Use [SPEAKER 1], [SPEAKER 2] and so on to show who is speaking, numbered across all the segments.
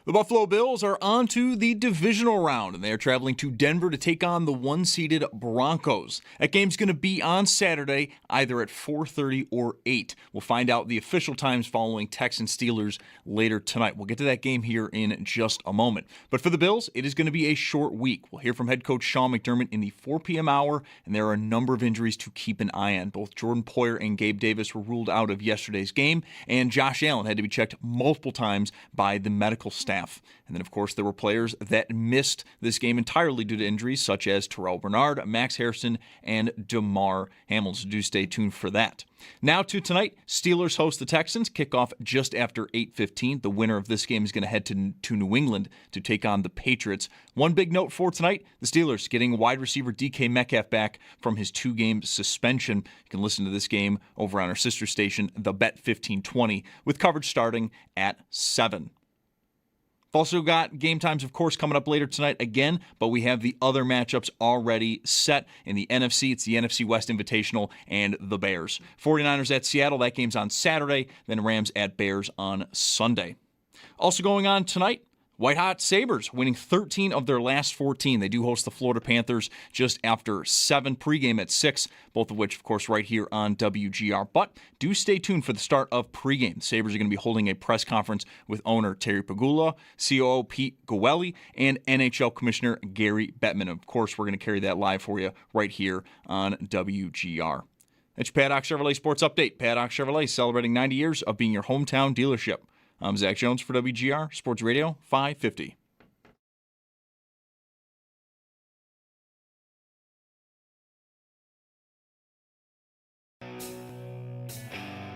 [SPEAKER 1] The Buffalo Bills are on to the divisional round, and they are traveling to Denver to take on the one-seeded Broncos. That game's going to be on Saturday, either at 4:30 or 8. We'll find out the official times following Texans Steelers later tonight. We'll get to that game here in just a moment. But for the Bills, it is going to be a short week. We'll hear from head coach Sean McDermott in the 4 p.m. hour, and there are a number of injuries to keep an eye on. Both Jordan Poyer and Gabe Davis were ruled out of yesterday's game, and Josh Allen had to be checked multiple times by the medical staff. And then, of course, there were players that missed this game entirely due to injuries, such as Terrell Bernard, Max Harrison, and DeMar Hamlin. So do stay tuned for that. Now to tonight, Steelers host the Texans, kickoff just after 8:15. The winner of this game is going to head to New England to take on the Patriots. One big note for tonight, the Steelers getting wide receiver DK Metcalf back from his 2-game suspension. You can listen to this game over on our sister station, The Bet 1520, with coverage starting at 7. Also got game times, of course, coming up later tonight again, but we have the other matchups already set. In the NFC, it's the NFC West Invitational and the Bears. 49ers at Seattle, that game's on Saturday, then Rams at Bears on Sunday. Also going on tonight, White Hot Sabres winning 13 of their last 14. They do host the Florida Panthers just after 7, pregame at 6, both of which, of course, right here on WGR. But do stay tuned for the start of pregame. The Sabres are going to be holding a press conference with owner Terry Pegula, COO Pete Goelli, and NHL Commissioner Gary Bettman. Of course, we're going to carry that live for you right here on WGR. That's your Paddock Chevrolet Sports Update. Paddock Chevrolet celebrating 90 years of being your hometown dealership. I'm Zach Jones for WGR Sports Radio 550.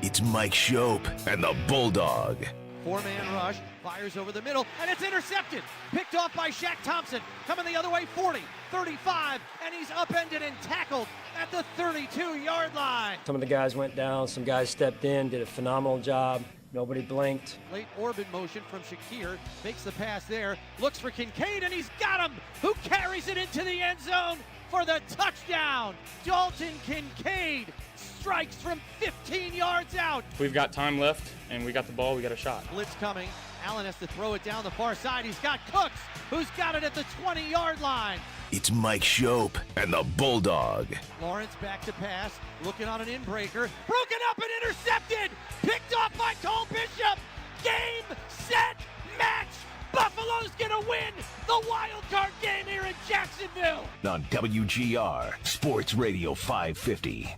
[SPEAKER 2] It's Mike Schopp and the Bulldog.
[SPEAKER 3] 4-man rush, fires over the middle, and it's intercepted. Picked off by Shaq Thompson. Coming the other way, 40, 35, and he's upended and tackled at the 32-yard line.
[SPEAKER 4] Some of the guys went down, some guys stepped in, did a phenomenal job. Nobody blinked.
[SPEAKER 3] Late orbit motion from Shakir, makes the pass there, looks for Kincaid, and he's got him, who carries it into the end zone for the touchdown. Dalton Kincaid strikes from 15 yards out.
[SPEAKER 5] We've got time left, and we got the ball, we got a shot.
[SPEAKER 3] Blitz coming, Allen has to throw it down the far side. He's got Cooks, who's got it at the 20-yard line.
[SPEAKER 2] It's Mike Schopp and the Bulldog.
[SPEAKER 3] Lawrence back to pass, looking on an inbreaker, broken up and intercepted, picked off by Cole Bishop. Game, set, match. Buffalo's gonna win the wild card game here in Jacksonville.
[SPEAKER 2] On WGR Sports Radio 550.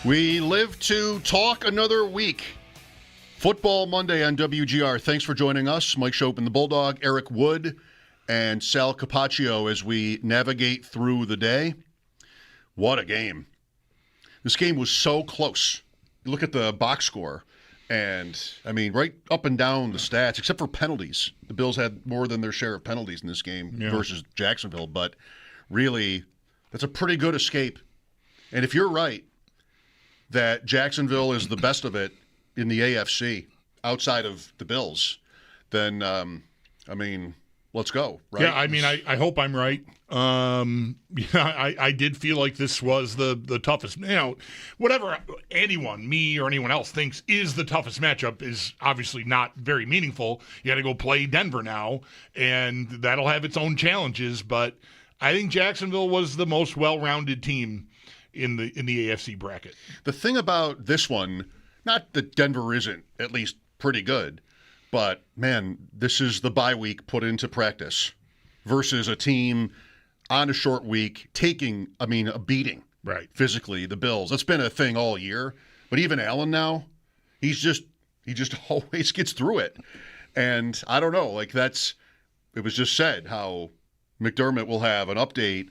[SPEAKER 6] We live to talk another week. Football Monday on WGR. Thanks for joining us. Mike Schopp and the Bulldog, Eric Wood, and Sal Kapacio as we navigate through the day. What a game. This game was so close. You look at the box score, and, I mean, right up and down the stats, except for penalties. The Bills had more than their share of penalties in this game versus Jacksonville, but really, that's a pretty good escape. And if you're right that Jacksonville is the best of it in the AFC outside of the Bills, then, I mean, let's go, right?
[SPEAKER 7] Yeah, I mean, I hope I'm right. I did feel like this was the toughest. You know, whatever anyone, me or anyone else, thinks is the toughest matchup is obviously not very meaningful. You got to go play Denver now, and that'll have its own challenges. But I think Jacksonville was the most well-rounded team in the AFC bracket.
[SPEAKER 6] The thing about this one, not that Denver isn't at least pretty good, but, man, this is the bye week put into practice versus a team on a short week taking, a beating.
[SPEAKER 7] Right.
[SPEAKER 6] Physically, the Bills. That's been a thing all year. But even Allen now, he just always gets through it. And I don't know, it was just said how McDermott will have an update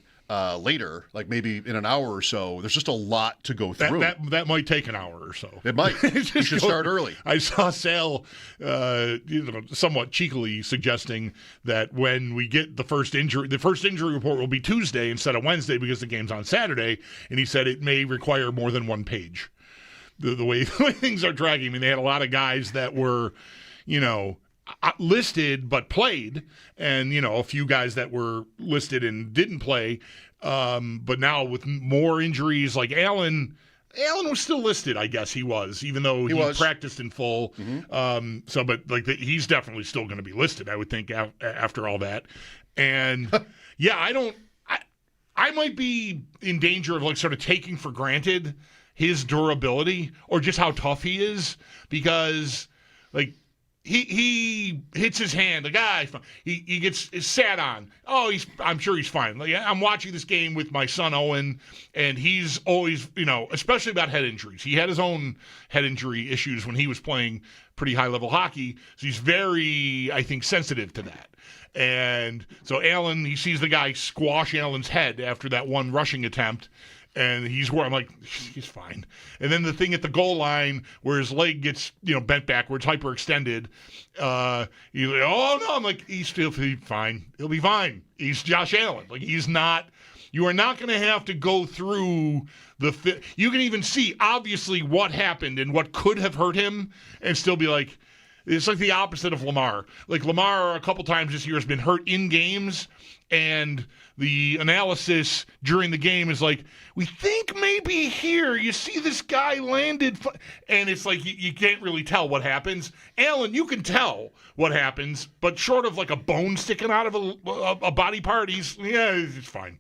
[SPEAKER 6] later, maybe in an hour or so. There's just a lot to go through.
[SPEAKER 7] That might take an hour or so.
[SPEAKER 6] It might. You should start early.
[SPEAKER 7] I saw Sal somewhat cheekily suggesting that when we get the first injury report will be Tuesday instead of Wednesday because the game's on Saturday, and he said it may require more than one page. The way things are dragging. I mean, they had a lot of guys that were, listed but played, and a few guys that were listed and didn't play. But now with more injuries, like Allen, Allen was still listed, I guess he was, even though he practiced in full. Mm-hmm. He's definitely still going to be listed, I would think, after all that. And I might be in danger of sort of taking for granted his durability or just how tough he is, because he hits his hand. He gets sat on. I'm sure he's fine. I'm watching this game with my son Owen, and he's always, especially about head injuries. He had his own head injury issues when he was playing pretty high level hockey, so he's very, I think, sensitive to that. And so Allen, he sees the guy squash Allen's head after that one rushing attempt, and I'm like, he's fine. And then the thing at the goal line where his leg gets, bent backwards, hyperextended, he's like, oh no, I'm like, he's fine. He'll be fine. He's Josh Allen. You are not going to have to go through you can even see obviously what happened and what could have hurt him and still be like, it's like the opposite of Lamar. Lamar a couple times this year has been hurt in games, and the analysis during the game is like, we think maybe here, you see this guy landed, and it's like you can't really tell what happens. Allen, you can tell what happens, but short of a bone sticking out of a body part, he's fine.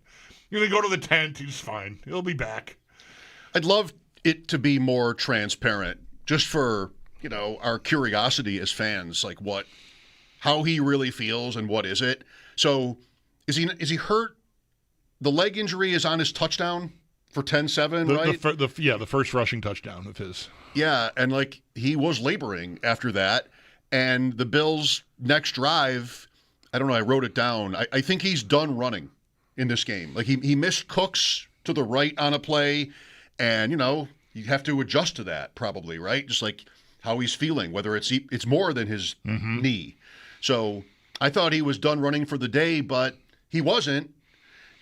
[SPEAKER 7] You're going to go to the tent, he's fine. He'll be back.
[SPEAKER 6] I'd love it to be more transparent, just for our curiosity as fans, how he really feels and what is it. So is he hurt? The leg injury is on his touchdown for 10-7, right?
[SPEAKER 7] The first rushing touchdown of his.
[SPEAKER 6] Yeah, and he was laboring after that. And the Bills' next drive, I don't know, I wrote it down. I think he's done running in this game. He missed Cooks to the right on a play, and, you have to adjust to that probably, right? Just how he's feeling, whether it's more than his knee. So I thought he was done running for the day, but he wasn't,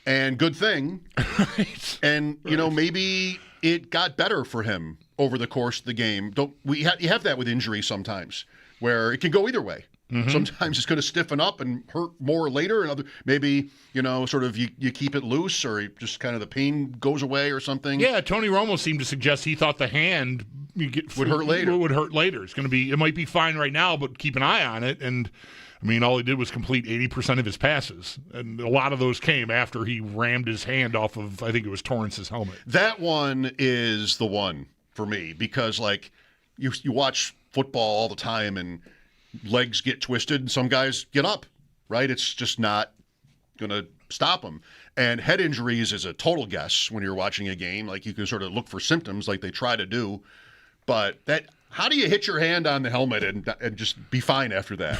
[SPEAKER 6] and good thing. Right. And, maybe it got better for him over the course of the game. You have that with injury sometimes, where it can go either way. Mm-hmm. Sometimes it's going to stiffen up and hurt more later, and maybe sort of you keep it loose, or just kind of the pain goes away or something.
[SPEAKER 7] Yeah, Tony Romo seemed to suggest he thought the hand
[SPEAKER 6] would hurt later.
[SPEAKER 7] Would hurt later. It might be fine right now, but keep an eye on it. And all he did was complete 80% of his passes, and a lot of those came after he rammed his hand off of, I think it was Torrance's helmet.
[SPEAKER 6] That one is the one for me, because you watch football all the time, and legs get twisted and some guys get up, right? It's just not going to stop them. And head injuries is a total guess when you're watching a game. You can sort of look for symptoms like they try to do. But how do you hit your hand on the helmet and just be fine after that?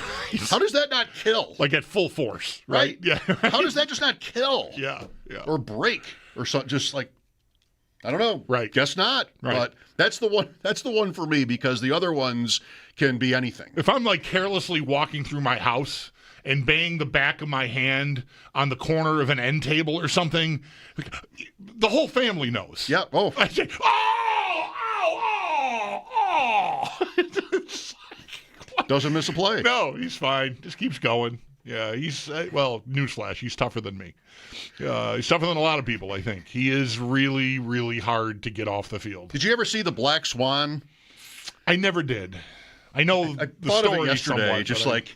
[SPEAKER 6] How does that not kill?
[SPEAKER 7] At full force, right?
[SPEAKER 6] Yeah. How does that just not kill?
[SPEAKER 7] Yeah.
[SPEAKER 6] Or break or something, just I don't know.
[SPEAKER 7] Right.
[SPEAKER 6] Guess not. Right. But that's the one. That's the one for me, because the other ones can be anything.
[SPEAKER 7] If I'm carelessly walking through my house and bang the back of my hand on the corner of an end table or something, the whole family knows.
[SPEAKER 6] Yeah. Oh.
[SPEAKER 7] I say, oh.
[SPEAKER 6] Doesn't miss a play.
[SPEAKER 7] No, he's fine. Just keeps going. Yeah, he's, newsflash, he's tougher than me. He's tougher than a lot of people, I think. He is really, really hard to get off the field.
[SPEAKER 6] Did you ever see the Black Swan?
[SPEAKER 7] I never did. I know
[SPEAKER 6] I
[SPEAKER 7] the
[SPEAKER 6] thought
[SPEAKER 7] story
[SPEAKER 6] of it yesterday,
[SPEAKER 7] somewhat,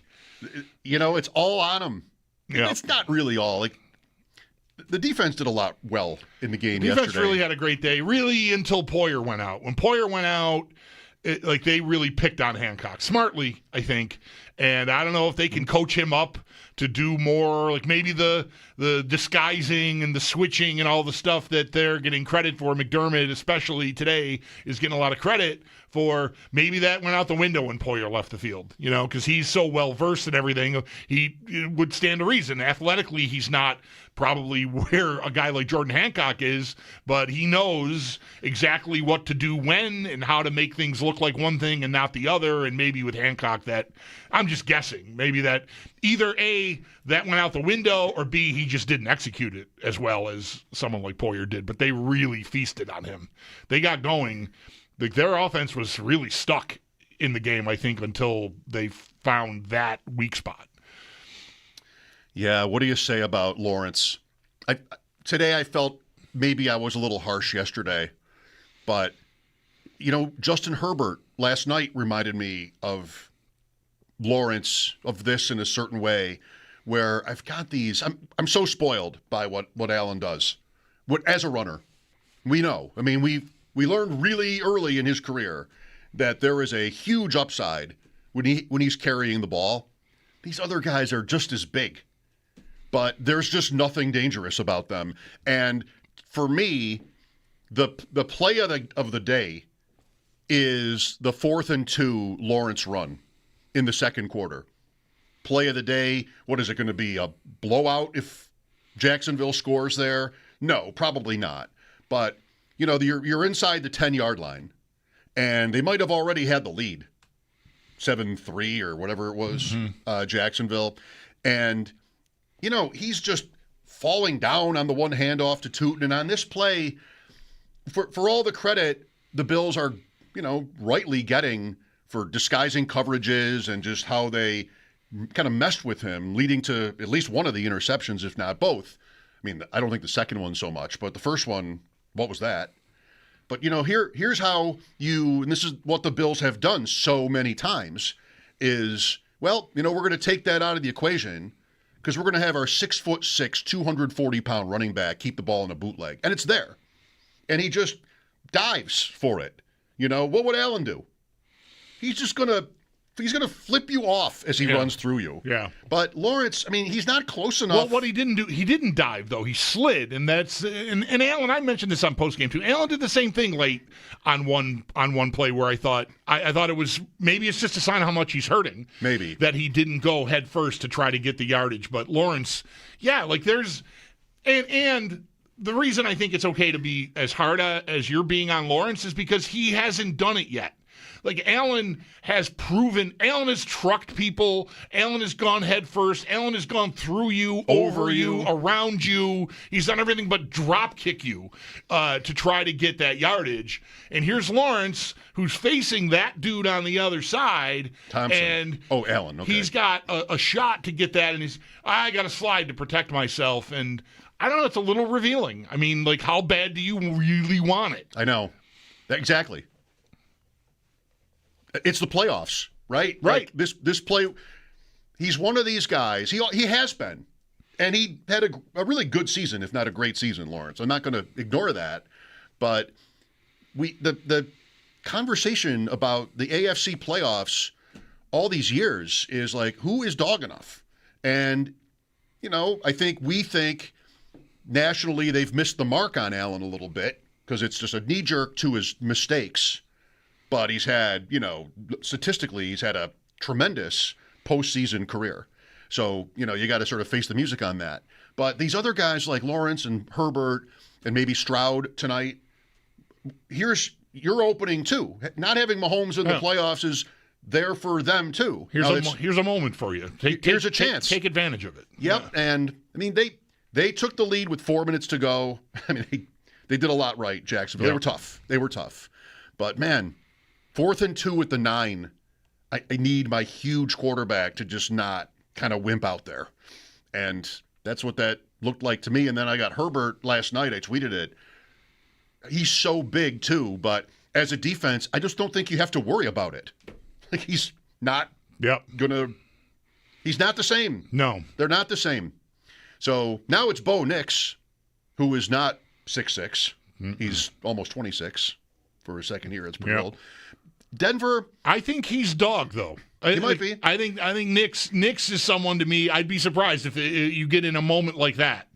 [SPEAKER 6] it's all on him.
[SPEAKER 7] Yeah.
[SPEAKER 6] It's not really all. The defense did a lot well in the game yesterday.
[SPEAKER 7] Defense really had a great day, really, until Poyer went out. When Poyer went out, they really picked on Hancock. Smartly, I think. And I don't know if they can coach him up to do more, maybe the disguising and the switching and all the stuff that they're getting credit for. McDermott, especially today, is getting a lot of credit for. Maybe that went out the window when Poyer left the field, because he's so well-versed in everything. He would stand to reason. Athletically, he's not probably where a guy like Jordan Hancock is, but he knows exactly what to do when and how to make things look like one thing and not the other. And maybe with Hancock, that I'm just guessing, maybe that either A, that went out the window, or B, he just didn't execute it as well as someone like Poyer did. But they really feasted on him. They got going. Their offense was really stuck in the game, I think, until they found that weak spot.
[SPEAKER 6] Yeah, what do you say about Lawrence? Today I felt maybe I was a little harsh yesterday, But, Justin Herbert last night reminded me of Lawrence, of this in a certain way, where I've got these. I'm so spoiled by what Allen does. As a runner, we know. I mean, we learned really early in his career that there is a huge upside when he's carrying the ball. These other guys are just as big, but there's just nothing dangerous about them. And for me, the play of the day is the 4th and 2 Lawrence run in the second quarter. Play of the day, what is it going to be, a blowout if Jacksonville scores there? No, probably not. But, you're inside the 10-yard line, and they might have already had the lead, 7-3 or whatever it was, Jacksonville. And, he's just falling down on the one handoff to Tootin. And on this play, for all the credit the Bills are, rightly getting for disguising coverages and just how they kind of messed with him, leading to at least one of the interceptions, if not both. I mean, I don't think the second one so much, but the first one, what was that? But, here's how and this is what the Bills have done so many times, is, we're going to take that out of the equation because we're going to have our 6'6", 240-pound running back keep the ball in a bootleg. And it's there. And he just dives for it. What would Allen do? He's going to flip you off as he runs through you.
[SPEAKER 7] Yeah.
[SPEAKER 6] But Lawrence, he's not close enough.
[SPEAKER 7] Well, what he didn't do, he didn't dive, though. He slid, and that's and Allen, I mentioned this on postgame, too. Allen did the same thing late on one play where I thought it was, maybe it's just a sign of how much he's hurting.
[SPEAKER 6] Maybe.
[SPEAKER 7] That he didn't go head first to try to get the yardage. But Lawrence, there's and the reason I think it's okay to be as hard as you're being on Lawrence is because he hasn't done it yet. Like, Allen has trucked people. Allen has gone head first. Allen has gone through you, over you, around you. He's done everything but drop kick you to try to get that yardage. And here's Lawrence, who's facing that dude on the other side.
[SPEAKER 6] Thompson.
[SPEAKER 7] And
[SPEAKER 6] Allen. Okay.
[SPEAKER 7] He's got a shot to get that, and I got to slide to protect myself. And I don't know, it's a little revealing. I mean, like, how bad do you really want it?
[SPEAKER 6] I know. Exactly. It's the playoffs, right?
[SPEAKER 7] Right.
[SPEAKER 6] Like this play, he's one of these guys. He has been, and he had a really good season, if not a great season, Lawrence. I'm not going to ignore that, but the conversation about the AFC playoffs all these years is like, who is dog enough? And I think we think nationally they've missed the mark on Allen a little bit because it's just a knee jerk to his mistakes. But he's had, statistically, he's had a tremendous postseason career. So, you got to sort of face the music on that. But these other guys like Lawrence and Herbert and maybe Stroud tonight, here's your opening too. Not having Mahomes in the playoffs is there for them too.
[SPEAKER 7] Here's a moment for you.
[SPEAKER 6] Here's a chance.
[SPEAKER 7] Take advantage of it.
[SPEAKER 6] Yep. Yeah. And, they took the lead with 4 minutes to go. They did a lot right, Jacksonville.
[SPEAKER 7] Yeah.
[SPEAKER 6] They were tough. But, man, 4th and 2 at the 9. I need my huge quarterback to just not kind of wimp out there. And that's what that looked like to me. And then I got Herbert last night. I tweeted it. He's so big, too. But as a defense, I just don't think you have to worry about it. Like, he's not he's not the same.
[SPEAKER 7] No.
[SPEAKER 6] They're not the same. So now it's Bo Nix, who is not 6'6". He's almost 26 for his second year. It's pretty old. Denver.
[SPEAKER 7] I think he's dog, though.
[SPEAKER 6] He might be.
[SPEAKER 7] I think Nix is someone, to me, I'd be surprised if you get in a moment like that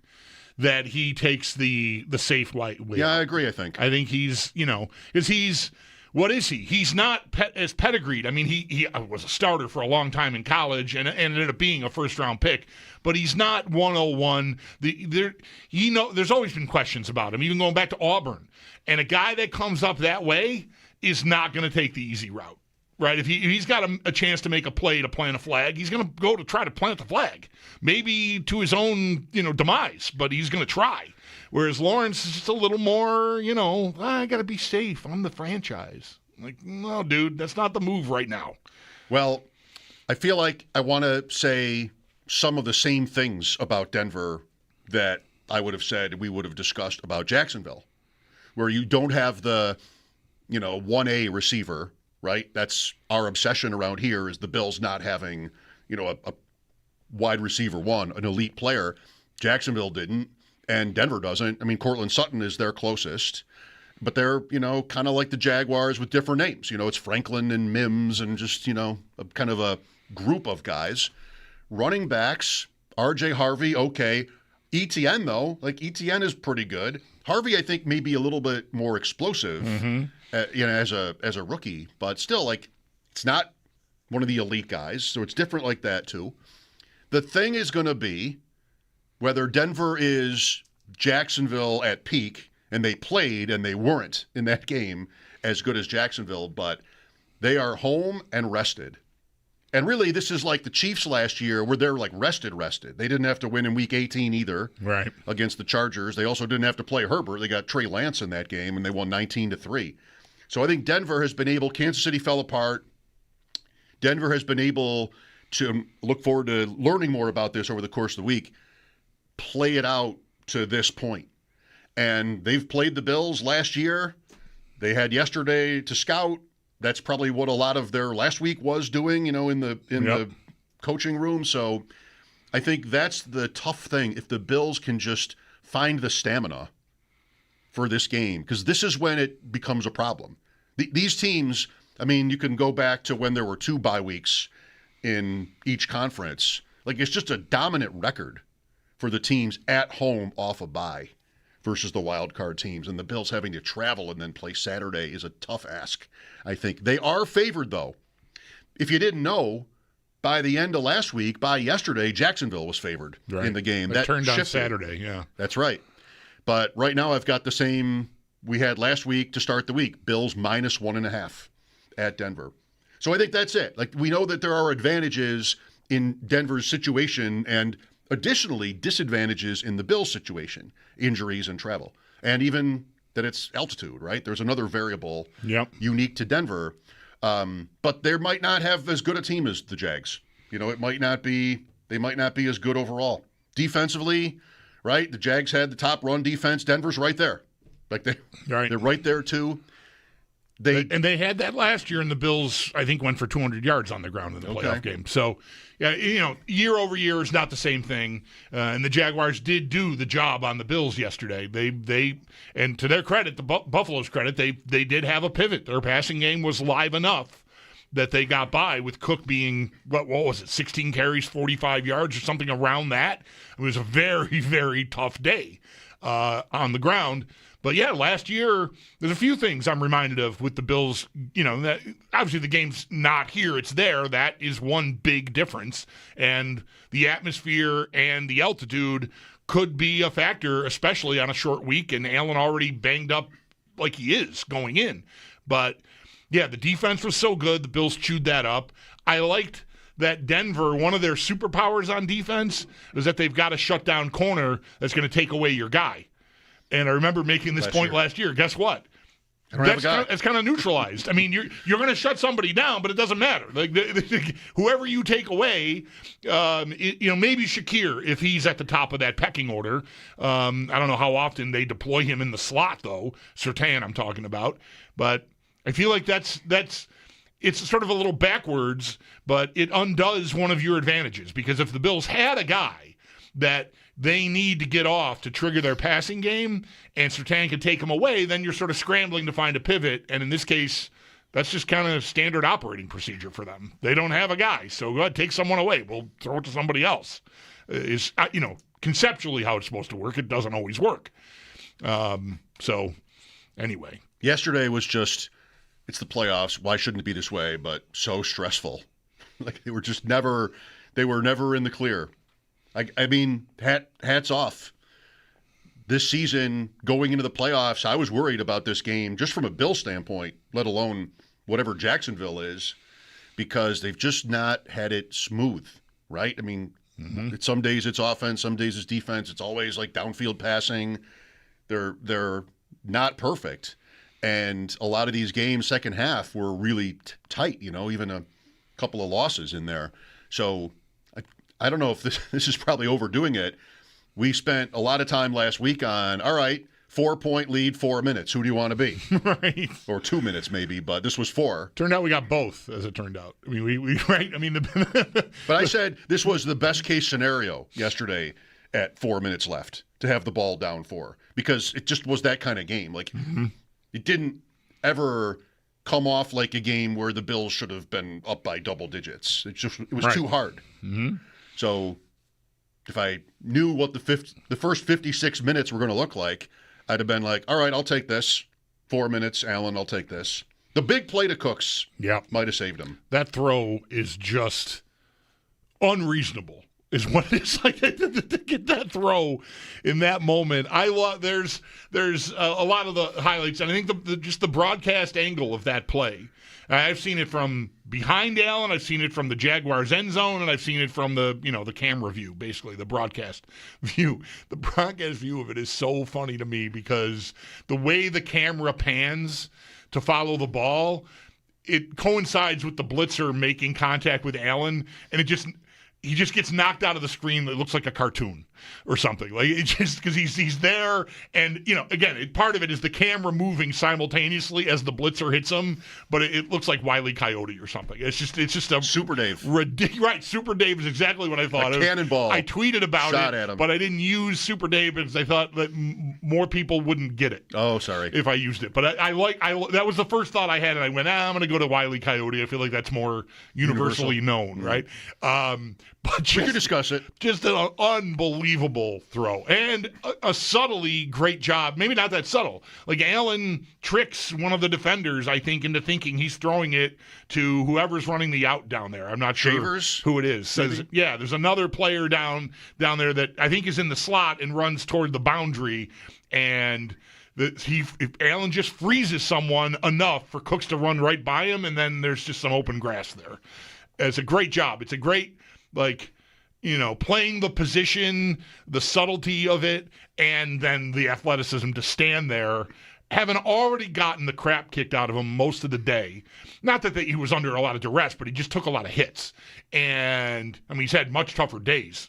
[SPEAKER 7] he takes the safe way.
[SPEAKER 6] Yeah, I agree, I think
[SPEAKER 7] he's, because he's, what is he? He's not as pedigreed. I mean, he was a starter for a long time in college and ended up being a first-round pick, but he's not 101. There's always been questions about him, even going back to Auburn. And a guy that comes up that way is not going to take the easy route, right? If he's got a chance to make a play to plant a flag, he's going to go to try to plant the flag, maybe to his own, demise, but he's going to try. Whereas Lawrence is just a little more, I got to be safe. I'm the franchise. Like, no, dude, that's not the move right now.
[SPEAKER 6] Well, I feel like I want to say some of the same things about Denver that I would have said we would have discussed about Jacksonville, where you don't have the 1A receiver, right? That's our obsession around here is the Bills not having, a wide receiver one, an elite player. Jacksonville didn't, and Denver doesn't. I mean, Cortland Sutton is their closest, but they're, kind of like the Jaguars with different names. It's Franklin and Mims and just, kind of a group of guys. Running backs, RJ Harvey, okay. ETN, though, ETN is pretty good. Harvey, I think, may be a little bit more explosive, as a rookie, but still, it's not one of the elite guys, so it's different like that, too. The thing is going to be whether Denver is Jacksonville at peak, and they played and they weren't in that game as good as Jacksonville, but they are home and rested. And really, this is like the Chiefs last year where they're rested. They didn't have to win in Week 18 either against the Chargers. They also didn't have to play Herbert. They got Trey Lance in that game, and they won 19-3. So I think Denver has been able – Kansas City fell apart. Denver has been able to look forward to learning more about this over the course of the week, play it out to this point. And they've played the Bills last year. They had yesterday to scout. That's probably what a lot of their last week was doing, in the coaching room. So I think that's the tough thing. If the Bills can just find the stamina for this game, because this is when it becomes a problem. These teams, I mean, you can go back to when there were 2 bye weeks in each conference. It's just a dominant record for the teams at home off a bye versus the wild card teams. And the Bills having to travel and then play Saturday is a tough ask, I think. They are favored, though. If you didn't know, by the end of last week, by yesterday, Jacksonville was favored in the game.
[SPEAKER 7] That turned on
[SPEAKER 6] shifted.
[SPEAKER 7] Saturday, yeah.
[SPEAKER 6] That's right. But right now I've got the same we had last week to start the week. Bills minus 1.5 at Denver. So I think that's it. We know that there are advantages in Denver's situation and additionally disadvantages in the Bills' situation, injuries and travel, and even that it's altitude, right? There's another variable unique to Denver, but they might not have as good a team as the Jags. It might not be, they might not be as good overall. Defensively, right? The Jags had the top run defense. Denver's right there. They're right there too.
[SPEAKER 7] They had that last year, and the Bills, I think, went for 200 yards on the ground in the playoff game. So, year over year is not the same thing. And the Jaguars did do the job on the Bills yesterday. They and to their credit, the Buffalo's credit, they did have a pivot. Their passing game was live enough that they got by with Cook being, what was it, 16 carries, 45 yards or something around that. It was a very, very tough day on the ground. But, yeah, last year, there's a few things I'm reminded of with the Bills. That obviously the game's not here. It's there. That is one big difference. And the atmosphere and the altitude could be a factor, especially on a short week. And Allen already banged up like he is going in. But, yeah, the defense was so good. The Bills chewed that up. I liked that Denver, one of their superpowers on defense is that they've got a shutdown corner that's going to take away your guy. And I remember making this point last year. Guess what? It's kind of neutralized. I mean, you're going to shut somebody down, but it doesn't matter. Whoever you take away, maybe Shakir if he's at the top of that pecking order. I don't know how often they deploy him in the slot though. Surtain, I'm talking about, but I feel like that's it's sort of a little backwards, but it undoes one of your advantages because if the Bills had a guy that they need to get off to trigger their passing game, and Surtain can take them away, then you're sort of scrambling to find a pivot. And in this case, that's just kind of standard operating procedure for them. They don't have a guy, so go ahead, take someone away. We'll throw it to somebody else. Is conceptually how it's supposed to work. It doesn't always work. So anyway.
[SPEAKER 6] Yesterday was just, it's the playoffs. Why shouldn't it be this way? But so stressful. They were never in the clear. I mean, hats off. This season, going into the playoffs, I was worried about this game just from a Bill standpoint, let alone whatever Jacksonville is, because they've just not had it smooth, right? I mean, some days it's offense, some days it's defense. It's always downfield passing. They're not perfect. And a lot of these games, second half, were really tight, even a couple of losses in there. So I don't know if this is probably overdoing it. We spent a lot of time last week on, all right, 4-point lead, 4 minutes. Who do you want to be?
[SPEAKER 7] Right.
[SPEAKER 6] Or 2 minutes maybe, but this was 4.
[SPEAKER 7] Turned out we got both, as it turned out. I mean, we right? I mean,
[SPEAKER 6] But I said this was the best case scenario yesterday at 4 minutes left to have the ball down 4 because it just was that kind of game. Like, it didn't ever come off like a game where the Bills should have been up by double digits. It was too hard.
[SPEAKER 7] Mm-hmm.
[SPEAKER 6] So if I knew what the first 56 minutes were going to look like, I'd have been like, all right, I'll take this. 4 minutes, Allen, I'll take this. The big play to Cooks might have saved him.
[SPEAKER 7] That throw is just unreasonable. Is what it is like to get that throw in that moment. There's a lot of the highlights, and I think just the broadcast angle of that play. I've seen it from behind Allen, I've seen it from the Jaguars end zone, and I've seen it from the camera view, basically the broadcast view. The broadcast view of it is so funny to me because the way the camera pans to follow the ball, it coincides with the blitzer making contact with Allen, and he just gets knocked out of the screen. It looks like a cartoon or something. Like it just because he's there, and again, part of it is the camera moving simultaneously as the blitzer hits him, but it looks like Wile E. Coyote or something. It's just a
[SPEAKER 6] Super Dave.
[SPEAKER 7] Right, Super Dave is exactly what I thought.
[SPEAKER 6] A cannonball.
[SPEAKER 7] I tweeted about
[SPEAKER 6] shot
[SPEAKER 7] it,
[SPEAKER 6] at him.
[SPEAKER 7] but I didn't use Super Dave because I thought that more people wouldn't get it.
[SPEAKER 6] Oh, sorry.
[SPEAKER 7] If I used it, but I that was the first thought I had, and I went, I'm going to go to Wile E. Coyote. I feel like that's more universally known, right? But
[SPEAKER 6] we could discuss it.
[SPEAKER 7] Just an unbelievable throw and a subtly great job. Maybe not that subtle. Like Allen tricks one of the defenders, I think, into thinking he's throwing it to whoever's running the out down there. I'm not sure
[SPEAKER 6] Shavers?
[SPEAKER 7] who it is. Says, there's another player down there that I think is in the slot and runs toward the boundary, and if Allen just freezes someone enough for Cooks to run right by him, and then there's just some open grass there. It's a great job. It's a great, playing the position, the subtlety of it, and then the athleticism to stand there, having already gotten the crap kicked out of him most of the day. Not that he was under a lot of duress, but he just took a lot of hits. And, I mean, he's had much tougher days,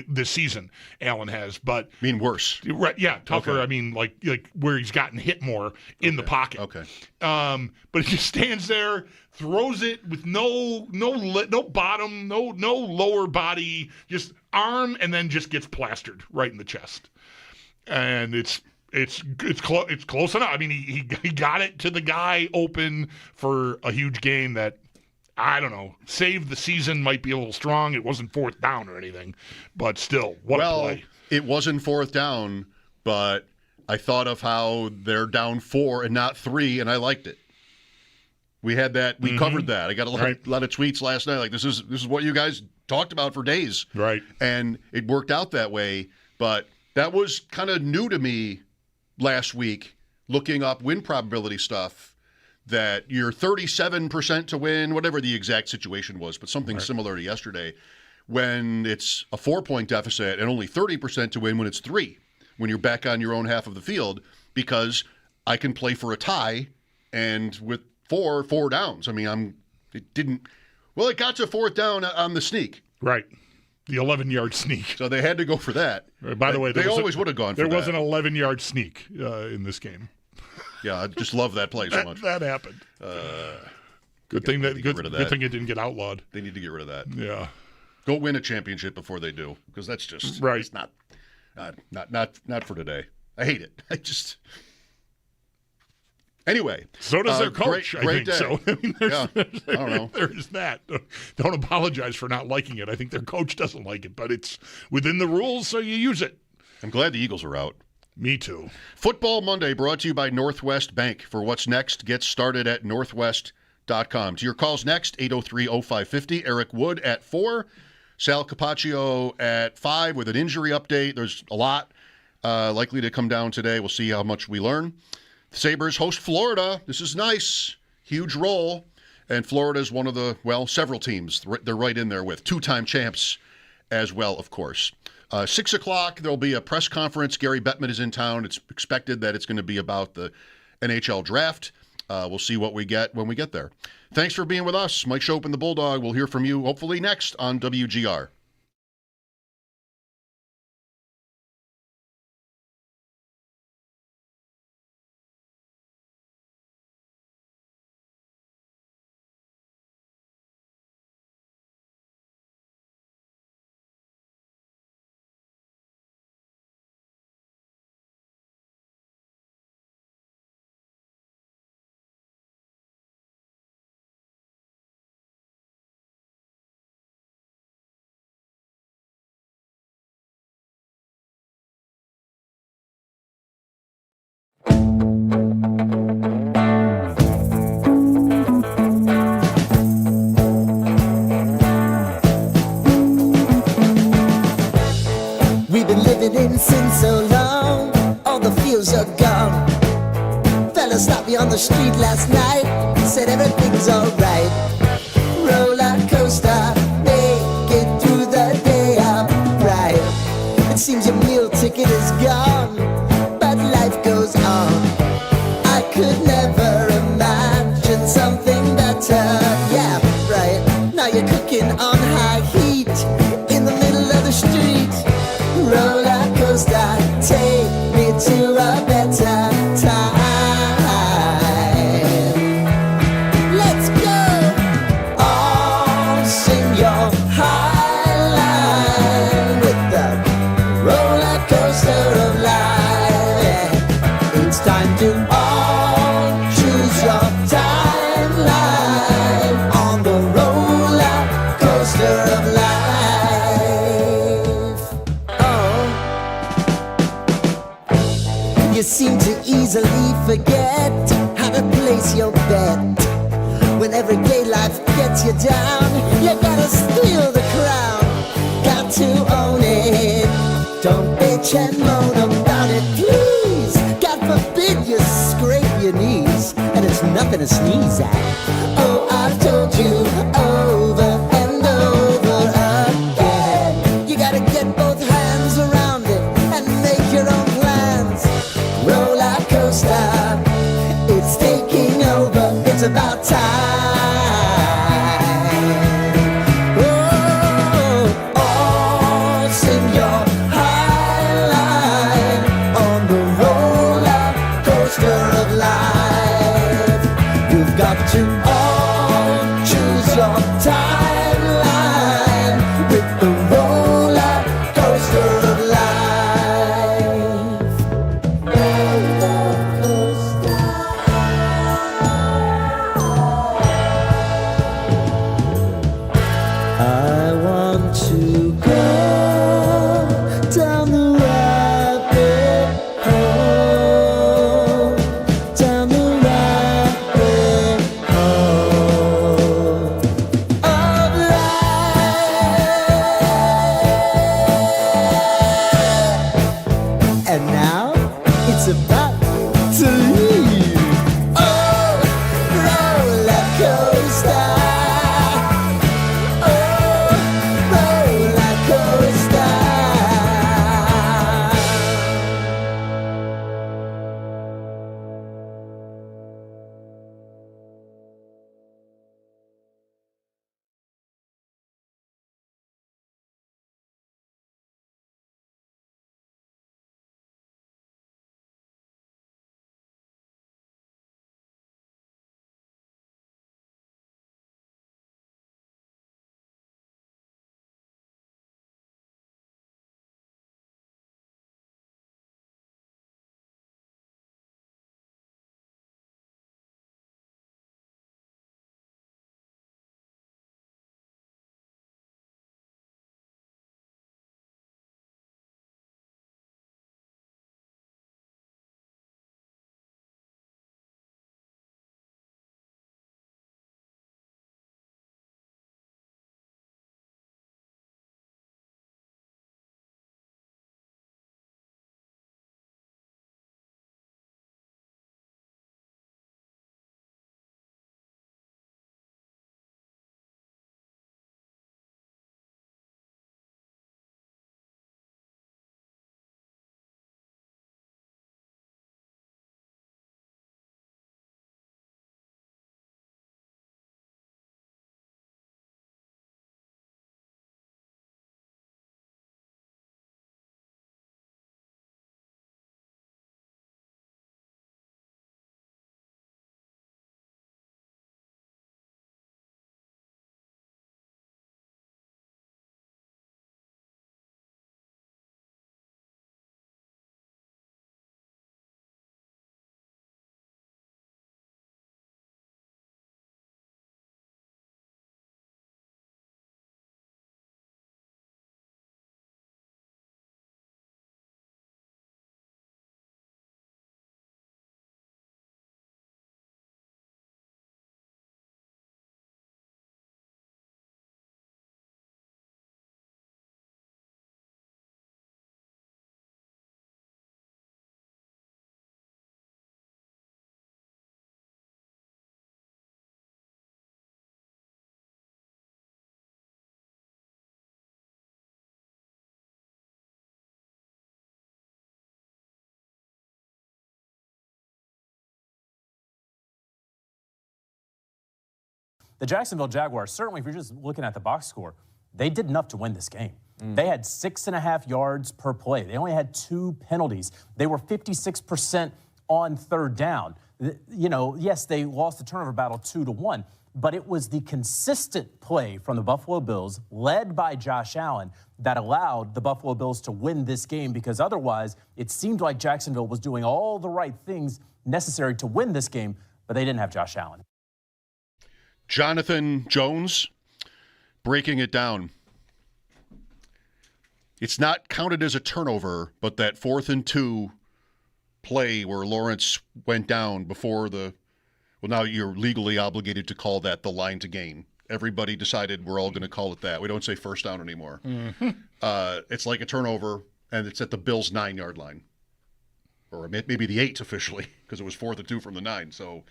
[SPEAKER 7] this season, Allen has. But
[SPEAKER 6] I mean, worse.
[SPEAKER 7] Right, yeah, tougher.
[SPEAKER 6] Okay.
[SPEAKER 7] I mean, like where he's gotten hit more in the pocket.
[SPEAKER 6] Okay.
[SPEAKER 7] But he just stands there, throws it with no bottom, no lower body, just arm, and then just gets plastered right in the chest. And it's close enough. I mean, he got it to the guy open for a huge gain that, I don't know, saved the season might be a little strong. It wasn't fourth down or anything, but still, what a play.
[SPEAKER 6] It wasn't fourth down, but I thought of how they're down 4 and not 3, and I liked it. We had that. We covered that. I got a lot of tweets last night. Like, this is what you guys talked about for days.
[SPEAKER 7] Right.
[SPEAKER 6] And it worked out that way. But that was kind of new to me last week, looking up win probability stuff, that you're 37% to win, whatever the exact situation was, but something similar to yesterday, when it's a 4-point deficit, and only 30% to win when it's 3, when you're back on your own half of the field, because I can play for a tie, and with 4 downs. I mean, it got to fourth down on the sneak.
[SPEAKER 7] Right. The 11-yard sneak.
[SPEAKER 6] So they had to go for that.
[SPEAKER 7] By the way,
[SPEAKER 6] they always would have gone for that.
[SPEAKER 7] There was an 11-yard sneak in this game.
[SPEAKER 6] Yeah, I just love that play so much.
[SPEAKER 7] That happened. Good thing it didn't get outlawed.
[SPEAKER 6] They need to get rid of that.
[SPEAKER 7] Yeah.
[SPEAKER 6] Go win a championship before they do, because that's just
[SPEAKER 7] right.
[SPEAKER 6] It's not for today. I hate it. Anyway,
[SPEAKER 7] so does their coach.
[SPEAKER 6] Great
[SPEAKER 7] I think
[SPEAKER 6] day.
[SPEAKER 7] So. I mean,
[SPEAKER 6] I don't know.
[SPEAKER 7] There's that. Don't apologize for not liking it. I think their coach doesn't like it, but it's within the rules, so you use it.
[SPEAKER 6] I'm glad the Eagles are out.
[SPEAKER 7] Me too.
[SPEAKER 6] Football Monday brought to you by Northwest Bank. For what's next, get started at northwest.com. To your calls next, 803-0550. Eric Wood at 4. Sal Kapacio at 5 with an injury update. There's a lot likely to come down today. We'll see how much we learn. The Sabres host Florida. This is nice. Huge role. And Florida is one of the, several teams. They're right in there with 2-time champs as well, of course. 6 o'clock, there'll be a press conference. Gary Bettman is in town. It's expected that it's going to be about the NHL draft. We'll see what we get when we get there. Thanks for being with us. Mike Schopp and the Bulldog. We'll hear from you hopefully next on WGR.
[SPEAKER 8] didn't sin so long, all the feels are gone. Fella stopped me on the street last night, said everything's alright. Roller coaster, make it through the day upright. It seems your meal ticket is gone, but life goes on. I could never imagine something better. Yeah, right. Now you're cooking on high heat in the middle of the street. Roller coaster, take me to a better time. Let's go. All sing your high line with the roller coaster of life. Yeah. It's time to all choose your timeline on the roller coaster of life. You seem to easily forget how to place your bet. When everyday life gets you down, you gotta steal the crown. Got to own it. Don't bitch and moan about it, please. God forbid you scrape your knees, and it's nothing to sneeze at. Oh, I've told you over and over again. You gotta get both hands around it and make your own plans. Roller coaster, it's taking over, it's about time. Oh, all sing your high line on the roller coaster of life. You've got to all choose your timeline with the roller coaster of life. Roller coaster. I want to go down the rabbit hole, down the rabbit hole. Oh,
[SPEAKER 9] the Jacksonville Jaguars, certainly if you're just looking at the box score, they did enough to win this game. They had 6.5 yards per play. They only had 2 penalties. They were 56% on third down. You know, yes, they lost the turnover battle 2-1, but it was the consistent play from the Buffalo Bills, led by Josh Allen, that allowed the Buffalo Bills to win this game, because otherwise it seemed like Jacksonville was doing all the right things necessary to win this game, but they didn't have Josh Allen.
[SPEAKER 6] Jonathan Jones breaking it down. It's not counted as a turnover, but that 4th and 2 play where Lawrence went down before well, now you're legally obligated to call that the line to gain. Everybody decided we're all going to call it that. We don't say first down anymore. It's like a turnover, and it's at the Bills' 9-yard line. Or maybe the 8 officially, because it was 4th and 2 from the 9. So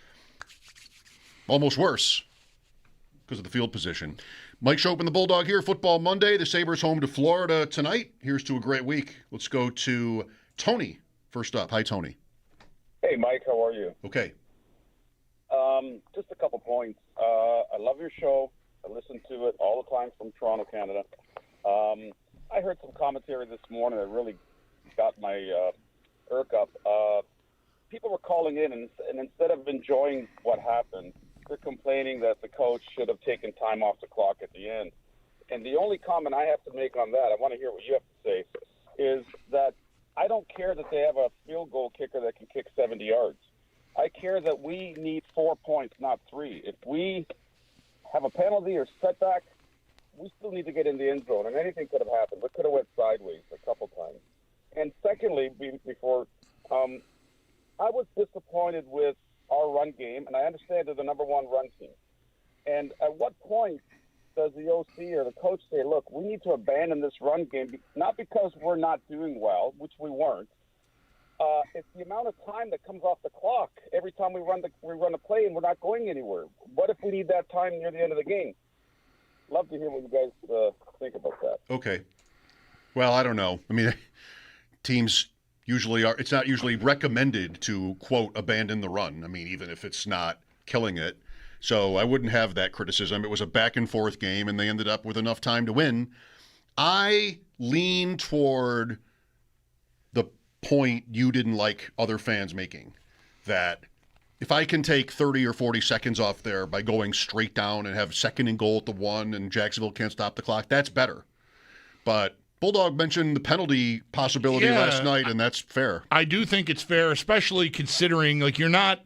[SPEAKER 6] almost worse because of the field position. Mike Schopp and the Bulldog here, Football Monday. The Sabres home to Florida tonight. Here's to a great week. Let's go to Tony first up. Hi, Tony.
[SPEAKER 10] Hey, Mike. How are you?
[SPEAKER 6] Okay.
[SPEAKER 10] Just a couple points. I love your show. I listen to it all the time from Toronto, Canada. I heard some commentary this morning that really got my irk up. People were calling in, and instead of enjoying what happened, they're complaining that the coach should have taken time off the clock at the end. And the only comment I have to make on that, I want to hear what you have to say, is that I don't care that they have a field goal kicker that can kick 70 yards. I care that we need 4 points, not 3. If we have a penalty or setback, we still need to get in the end zone, and anything could have happened. We could have went sideways a couple times. And secondly, before I was disappointed with our run game, and I understand they're the number 1 run team. And at what point does the OC or the coach say, look, we need to abandon this run game, not because we're not doing well, which we weren't. It's the amount of time that comes off the clock every time we run a play and we're not going anywhere. What if we need that time near the end of the game? Love to hear what you guys think about that.
[SPEAKER 6] Okay. Well, I don't know. I mean, teams usually are. It's not usually recommended to, quote, abandon the run. I mean, even if it's not killing it. So I wouldn't have that criticism. It was a back-and-forth game, and they ended up with enough time to win. I lean toward the point you didn't like other fans making, that if I can take 30 or 40 seconds off there by going straight down and have 2nd and goal at the 1 and Jacksonville can't stop the clock, that's better. But Bulldog mentioned the penalty possibility last night, and that's fair.
[SPEAKER 7] I do think it's fair, especially considering like you're not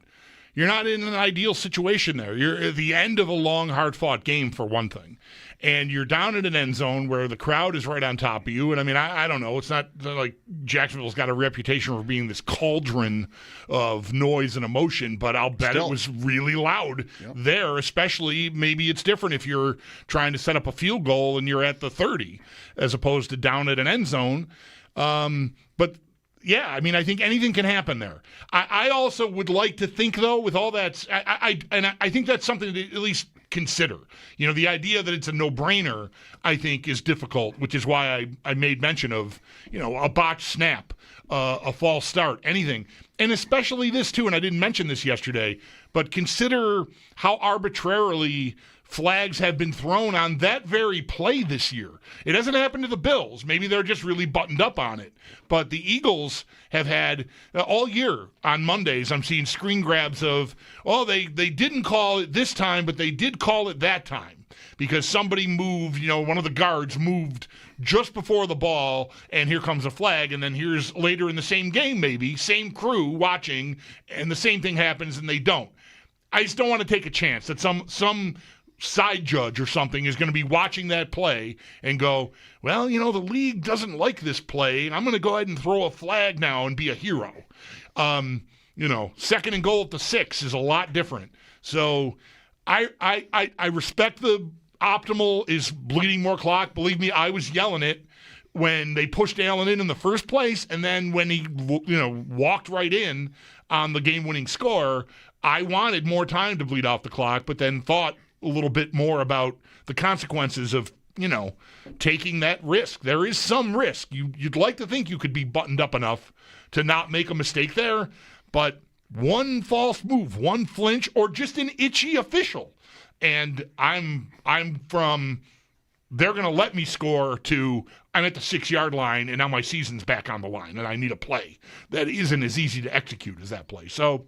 [SPEAKER 7] in an ideal situation there. You're at the end of a long, hard-fought game, for one thing. And you're down in an end zone where the crowd is right on top of you. And, I mean, I don't know. It's not like Jacksonville's got a reputation for being this cauldron of noise and emotion, but I'll bet it was really loud there, especially maybe it's different if you're trying to set up a field goal and you're at the 30 as opposed to down at an end zone. But yeah, I mean, I think anything can happen there. I also would like to think, though, with all that, I think that's something to at least consider. You know, the idea that it's a no-brainer, I think, is difficult, which is why I made mention of, you know, a botched snap, a false start, anything. And especially this, too, and I didn't mention this yesterday, but consider how arbitrarily flags have been thrown on that very play this year. It hasn't happened to the Bills. Maybe they're just really buttoned up on it. But the Eagles have had, all year on Mondays, I'm seeing screen grabs of, they didn't call it this time, but they did call it that time. Because somebody moved, you know, one of the guards moved just before the ball, and here comes a flag, and then here's later in the same game maybe, same crew watching, and the same thing happens and they don't. I just don't want to take a chance that some side judge or something is going to be watching that play and go, well, you know, the league doesn't like this play, and I'm going to go ahead and throw a flag now and be a hero. You know, 2nd and goal at the 6 is a lot different. So I respect the optimal is bleeding more clock. Believe me, I was yelling it when they pushed Allen in the first place, and then when he, you know, walked right in on the game-winning score, I wanted more time to bleed off the clock, but then thought a little bit more about the consequences of, you know, taking that risk. There is some risk. You'd like to think you could be buttoned up enough to not make a mistake there, but one false move, one flinch, or just an itchy official, And I'm from they're going to let me score to I'm at the 6-yard line and now my season's back on the line and I need a play. That isn't as easy to execute as that play. So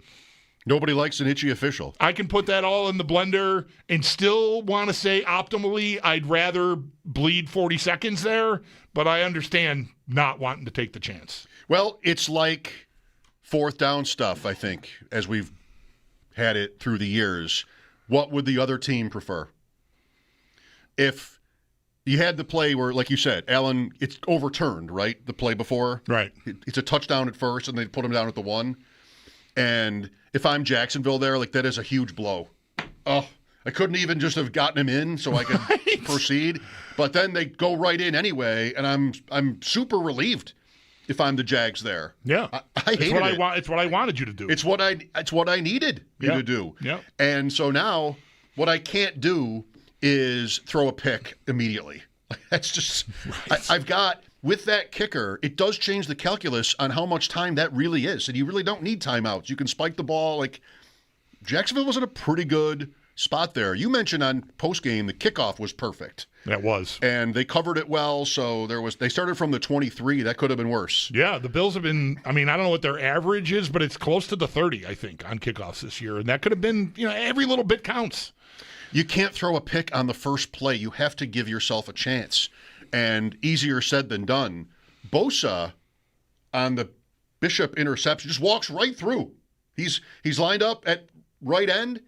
[SPEAKER 6] nobody likes an itchy official.
[SPEAKER 7] I can put that all in the blender and still want to say optimally I'd rather bleed 40 seconds there, but I understand not wanting to take the chance.
[SPEAKER 6] Well, it's like fourth down stuff, I think, as we've had it through the years. What would the other team prefer? If you had the play where, like you said, Allen, it's overturned, right? The play before?
[SPEAKER 7] Right.
[SPEAKER 6] It's a touchdown at first, and they put him down at the 1. And if I'm Jacksonville there, like, that is a huge blow. Oh, I couldn't even just have gotten him in so I could proceed. But then they go right in anyway, and I'm super relieved if I'm the Jags there.
[SPEAKER 7] Yeah.
[SPEAKER 6] I hated it.
[SPEAKER 7] It's what I wanted you to do.
[SPEAKER 6] It's what I needed you to do.
[SPEAKER 7] Yeah.
[SPEAKER 6] And so now what I can't do is throw a pick immediately. That's just right. I've got with that kicker, it does change the calculus on how much time that really is. And you really don't need timeouts. You can spike the ball. Like, Jacksonville was in a pretty good spot there. You mentioned on postgame the kickoff was perfect.
[SPEAKER 7] That was.
[SPEAKER 6] And they covered it well, so they started from the 23. That could have been worse.
[SPEAKER 7] Yeah, the Bills have been, I don't know what their average is, but it's close to the 30, I think, on kickoffs this year. And that could have been, every little bit counts.
[SPEAKER 6] You can't throw a pick on the first play. You have to give yourself a chance. And easier said than done. Bosa on the Bishop interception just walks right through. He's lined up at right end.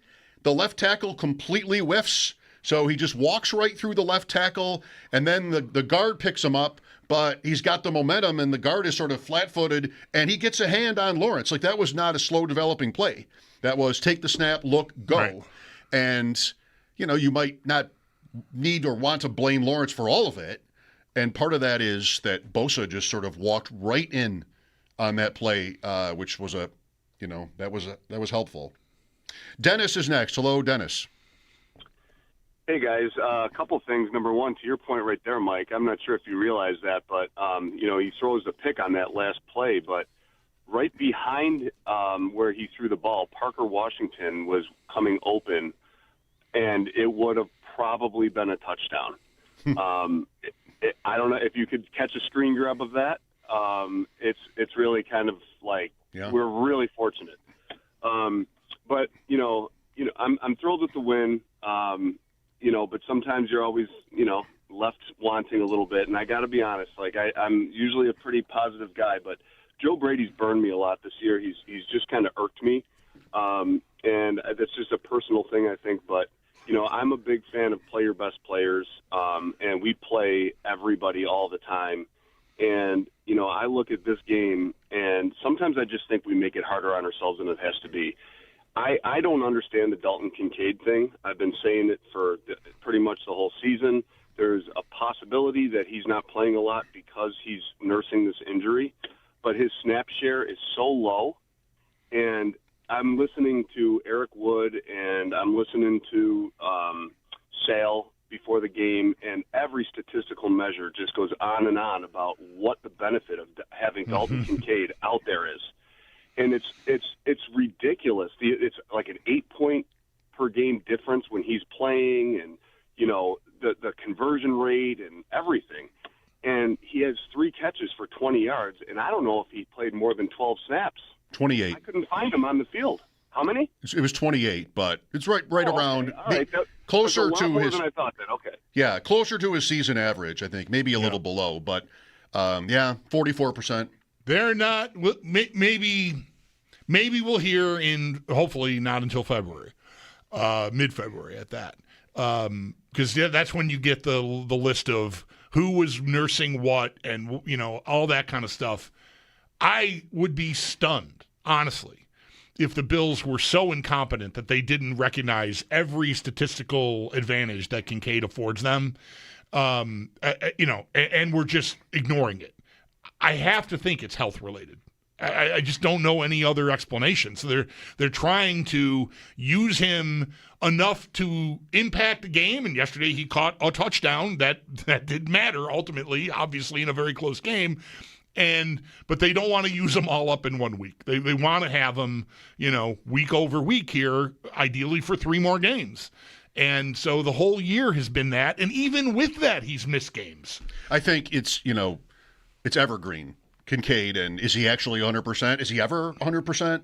[SPEAKER 6] The left tackle completely whiffs. So he just walks right through the left tackle, and then the guard picks him up, but he's got the momentum, and the guard is sort of flat-footed, and he gets a hand on Lawrence. Like, that was not a slow-developing play. That was take the snap, look, go.
[SPEAKER 7] Right.
[SPEAKER 6] And, you might not need or want to blame Lawrence for all of it, and part of that is that Bosa just sort of walked right in on that play, which was that was helpful. Dennis is next. Hello, Dennis.
[SPEAKER 11] Hey, guys. A couple things. Number one, to your point right there, Mike, I'm not sure if you realize that, but, he throws the pick on that last play, but right behind where he threw the ball, Parker Washington was coming open, and it would have probably been a touchdown. I don't know if you could catch a screen grab of that. It's really kind of like we're really fortunate. But, I'm thrilled with the win. But sometimes you're always, left wanting a little bit. And I got to be honest, like I'm usually a pretty positive guy, but Joe Brady's burned me a lot this year. He's just kind of irked me. And that's just a personal thing, I think. But, I'm a big fan of play your best players. And we play everybody all the time. And, I look at this game and sometimes I just think we make it harder on ourselves than it has to be. I don't understand the Dalton Kincaid thing. I've been saying it for pretty much the whole season. There's a possibility that he's not playing a lot because he's nursing this injury, but his snap share is so low. And I'm listening to Eric Wood and I'm listening to Sal before the game, and every statistical measure just goes on and on about what the benefit of having Dalton Kincaid out there is. And it's ridiculous. It's like an 8-point per game difference when he's playing, and the conversion rate and everything. And he has 3 catches for 20 yards, and I don't know if he played more than 12 snaps.
[SPEAKER 6] 28.
[SPEAKER 11] I couldn't find him on the field. How many?
[SPEAKER 6] It was 28, but it's right around
[SPEAKER 11] okay. All right.
[SPEAKER 6] closer
[SPEAKER 11] that's a lot
[SPEAKER 6] to
[SPEAKER 11] more
[SPEAKER 6] his.
[SPEAKER 11] than I thought. Then okay.
[SPEAKER 6] Yeah, closer to his season average, I think. Maybe a little below, but 44%.
[SPEAKER 7] They're not. Maybe we'll hear in hopefully not until February, mid-February at that, because that's when you get the list of who was nursing what and all that kind of stuff. I would be stunned, honestly, if the Bills were so incompetent that they didn't recognize every statistical advantage that Kincaid affords them, and we're just ignoring it. I have to think it's health related. I just don't know any other explanation. So they're trying to use him enough to impact the game. And yesterday he caught a touchdown that did matter ultimately, obviously in a very close game. But they don't want to use them all up in 1 week. They want to have them, week over week here, ideally for 3 more games. And so the whole year has been that. And even with that, he's missed games.
[SPEAKER 6] I think it's evergreen. Kincaid, and is he actually 100%? Is he ever 100%?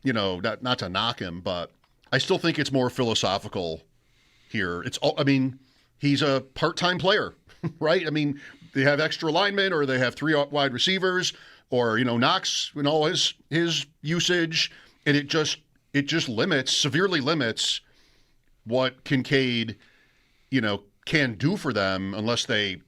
[SPEAKER 6] Not to knock him, but I still think it's more philosophical here. He's a part-time player, right? I mean, they have extra linemen, or they have 3 wide receivers, or Knox and all his usage, and it just severely limits what Kincaid can do for them unless they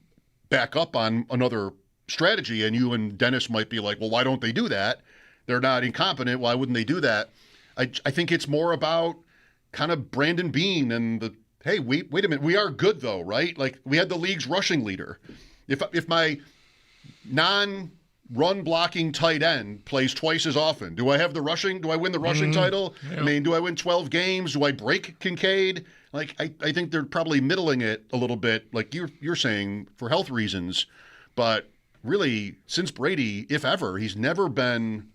[SPEAKER 6] back up on another strategy. And you and Dennis might be like, well, why don't they do that? They're not incompetent. Why wouldn't they do that? I think it's more about kind of Brandon Beane and hey, wait a minute. We are good though, right? Like, we had the league's rushing leader. If my non-run blocking tight end plays twice as often, do I have the rushing? Do I win the rushing title? Yeah. I mean, do I win 12 games? Do I break Kincaid? Like, I think they're probably middling it a little bit, like you're saying, for health reasons. But really, since Brady, if ever, he's never been,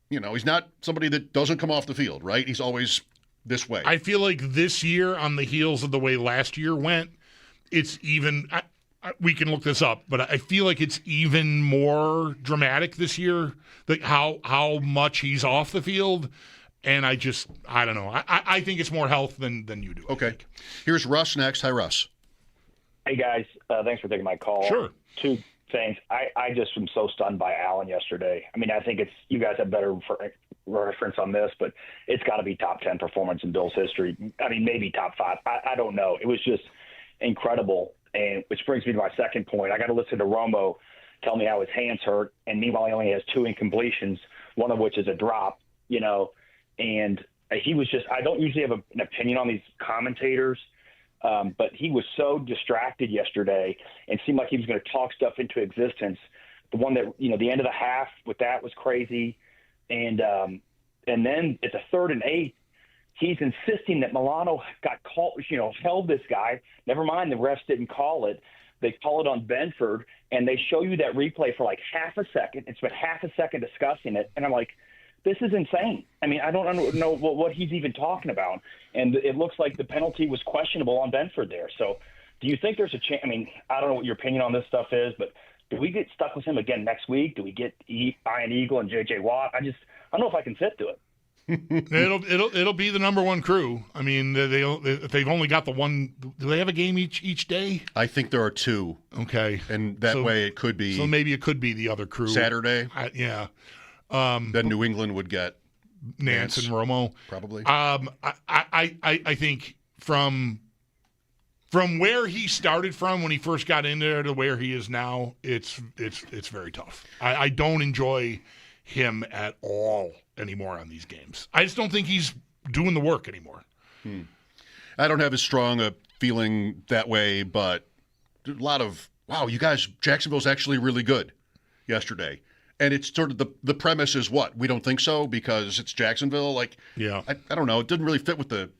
[SPEAKER 6] he's not somebody that doesn't come off the field, right? He's always this way.
[SPEAKER 7] I feel like this year, on the heels of the way last year went, it's even we can look this up, but I feel like it's even more dramatic this year, like how much he's off the field. And I don't know. I think it's more health than you do.
[SPEAKER 6] Okay. Here's Russ next. Hi, Russ.
[SPEAKER 12] Hey, guys. Thanks for taking my call.
[SPEAKER 7] Sure.
[SPEAKER 12] 2 things. I just am so stunned by Allen yesterday. I mean, I think you guys have better reference on this, but it's got to be top 10 performance in Bills history. I mean, maybe top 5. I don't know. It was just incredible. And which brings me to my second point. I got to listen to Romo tell me how his hands hurt, and meanwhile he only has 2 incompletions, one of which is a drop, and he was just – I don't usually have an opinion on these commentators, but he was so distracted yesterday and seemed like he was going to talk stuff into existence. The one that, the end of the half with that was crazy. And then at the 3rd and 8, he's insisting that Milano got called, held this guy. Never mind, the refs didn't call it. They call it on Benford, and they show you that replay for like half a second. It's been half a second discussing it. And I'm like, this is insane. I mean, I don't know what he's even talking about. And it looks like the penalty was questionable on Benford there. So do you think there's a chance? I mean, I don't know what your opinion on this stuff is, but do we get stuck with him again next week? Do we get Ian Eagle and J.J. Watt? I don't know if I can sit to it.
[SPEAKER 7] It'll be the number 1 crew. I mean, they've only got the one. Do they have a game each day?
[SPEAKER 6] I think there are 2.
[SPEAKER 7] Okay,
[SPEAKER 6] and that way it could be.
[SPEAKER 7] So maybe it could be the other crew
[SPEAKER 6] Saturday.
[SPEAKER 7] Yeah.
[SPEAKER 6] Then New England would get
[SPEAKER 7] Nance and Romo
[SPEAKER 6] probably.
[SPEAKER 7] I think from where he started from when he first got in there to where he is now, it's very tough. I don't enjoy him at all anymore on these games. I just don't think he's doing the work anymore.
[SPEAKER 6] I don't have as strong a feeling that way, but a lot of, wow, you guys, Jacksonville's actually really good yesterday. And it's sort of the premise is what? We don't think so because it's Jacksonville? Like,
[SPEAKER 7] yeah.
[SPEAKER 6] I don't know. It didn't really fit with the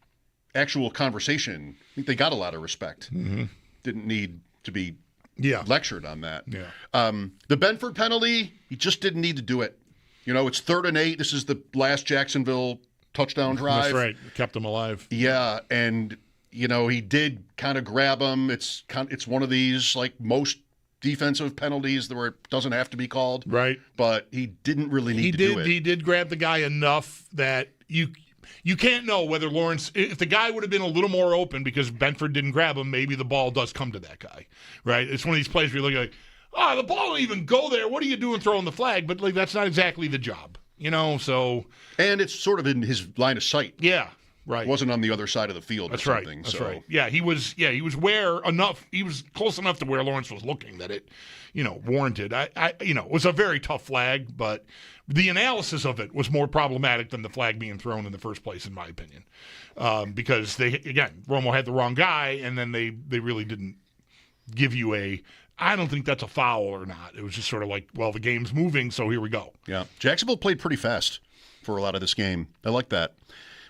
[SPEAKER 6] actual conversation. I think they got a lot of respect.
[SPEAKER 7] Mm-hmm.
[SPEAKER 6] Didn't need to be lectured on that.
[SPEAKER 7] Yeah.
[SPEAKER 6] The Benford penalty, he just didn't need to do it. It's 3rd and 8. This is the last Jacksonville touchdown drive.
[SPEAKER 7] That's right. Kept him alive.
[SPEAKER 6] Yeah, and he did kind of grab him. It's one of these like most defensive penalties where it doesn't have to be called.
[SPEAKER 7] Right.
[SPEAKER 6] But he didn't really need to do it.
[SPEAKER 7] He did grab the guy enough that you can't know whether Lawrence, if the guy would have been a little more open because Benford didn't grab him, maybe the ball does come to that guy. Right? It's one of these plays where you're looking like, the ball didn't even go there. What are you doing throwing the flag? But like that's not exactly the job, so. And
[SPEAKER 6] it's sort of in his line of sight.
[SPEAKER 7] Yeah, right.
[SPEAKER 6] It wasn't on the other side of the field.
[SPEAKER 7] That's
[SPEAKER 6] or something.
[SPEAKER 7] Right. That's right. Yeah, he was where enough. He was close enough to where Lawrence was looking that it, warranted. It was a very tough flag, but the analysis of it was more problematic than the flag being thrown in the first place, in my opinion, because Romo had the wrong guy, and then they really didn't give you a. I don't think that's a foul or not. It was just sort of like, well, the game's moving, so here we go.
[SPEAKER 6] Yeah. Jacksonville played pretty fast for a lot of this game. I like that.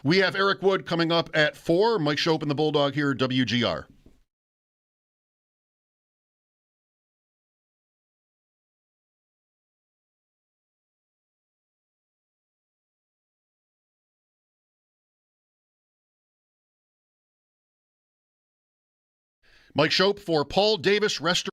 [SPEAKER 6] We have Eric Wood coming up at 4. Mike Schopp and the Bulldog here at WGR. Mike Schopp for Paul Davis Restoration.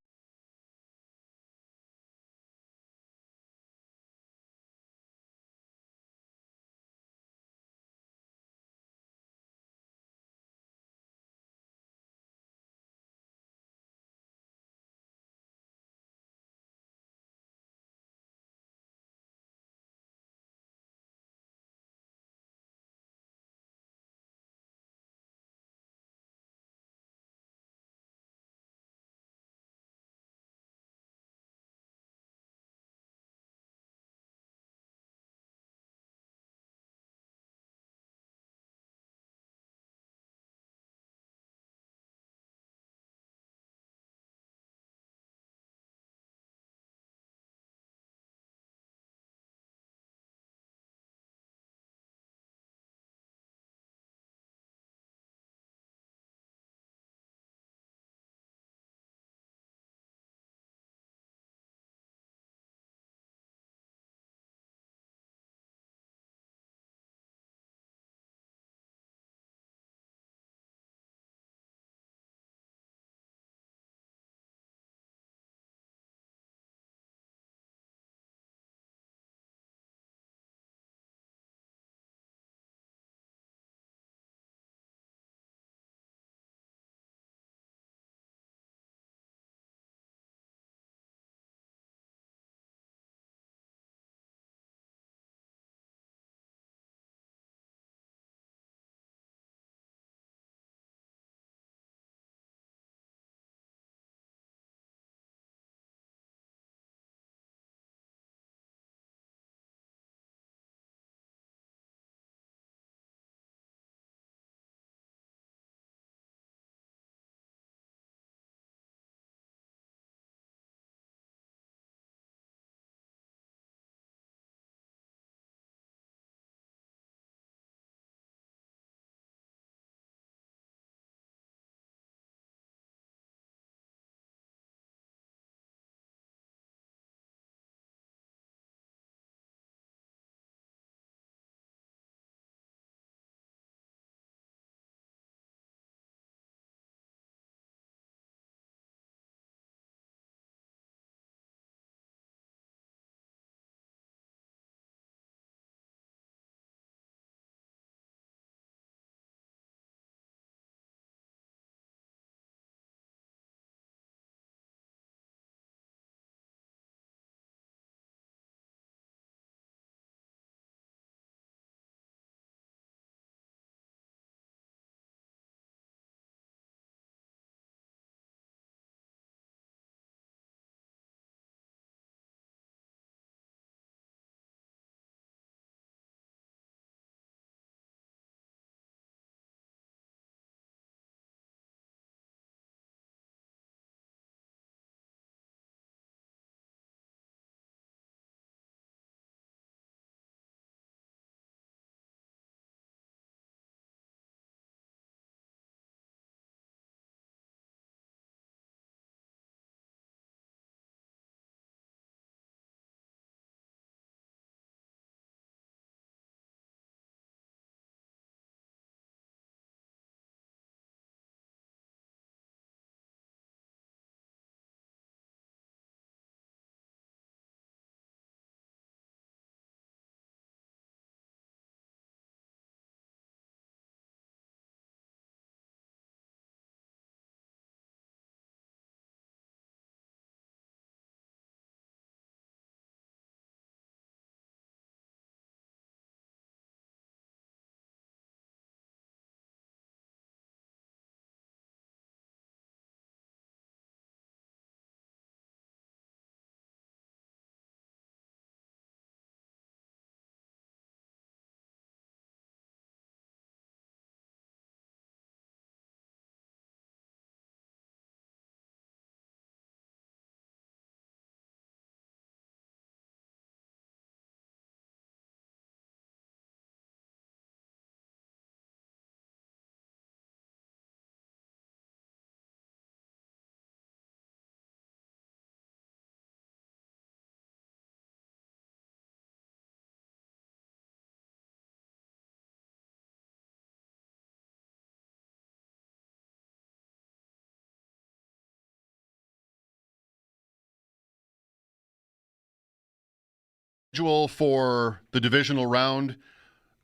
[SPEAKER 6] schedule for the divisional round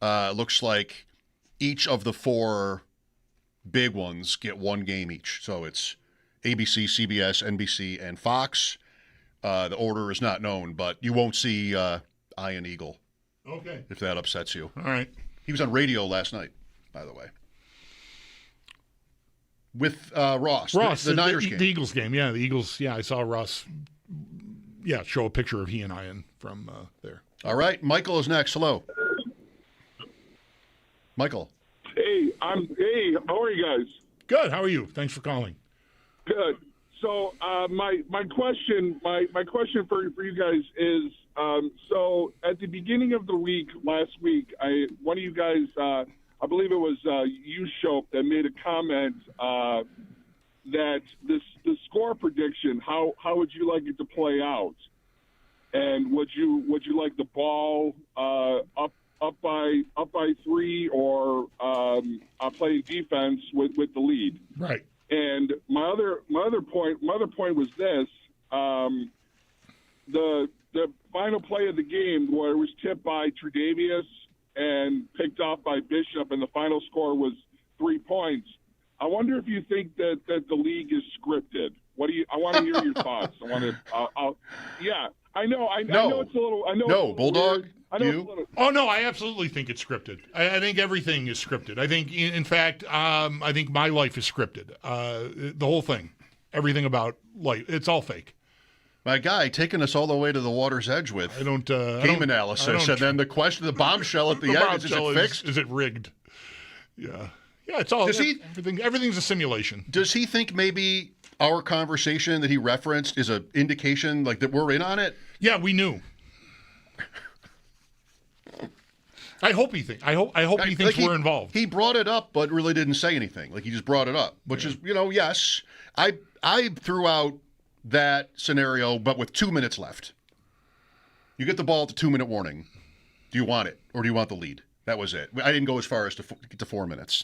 [SPEAKER 6] looks like each of the 4 big ones get 1 game each. So it's ABC, CBS, NBC, and Fox. The order is not known, but you won't see Ian Eagle.
[SPEAKER 7] Okay.
[SPEAKER 6] If that upsets you.
[SPEAKER 7] All right.
[SPEAKER 6] He was on radio last night, by the way. With Ross, the Niners game.
[SPEAKER 7] The Eagles game, yeah. The Eagles, yeah, I saw Ross, show a picture of he and Ian from there.
[SPEAKER 6] All right. Michael is next. Hello. Michael.
[SPEAKER 13] Hey, how are you guys?
[SPEAKER 7] Good. How are you? Thanks for calling.
[SPEAKER 13] Good. So my question for you guys is so at the beginning of the week last week, one of you guys, I believe it was you, Schopp, that made a comment that the score prediction, how would you like it to play out, and would you like the ball up by 3 or playing defense with the lead?
[SPEAKER 7] Right.
[SPEAKER 13] And my other point was this: the final play of the game, where it was tipped by Tre'Davious and picked off by Bishop, and the final score was 3 points. I wonder if you think that the league is scripted. I want to hear your thoughts. I know it's a little. I know.
[SPEAKER 6] No, Bulldog.
[SPEAKER 7] Oh, no, I absolutely think it's scripted. I think everything is scripted. I think, in fact, I think my life is scripted. The whole thing, everything about life, it's all fake.
[SPEAKER 6] My guy taking us all the way to the water's edge with game analysis, and then the question, the bombshell at the end, is it fixed?
[SPEAKER 7] Is it rigged? Yeah. Yeah, it's all, everything's a simulation.
[SPEAKER 6] Does he think maybe our conversation that he referenced is an indication like that we're in on it?
[SPEAKER 7] Yeah, we knew. I hope he thinks we're involved.
[SPEAKER 6] He brought it up, but really didn't say anything. Like, he just brought it up, which is, yes. I threw out that scenario, but with 2 minutes left. You get the ball at the 2-minute warning. Do you want it, or do you want the lead? That was it. I didn't go as far as to get to 4 minutes.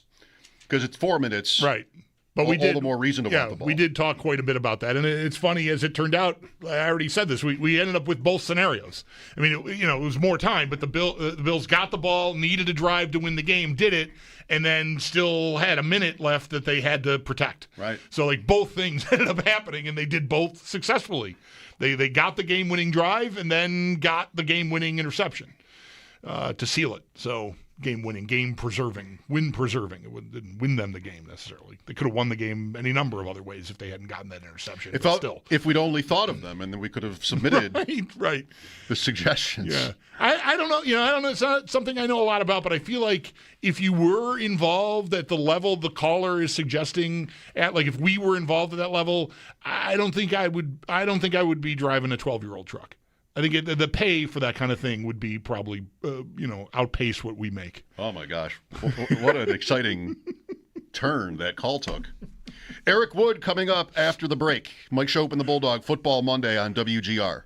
[SPEAKER 6] Because it's 4 minutes.
[SPEAKER 7] Right. But
[SPEAKER 6] all the more reason to want the ball.
[SPEAKER 7] We did talk quite a bit about that. And it's funny, as it turned out, I already said this, we ended up with both scenarios. I mean, it was more time, but the Bills got the ball, needed a drive to win the game, did it, and then still had a minute left that they had to protect.
[SPEAKER 6] Right.
[SPEAKER 7] So, both things ended up happening, and they did both successfully. They got the game-winning drive and then got the game-winning interception to seal it. So, game-winning, game-preserving, win-preserving. It didn't win them the game necessarily. They could have won the game any number of other ways if they hadn't gotten that interception.
[SPEAKER 6] If we'd only thought of them, and then we could have submitted
[SPEAKER 7] right.
[SPEAKER 6] the suggestions.
[SPEAKER 7] Yeah, I don't know. I don't know. It's not something I know a lot about, but I feel like if you were involved at the level the caller is suggesting at, if we were involved at that level, I don't think I would be driving a 12-year-old truck. I think the pay for that kind of thing would be probably, outpace what we make.
[SPEAKER 6] Oh, my gosh. What an exciting turn that call took. Eric Wood coming up after the break. Mike Schopp and the Bulldog, Football Monday on WGR.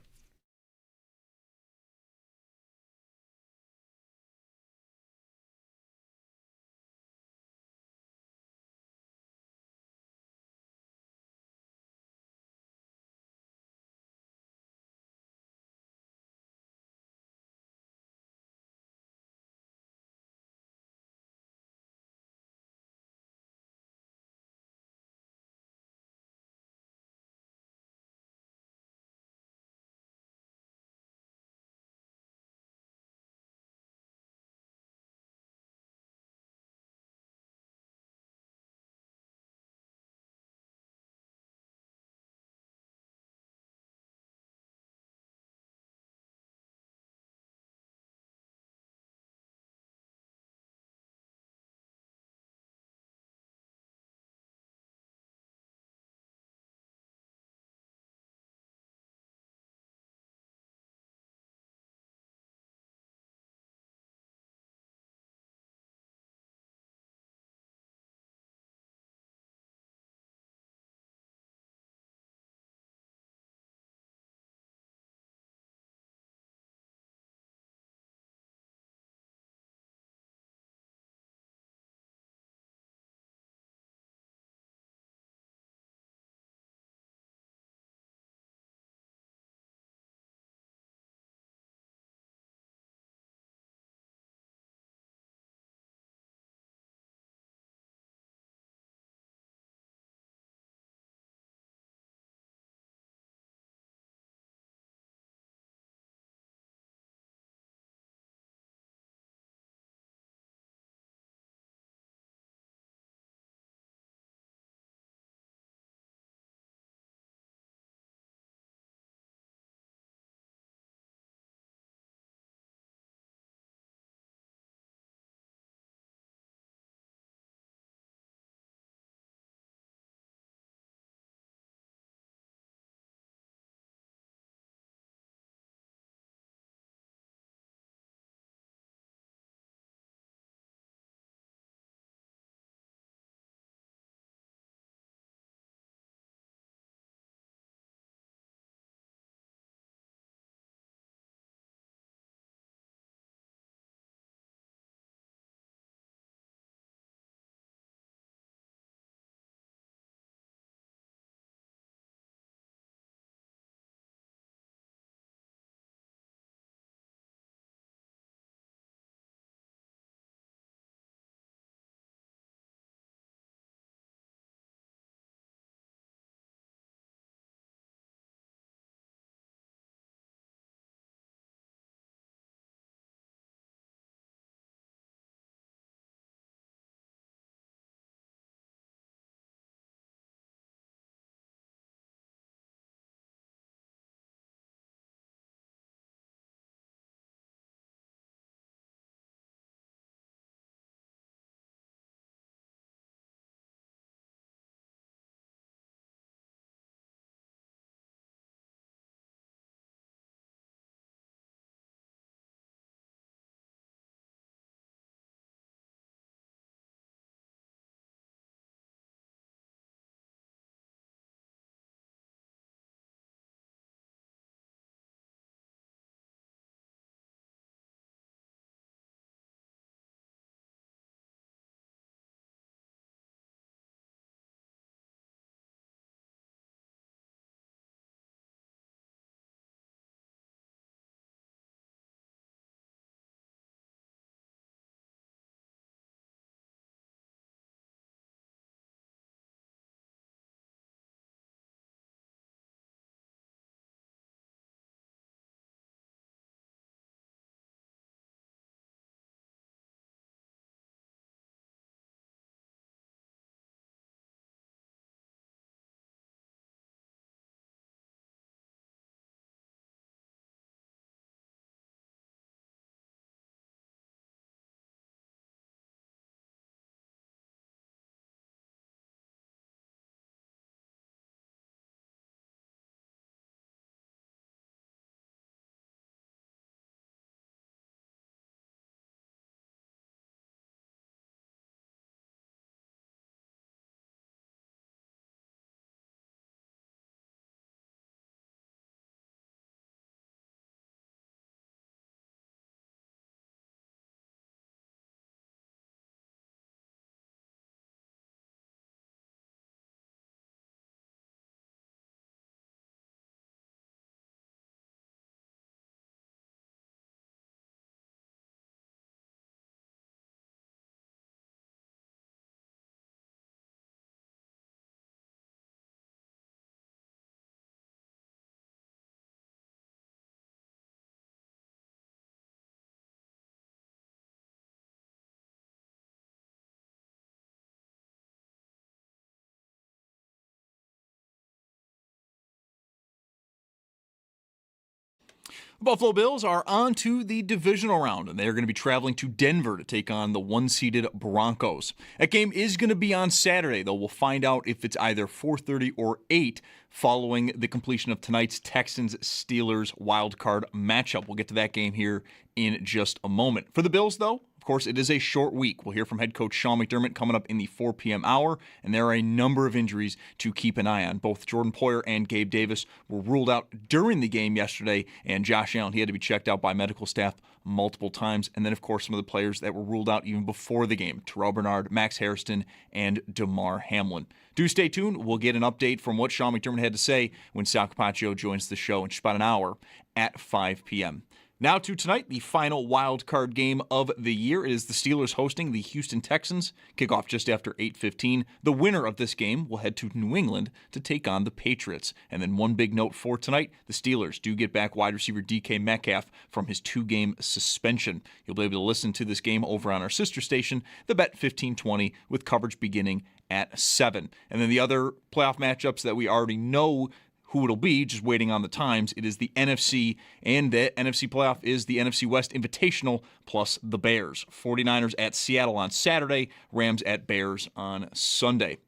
[SPEAKER 1] The Buffalo Bills are on to the divisional round, and they're going to be traveling to Denver to take on the one-seeded Broncos. That game is going to be on Saturday, though we'll find out if it's either 4:30 or 8 following the completion of tonight's Texans-Steelers wildcard matchup. We'll get to that game here in just a moment. For the Bills, though, of course, it is a short week. We'll hear from head coach Sean McDermott coming up in the 4 p.m. hour, and there are a number of injuries to keep an eye on. Both Jordan Poyer and Gabe Davis were ruled out during the game yesterday, and Josh Allen, he had to be checked out by medical staff multiple times. And then, of course, some of the players that were ruled out even before the game, Terrell Bernard, Max Hairston, and Damar Hamlin. Do stay tuned. We'll get an update from what Sean McDermott had to say when Sal Kapacio joins the show in just about an hour at 5 p.m. Now to tonight, the final wild card game of the year. It is the Steelers hosting the Houston Texans. Kickoff just after 8:15. The winner of this game will head to New England to take on the Patriots. And then one big note for tonight, the Steelers do get back wide receiver DK Metcalf from his 2-game suspension. You'll be able to listen to this game over on our sister station, the Bet 1520, with coverage beginning at 7. And then the other playoff matchups that we already know who it'll be, just waiting on the times. It is the NFC, and the NFC playoff is the NFC West Invitational plus the Bears. 49ers at Seattle on Saturday, Rams at Bears on Sunday.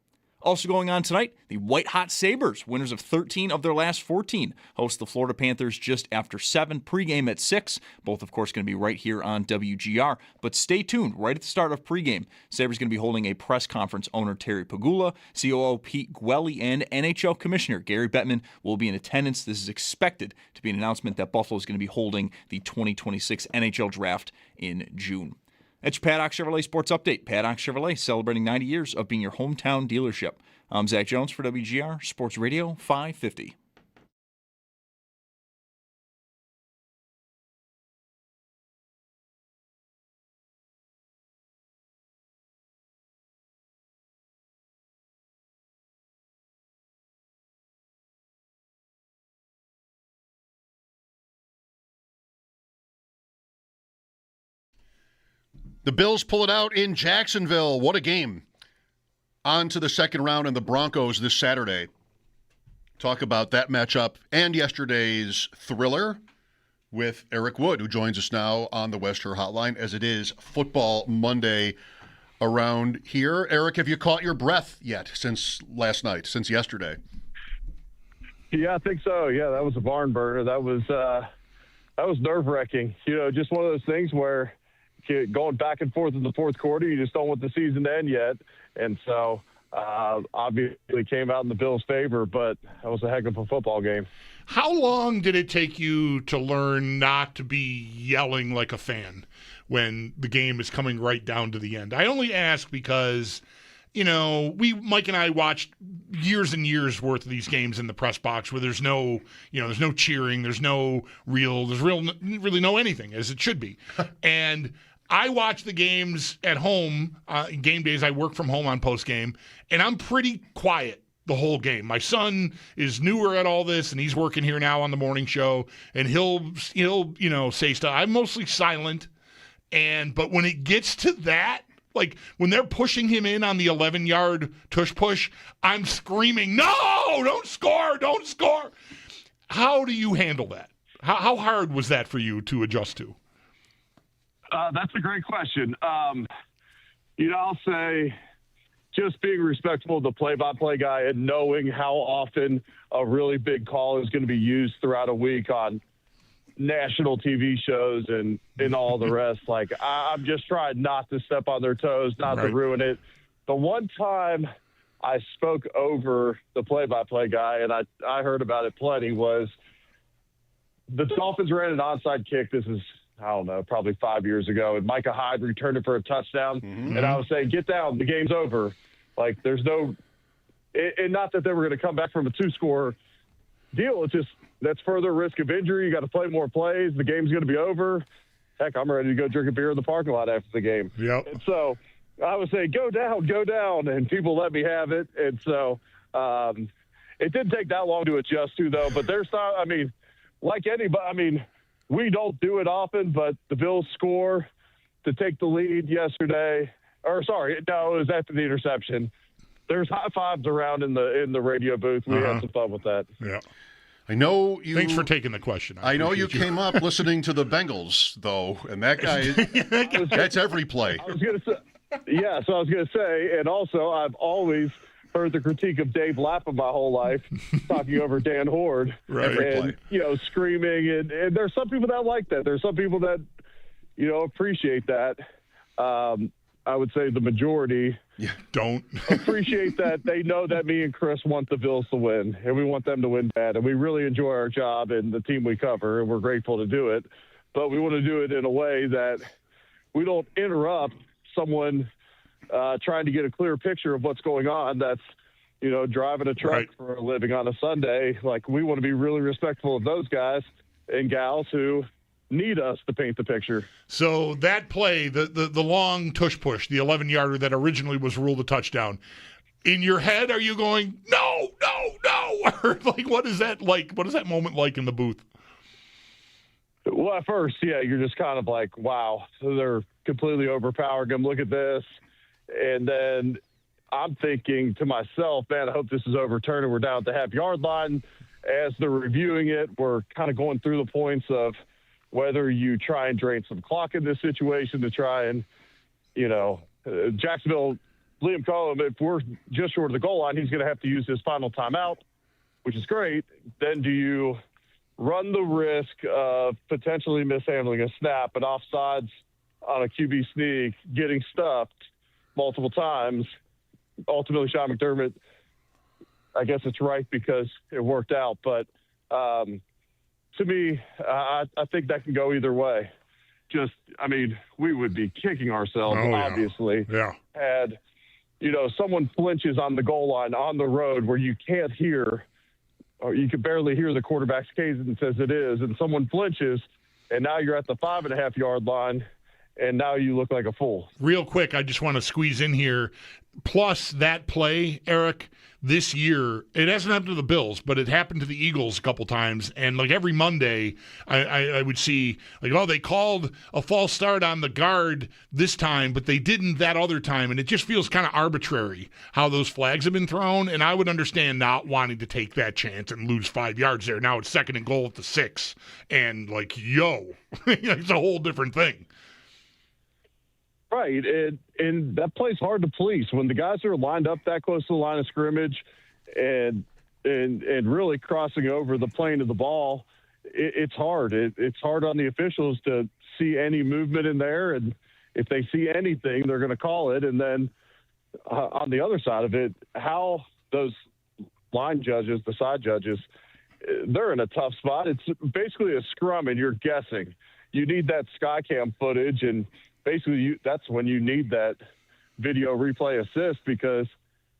[SPEAKER 1] Also going on tonight, the white-hot Sabres, winners of 13 of their last 14, host the Florida Panthers just after 7, pregame at 6. Both, of course, going to be right here on WGR. But stay tuned. Right at the start of pregame, Sabres going to be holding a press conference. Owner Terry Pagula, COO Pete Gwelly, and NHL Commissioner Gary Bettman will be in attendance. This is expected to be an announcement that Buffalo is going to be holding the 2026 NHL Draft in June. That's your Paddock Chevrolet Sports Update. Paddock Chevrolet, celebrating 90 years of being your hometown dealership. I'm Zach Jones for WGR Sports Radio 550.
[SPEAKER 6] The Bills pull it out in Jacksonville. What a game. On to the second round and the Broncos this Saturday. Talk about that matchup and yesterday's thriller with Eric Wood, who joins us now on the Wester Hotline, as it is Football Monday around here. Eric, have you caught your breath yet since last night, since yesterday?
[SPEAKER 14] Yeah, I think so. Yeah, that was a barn burner. That was nerve-wracking. You know, just one of those things where going back and forth in the fourth quarter, you just don't want the season to end yet. And so obviously came out in the Bills' favor, but that was a heck of a football game.
[SPEAKER 7] How long did it take you to learn not to be yelling like a fan when the game is coming right down to the end? I only ask because, you know, Mike and I watched years and years worth of these games in the press box where there's no cheering, there's really no anything, as it should be. And I watch the games at home, game days. I work from home on Postgame, and I'm pretty quiet the whole game. My son is newer at all this, and he's working here now on the morning show, and he'll say stuff. I'm mostly silent, but when it gets to that, like when they're pushing him in on the 11-yard tush push, I'm screaming, "No! Don't score! Don't score!" How do you handle that? How hard was that for you to adjust to?
[SPEAKER 14] That's a great question. I'll say just being respectful of the play-by-play guy and knowing how often a really big call is going to be used throughout a week on national TV shows and all the rest. Like, I'm just trying not to step on their toes, not to ruin it. The one time I spoke over the play-by-play guy, and I heard about it plenty, was the Dolphins ran an onside kick. This is, I don't know, probably 5 years ago, and Micah Hyde returned it for a touchdown. Mm-hmm. And I was saying, get down, the game's over. Like, there's no – and not that they were going to come back from a 2-score deal. It's just that's further risk of injury. You got to play more plays. The game's going to be over. Heck, I'm ready to go drink a beer in the parking lot after the game.
[SPEAKER 7] Yep.
[SPEAKER 14] And so I was saying, go down, and people let me have it. And so it didn't take that long to adjust to, though. But there's not – I mean, like anybody – we don't do it often, but the Bills score to take the lead yesterday. Or sorry, no, it was after the interception. There's high fives around in the radio booth. We had some fun with that.
[SPEAKER 7] Yeah.
[SPEAKER 6] I know you.
[SPEAKER 7] Thanks for taking the question.
[SPEAKER 6] I know you came up listening to the Bengals, though, and that guy, that's every play.
[SPEAKER 14] I was going to say, yeah, so I was going to say, and also I've always heard the critique of Dave Lapham my whole life, talking over Dan Horde, and, screaming. And there's some people that like that. There's some people that, appreciate that. I would say the majority
[SPEAKER 7] don't
[SPEAKER 14] appreciate that. They know that me and Chris want the Bills to win, and we want them to win bad. And we really enjoy our job and the team we cover, and we're grateful to do it. But we want to do it in a way that we don't interrupt someone trying to get a clear picture of what's going on. That's, driving a truck for a living on a Sunday. Like, we want to be really respectful of those guys and gals who need us to paint the picture.
[SPEAKER 7] So that play, the long tush push, the 11-yarder that originally was ruled a touchdown, in your head, are you going, no, or like, what is that like? What is that moment like in the booth?
[SPEAKER 14] Well, at first, you're just kind of like, wow, so they're completely overpowering him. Look at this. And then I'm thinking to myself, man, I hope this is overturned and we're down at the half-yard line. As they're reviewing it, we're kind of going through the points of whether you try and drain some clock in this situation to try and, Jacksonville, Liam Cohen, if we're just short of the goal line, he's going to have to use his final timeout, which is great. Then do you run the risk of potentially mishandling a snap and offsides on a QB sneak, getting stuffed multiple times? Ultimately, Sean McDermott, I guess it's right because it worked out. But to me, I think that can go either way. We would be kicking ourselves, obviously, had, someone flinches on the goal line on the road where you can't hear, or you can barely hear the quarterback's cadence as it is, and someone flinches, and now you're at the 5.5-yard line, and now you look like a fool.
[SPEAKER 7] Real quick, I just want to squeeze in here. Plus that play, Eric, this year, it hasn't happened to the Bills, but it happened to the Eagles a couple times. And like every Monday, I would see like, they called a false start on the guard this time, but they didn't that other time. And it just feels kind of arbitrary how those flags have been thrown. And I would understand not wanting to take that chance and lose 5 yards there. Now it's 2nd and goal at the 6. And it's a whole different thing.
[SPEAKER 14] Right, and that play's hard to police when the guys are lined up that close to the line of scrimmage, and really crossing over the plane of the ball. It's hard. It's hard on the officials to see any movement in there, and if they see anything, they're going to call it. And then on the other side of it, how those line judges, the side judges, they're in a tough spot. It's basically a scrum, and you're guessing. You need that sky cam footage, and basically, that's when you need that video replay assist because,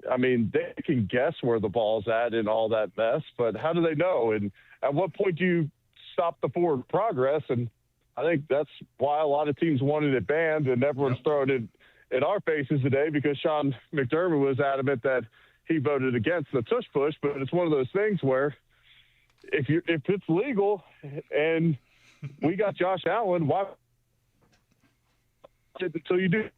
[SPEAKER 14] they can guess where the ball's at and all that mess, but how do they know? And at what point do you stop the forward progress? And I think that's why a lot of teams wanted it banned, and everyone's throwing it in our faces today because Sean McDermott was adamant that he voted against the tush push, but it's one of those things where if it's legal and we got Josh Allen, why until you do.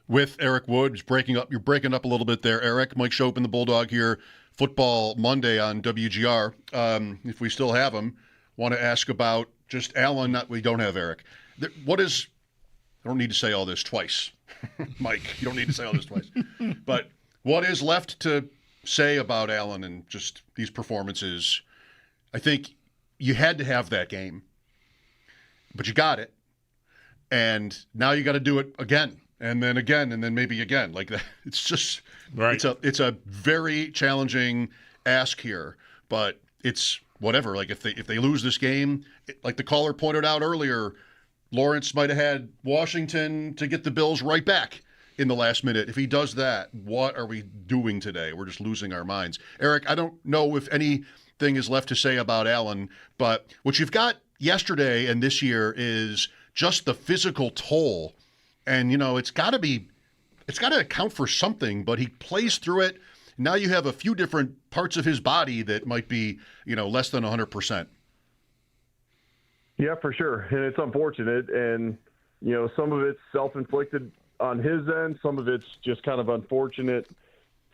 [SPEAKER 6] With Eric Woods you're breaking up a little bit there, Eric. Mike Schopp and the Bulldog here, Football Monday on WGR. If we still have him, want to ask about just Allen. We don't have Eric. I don't need to say all this twice, Mike. You don't need to say all this twice. But what is left to say about Allen and just these performances? I think you had to have that game. But you got it, and now you got to do it again, and then maybe again. Like that, it's just right. It's a very challenging ask here, but it's whatever. Like if they lose this game, like the caller pointed out earlier, Lawrence might have had Washington to get the Bills right back in the last minute. If he does that, what are we doing today? We're just losing our minds. Eric, I don't know if anything is left to say about Allen, but what you've got yesterday and this year is just the physical toll. And, it's got to account for something, but he plays through it. Now you have a few different parts of his body that might be, less than 100%.
[SPEAKER 14] Yeah, for sure. And it's unfortunate. And, some of it's self-inflicted on his end. Some of it's just kind of unfortunate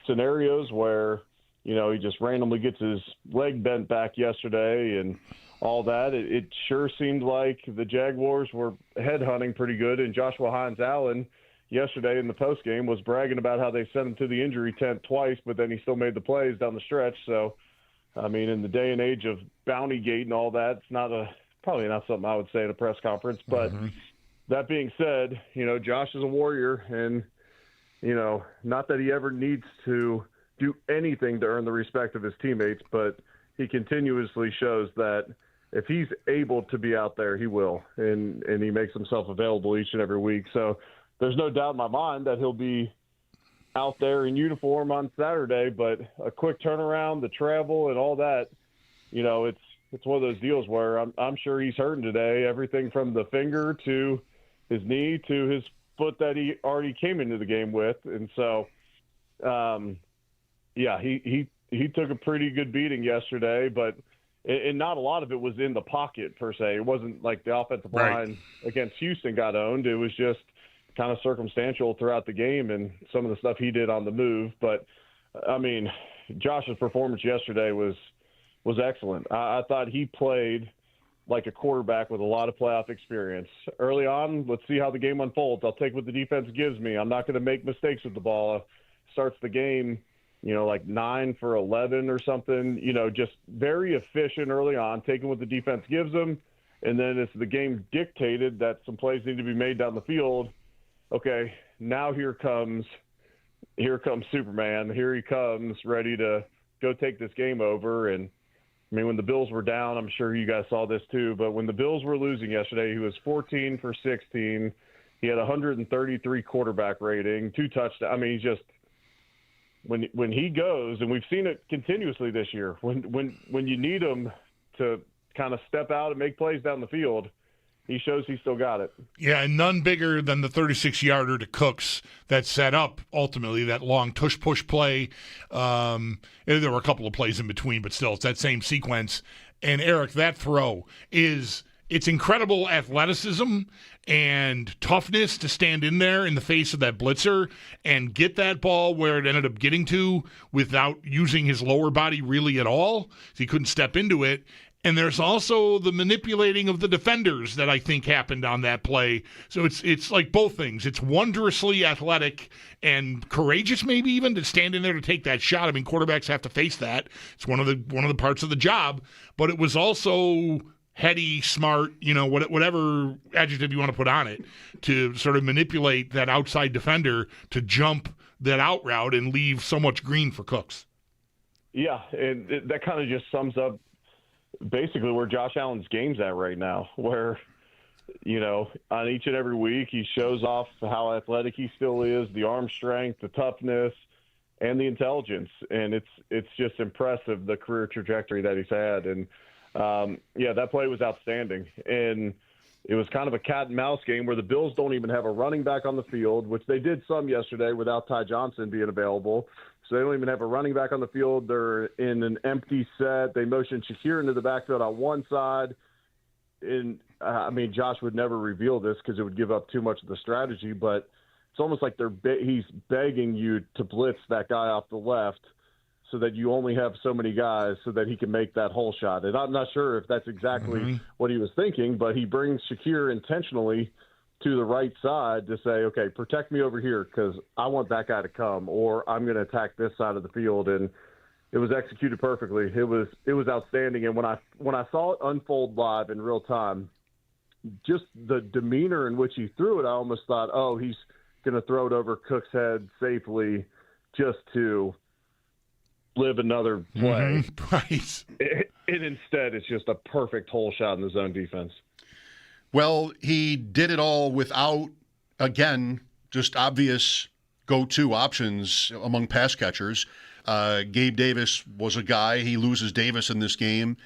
[SPEAKER 14] scenarios where he just randomly gets his leg bent back yesterday and all that. It sure seemed like the Jaguars were headhunting pretty good, and Joshua Hines-Allen yesterday in the postgame was bragging about how they sent him to the injury tent twice, but then he still made the plays down the stretch. So, I mean, in the day and age of Bountygate and all that, it's probably not something I would say at a press conference. But that being said, Josh is a warrior, and, not that he ever needs to do anything to earn the respect of his teammates, but he continuously shows that if he's able to be out there, he will, and he makes himself available each and every week. So there's no doubt in my mind that he'll be out there in uniform on Saturday, but a quick turnaround, the travel and all that, it's one of those deals where I'm sure he's hurting today, everything from the finger to his knee to his foot that he already came into the game with. And so, he took a pretty good beating yesterday, but and not a lot of it was in the pocket per se. It wasn't like the offensive line against Houston got owned. It was just kind of circumstantial throughout the game and some of the stuff he did on the move. But, I mean, Josh's performance yesterday was excellent. I thought he played like a quarterback with a lot of playoff experience. Early on, let's see how the game unfolds. I'll take what the defense gives me. I'm not going to make mistakes with the ball. Starts the game, like 9 for 11 or something, just very efficient early on, taking what the defense gives him. And then as the game dictated that some plays need to be made down the field, okay, now here comes Superman. Here he comes, ready to go take this game over. And, I mean, when the Bills were down, I'm sure you guys saw this too, but when the Bills were losing yesterday, he was 14 for 16. He had 133 quarterback rating, 2 touchdowns. I mean, he's just when he goes, and we've seen it continuously this year, when you need him to kind of step out and make plays down the field, he shows he's still got it.
[SPEAKER 7] Yeah, and none bigger than the 36-yarder to Cooks that set up, ultimately, that long tush-push play. There were a couple of plays in between, but still, it's that same sequence. And, Eric, that throw it's incredible athleticism and toughness to stand in there in the face of that blitzer and get that ball where it ended up getting to without using his lower body really at all. So he couldn't step into it. And there's also the manipulating of the defenders that I think happened on that play. So it's like both things. It's wondrously athletic and courageous, maybe even, to stand in there to take that shot. I mean, quarterbacks have to face that. It's one of the parts of the job. But it was also heady, smart, whatever adjective you want to put on it, to sort of manipulate that outside defender to jump that out route and leave so much green for Cooks.
[SPEAKER 14] Yeah, and that kind of just sums up basically where Josh Allen's game's at right now, where, on each and every week he shows off how athletic he still is, the arm strength, the toughness, and the intelligence. And it's just impressive, the career trajectory that he's had. And, that play was outstanding. And it was kind of a cat and mouse game where the Bills don't even have a running back on the field, which they did some yesterday without Ty Johnson being available. So they don't even have a running back on the field. They're in an empty set. They motion Shakir into the backfield on one side. And, Josh would never reveal this because it would give up too much of the strategy, but it's almost like he's begging you to blitz that guy off the left so that you only have so many guys so that he can make that hole shot. And I'm not sure if that's exactly what he was thinking, but he brings Shakir intentionally to the right side to say, okay, protect me over here because I want that guy to come, or I'm going to attack this side of the field. And it was executed perfectly. It was outstanding. And when I saw it unfold live in real time, just the demeanor in which he threw it, I almost thought, oh, he's going to throw it over Cook's head safely just to live another play.
[SPEAKER 6] Right.
[SPEAKER 14] And instead, it's just a perfect hole shot in the zone defense.
[SPEAKER 6] Well, he did it all without, again, just obvious go-to options among pass catchers. Gabe Davis was a guy. He loses Davis in this game.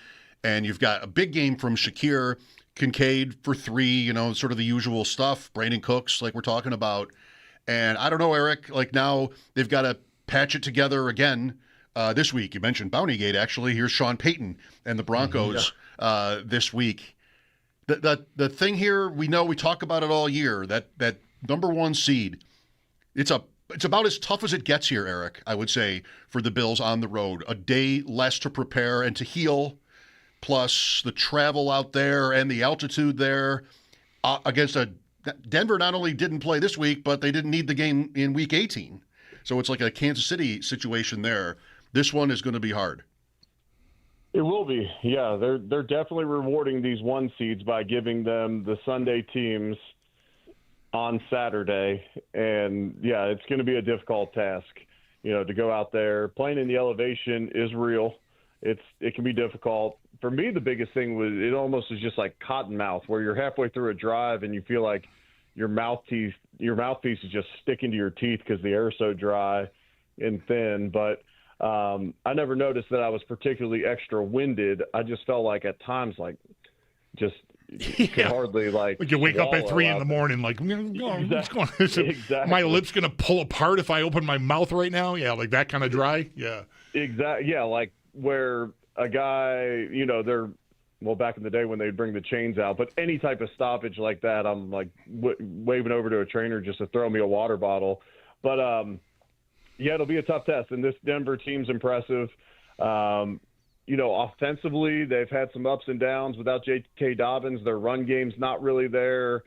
[SPEAKER 6] And you've got a big game from Shakir, Kincaid for 3, sort of the usual stuff. Brandon Cooks, like we're talking about. And I don't know, Eric, like now they've got to patch it together again this week. You mentioned Bountygate, actually. Here's Sean Payton and the Broncos this week. The thing here, we talk about it all year, that number 1 seed, it's a it's about as tough as it gets here, Eric, I would say, for the Bills on the road. A day less to prepare and to heal, plus the travel out there and the altitude there against a Denver not only didn't play this week, but they didn't need the game in Week 18. So it's like a Kansas City situation there. This one is going to be hard.
[SPEAKER 14] It will be. Yeah, they're definitely rewarding these 1 seeds by giving them the Sunday teams on Saturday. And, yeah, it's going to be a difficult task, to go out there. Playing in the elevation is real. It can be difficult. For me, the biggest thing was it almost is just like cotton mouth, where you're halfway through a drive and you feel like your mouthpiece is just sticking to your teeth because the air is so dry and thin. But I never noticed that I was particularly extra winded. I just felt like at times, could hardly
[SPEAKER 7] Like you wake up at 3 in the morning, exactly. My lip's gonna pull apart if I open my mouth right now. Yeah, like that kind of dry. Yeah,
[SPEAKER 14] exactly. Yeah, like where a guy, back in the day when they'd bring the chains out, but any type of stoppage like that, I'm like waving over to a trainer just to throw me a water bottle. But yeah, it'll be a tough test, and this Denver team's impressive. Offensively, they've had some ups and downs without J.K. Dobbins. Their run game's not really there.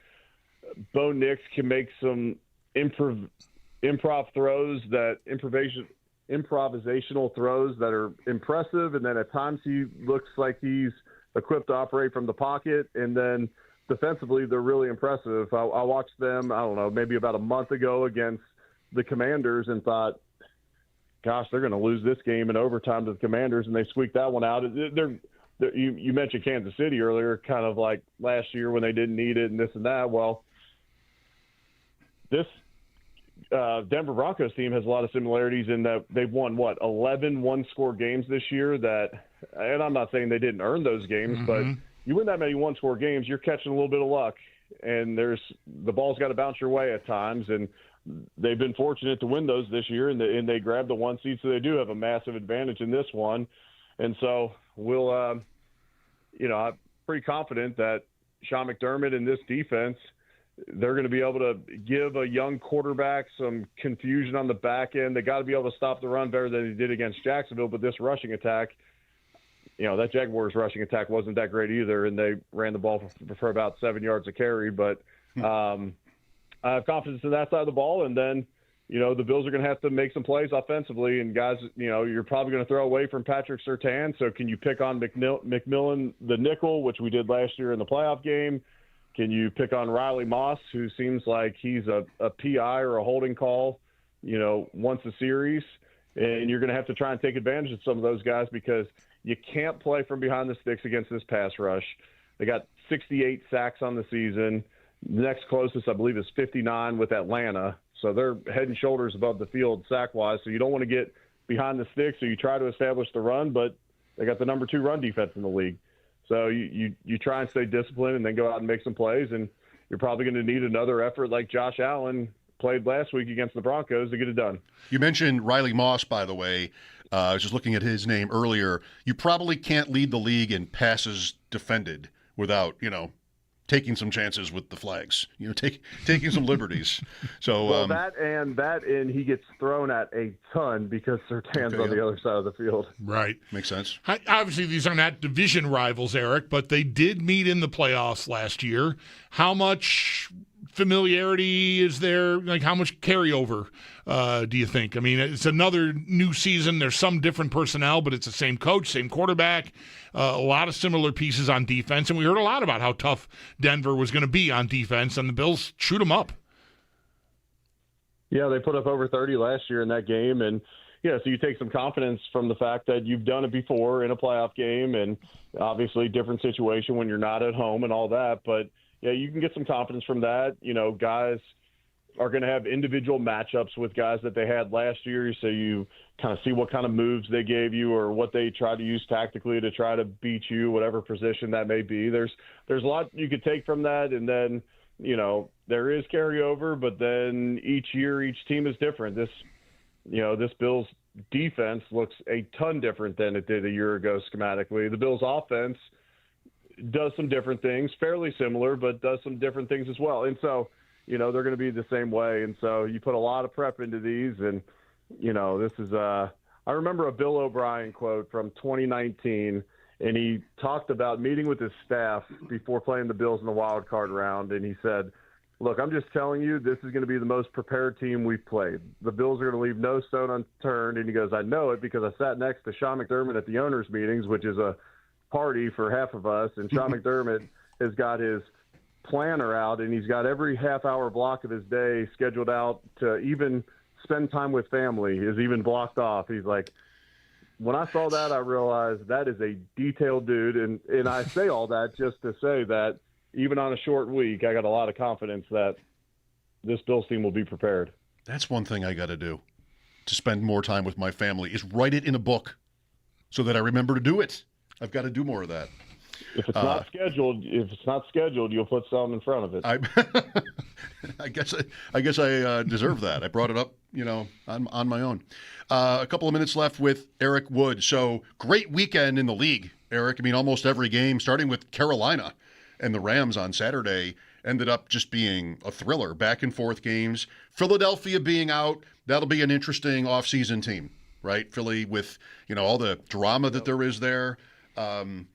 [SPEAKER 14] Bo Nix can make some improvisational throws that are impressive, and then at times he looks like he's equipped to operate from the pocket, and then defensively they're really impressive. I watched them, maybe about a month ago against the Commanders and thought, gosh, they're going to lose this game in overtime to the Commanders, and they squeaked that one out. You mentioned Kansas City earlier, kind of like last year when they didn't need it and this and that. Well, this Denver Broncos team has a lot of similarities in that they've won, 11 one-score games this year and I'm not saying they didn't earn those games, but you win that many one-score games, you're catching a little bit of luck, and the ball's got to bounce your way at times, and they've been fortunate to win those this year, and they grabbed the 1 seed, so they do have a massive advantage in this one. And so I'm pretty confident that Sean McDermott and this defense, they're going to be able to give a young quarterback some confusion on the back end. They got to be able to stop the run better than they did against Jacksonville, but this rushing attack, that Jaguars rushing attack wasn't that great either, and they ran the ball for about 7 yards a carry, but I have confidence in that side of the ball, and then, the Bills are going to have to make some plays offensively, and guys, you're probably going to throw away from Patrick Surtain, so can you pick on McMillan, the nickel, which we did last year in the playoff game? Can you pick on Riley Moss, who seems like he's a PI or a holding call, once a series, and you're going to have to try and take advantage of some of those guys because you can't play from behind the sticks against this pass rush. They got 68 sacks on the season. The next closest, I believe, is 59 with Atlanta. So they're head and shoulders above the field sack-wise. So you don't want to get behind the sticks, so you try to establish the run, but they got the number 2 run defense in the league. So you try and stay disciplined and then go out and make some plays, and you're probably going to need another effort like Josh Allen played last week against the Broncos to get it done.
[SPEAKER 6] You mentioned Riley Moss, by the way. I was just looking at his name earlier. You probably can't lead the league in passes defended without, taking some chances with the flags, taking some liberties. So
[SPEAKER 14] well, that and he gets thrown at a ton because Surtain's on the other side of the field.
[SPEAKER 7] Right.
[SPEAKER 6] Makes sense.
[SPEAKER 7] Obviously, these are not division rivals, Eric, but they did meet in the playoffs last year. How much familiarity is there? Like, how much carryover do you think? I mean, it's another new season. There's some different personnel, but it's the same coach, same quarterback, a lot of similar pieces on defense. And we heard a lot about how tough Denver was going to be on defense, and the Bills shoot them up.
[SPEAKER 14] Yeah, they put up over 30 last year in that game. And, so you take some confidence from the fact that you've done it before in a playoff game, and obviously different situation when you're not at home and all that. But, yeah, you can get some confidence from that. Guys are going to have individual matchups with guys that they had last year, so you kind of see what kind of moves they gave you or what they try to use tactically to try to beat you, whatever position that may be. There's a lot you could take from that, and then, there is carryover, but then each year each team is different. This Bills defense looks a ton different than it did a year ago schematically. The Bills offense does some different things, fairly similar, but does some different things as well. And so, they're going to be the same way. And so you put a lot of prep into these, and, this is I remember a Bill O'Brien quote from 2019, and he talked about meeting with his staff before playing the Bills in the wild card round, and he said, look, I'm just telling you, this is going to be the most prepared team we've played. The Bills are going to leave no stone unturned, and he goes, I know it because I sat next to Sean McDermott at the owners' meetings, which is a party for half of us, and Sean McDermott has got his planner out, and he's got every half-hour block of his day scheduled out to even spend time with family is even blocked off. He's like, when I saw that, I realized that is a detailed dude. And I say all that just to say that even on a short week, I got a lot of confidence that this Bills team will be prepared.
[SPEAKER 6] That's one thing I got to do to spend more time with my family is write it in a book so that I remember to do it. I've got to do more of that.
[SPEAKER 14] If it's not scheduled, you'll put something in front of it.
[SPEAKER 6] I guess I deserve that. I brought it up, on my own. A couple of minutes left with Eric Wood. So great weekend in the league, Eric. I mean, almost every game, starting with Carolina and the Rams on Saturday, ended up just being a thriller. Back and forth games. Philadelphia being out, that'll be an interesting offseason team, right? Philly with, all the drama that there is there.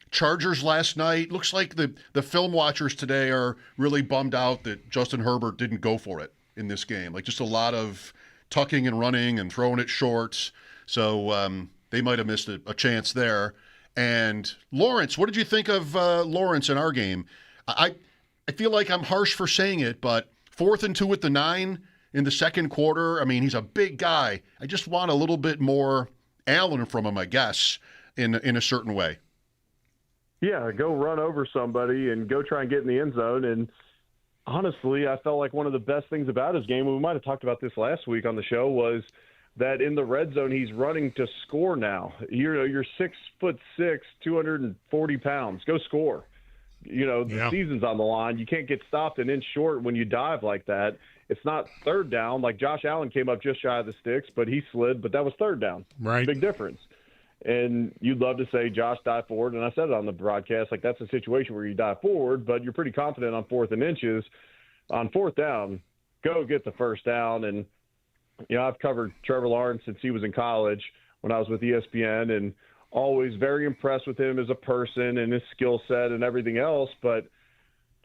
[SPEAKER 6] Chargers last night. Looks like the film watchers today are really bummed out that Justin Herbert didn't go for it in this game. Like just a lot of tucking and running and throwing it short. So they might have missed a chance there. And Lawrence, what did you think of Lawrence in our game? I feel like I'm harsh for saying it, but 4th and 2 at the 9 in the second quarter. I mean, he's a big guy. I just want a little bit more Allen from him, I guess, in a certain way.
[SPEAKER 14] Yeah, go run over somebody and go try and get in the end zone. And honestly, I felt like one of the best things about his game, we might have talked about this last week on the show, was that in the red zone, he's running to score now. You're 6'6", 240 pounds. Go score. The season's on the line. You can't get stopped and in short when you dive like that. It's not third down. Like Josh Allen came up just shy of the sticks, but he slid, but that was third down.
[SPEAKER 7] Right.
[SPEAKER 14] Big difference. And you'd love to say Josh dive forward, and I said it on the broadcast, like that's a situation where you dive forward, but you're pretty confident on 4th and inches. On 4th down, go get the first down. And, I've covered Trevor Lawrence since he was in college when I was with ESPN, and always very impressed with him as a person and his skill set and everything else. But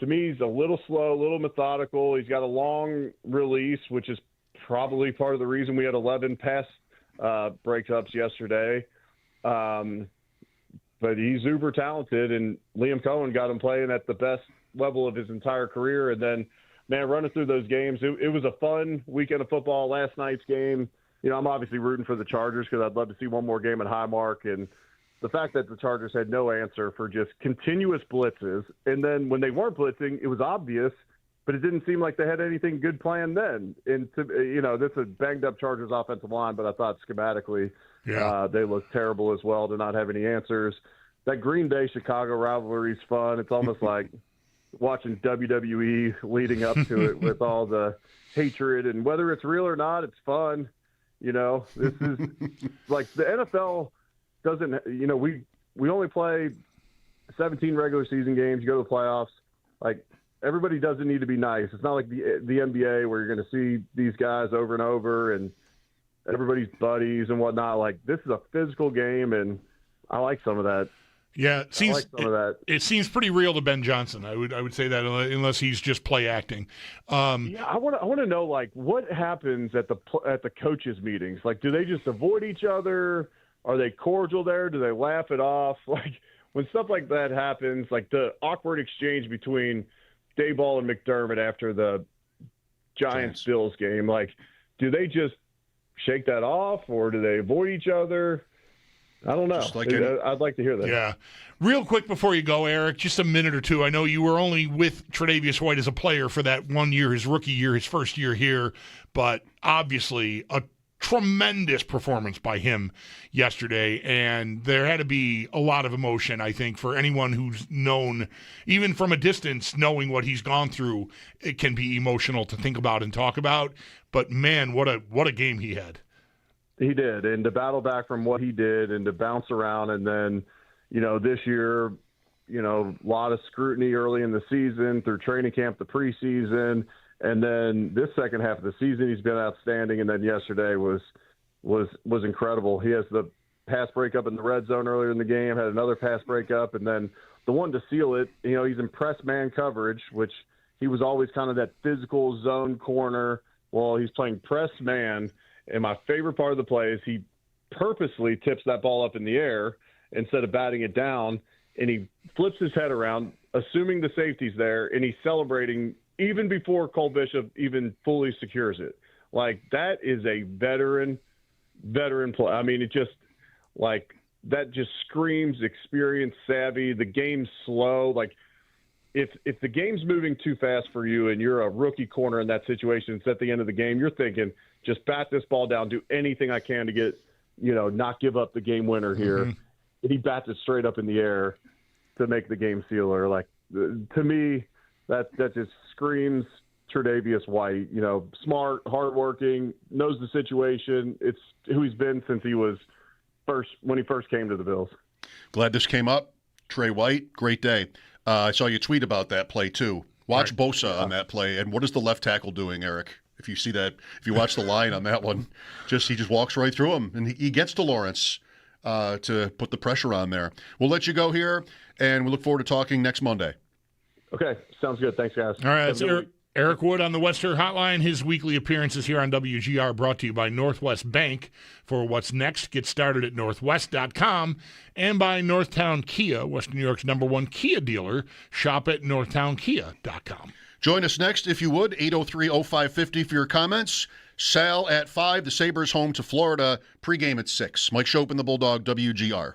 [SPEAKER 14] to me, he's a little slow, a little methodical. He's got a long release, which is probably part of the reason we had 11 pass breakups yesterday. But he's uber talented, and Liam Cohen got him playing at the best level of his entire career. And then, man, running through those games, it was a fun weekend of football. Last night's game, I'm obviously rooting for the Chargers because I'd love to see one more game at Highmark. And the fact that the Chargers had no answer for just continuous blitzes. And then when they weren't blitzing, it was obvious, but it didn't seem like they had anything good planned then. And, this is a banged-up Chargers offensive line, but I thought schematically – they look terrible as well to not have any answers. That Green Bay-Chicago rivalry is fun. It's almost like watching WWE leading up to it with all the hatred. And whether it's real or not, it's fun. This is like the NFL doesn't, we only play 17 regular season games. You go to the playoffs. Like everybody doesn't need to be nice. It's not like the NBA where you're going to see these guys over and over and everybody's buddies and whatnot. Like this is a physical game, and I like some of that.
[SPEAKER 7] Yeah, it seems pretty real to Ben Johnson. I would say that unless he's just play acting.
[SPEAKER 14] I want to know like what happens at the coaches meetings. Like, do they just avoid each other? Are they cordial there? Do they laugh it off? Like when stuff like that happens, like the awkward exchange between Dayball and McDermott after the Giants-Bills game. Like, do they just shake that off, or do they avoid each other? I don't know. I'd like to hear that.
[SPEAKER 7] Yeah. Real quick before you go, Eric, just a minute or two. I know you were only with Tre'Davious White as a player for that 1 year, his rookie year, his first year here, but obviously a tremendous performance by him yesterday, and there had to be a lot of emotion, I think, for anyone who's known, even from a distance, knowing what he's gone through. It can be emotional to think about and talk about, but man, what a game he had.
[SPEAKER 14] He did, and to battle back from what he did and to bounce around, and then, this year, a lot of scrutiny early in the season through training camp, the preseason, And then this second half of the season, he's been outstanding. And then yesterday was incredible. He has the pass breakup in the red zone earlier in the game, had another pass breakup, and then the one to seal it. He's in press man coverage, which he was always kind of that physical zone corner. Well, he's playing press man, and my favorite part of the play is he purposely tips that ball up in the air instead of batting it down, and he flips his head around, assuming the safety's there, and he's celebrating even before Cole Bishop even fully secures it. Like, that is a veteran play. I mean, it just, like, that just screams experience, savvy. The game's slow. Like, if the game's moving too fast for you and you're a rookie corner in that situation, it's at the end of the game, you're thinking, just bat this ball down, do anything I can to get, not give up the game winner here. Mm-hmm. He bats it straight up in the air to make the game sealer. Like, to me, that just screams Tre'Davious White. Smart, hardworking, knows the situation. It's who he's been since he was when he first came to the Bills.
[SPEAKER 6] Glad this came up. Trey White, great day. I saw you tweet about that play too. Watch Bosa on that play, and what is the left tackle doing, Eric? If you see that, if you watch the line on that one, he just walks right through him, and he gets to Lawrence to put the pressure on there. We'll let you go here, and we look forward to talking next Monday.
[SPEAKER 14] Okay, sounds good. Thanks, guys.
[SPEAKER 7] All right, that's Eric Wood on the Western Hotline. His weekly appearances here on WGR brought to you by Northwest Bank. For what's next, get started at northwest.com, and by Northtown Kia, Western New York's #1 Kia dealer. Shop at northtownkia.com.
[SPEAKER 6] Join us next, if you would, 803-0550 for your comments. Sal at 5, the Sabres home to Florida, pregame at 6. Mike Schopp and the Bulldog, WGR.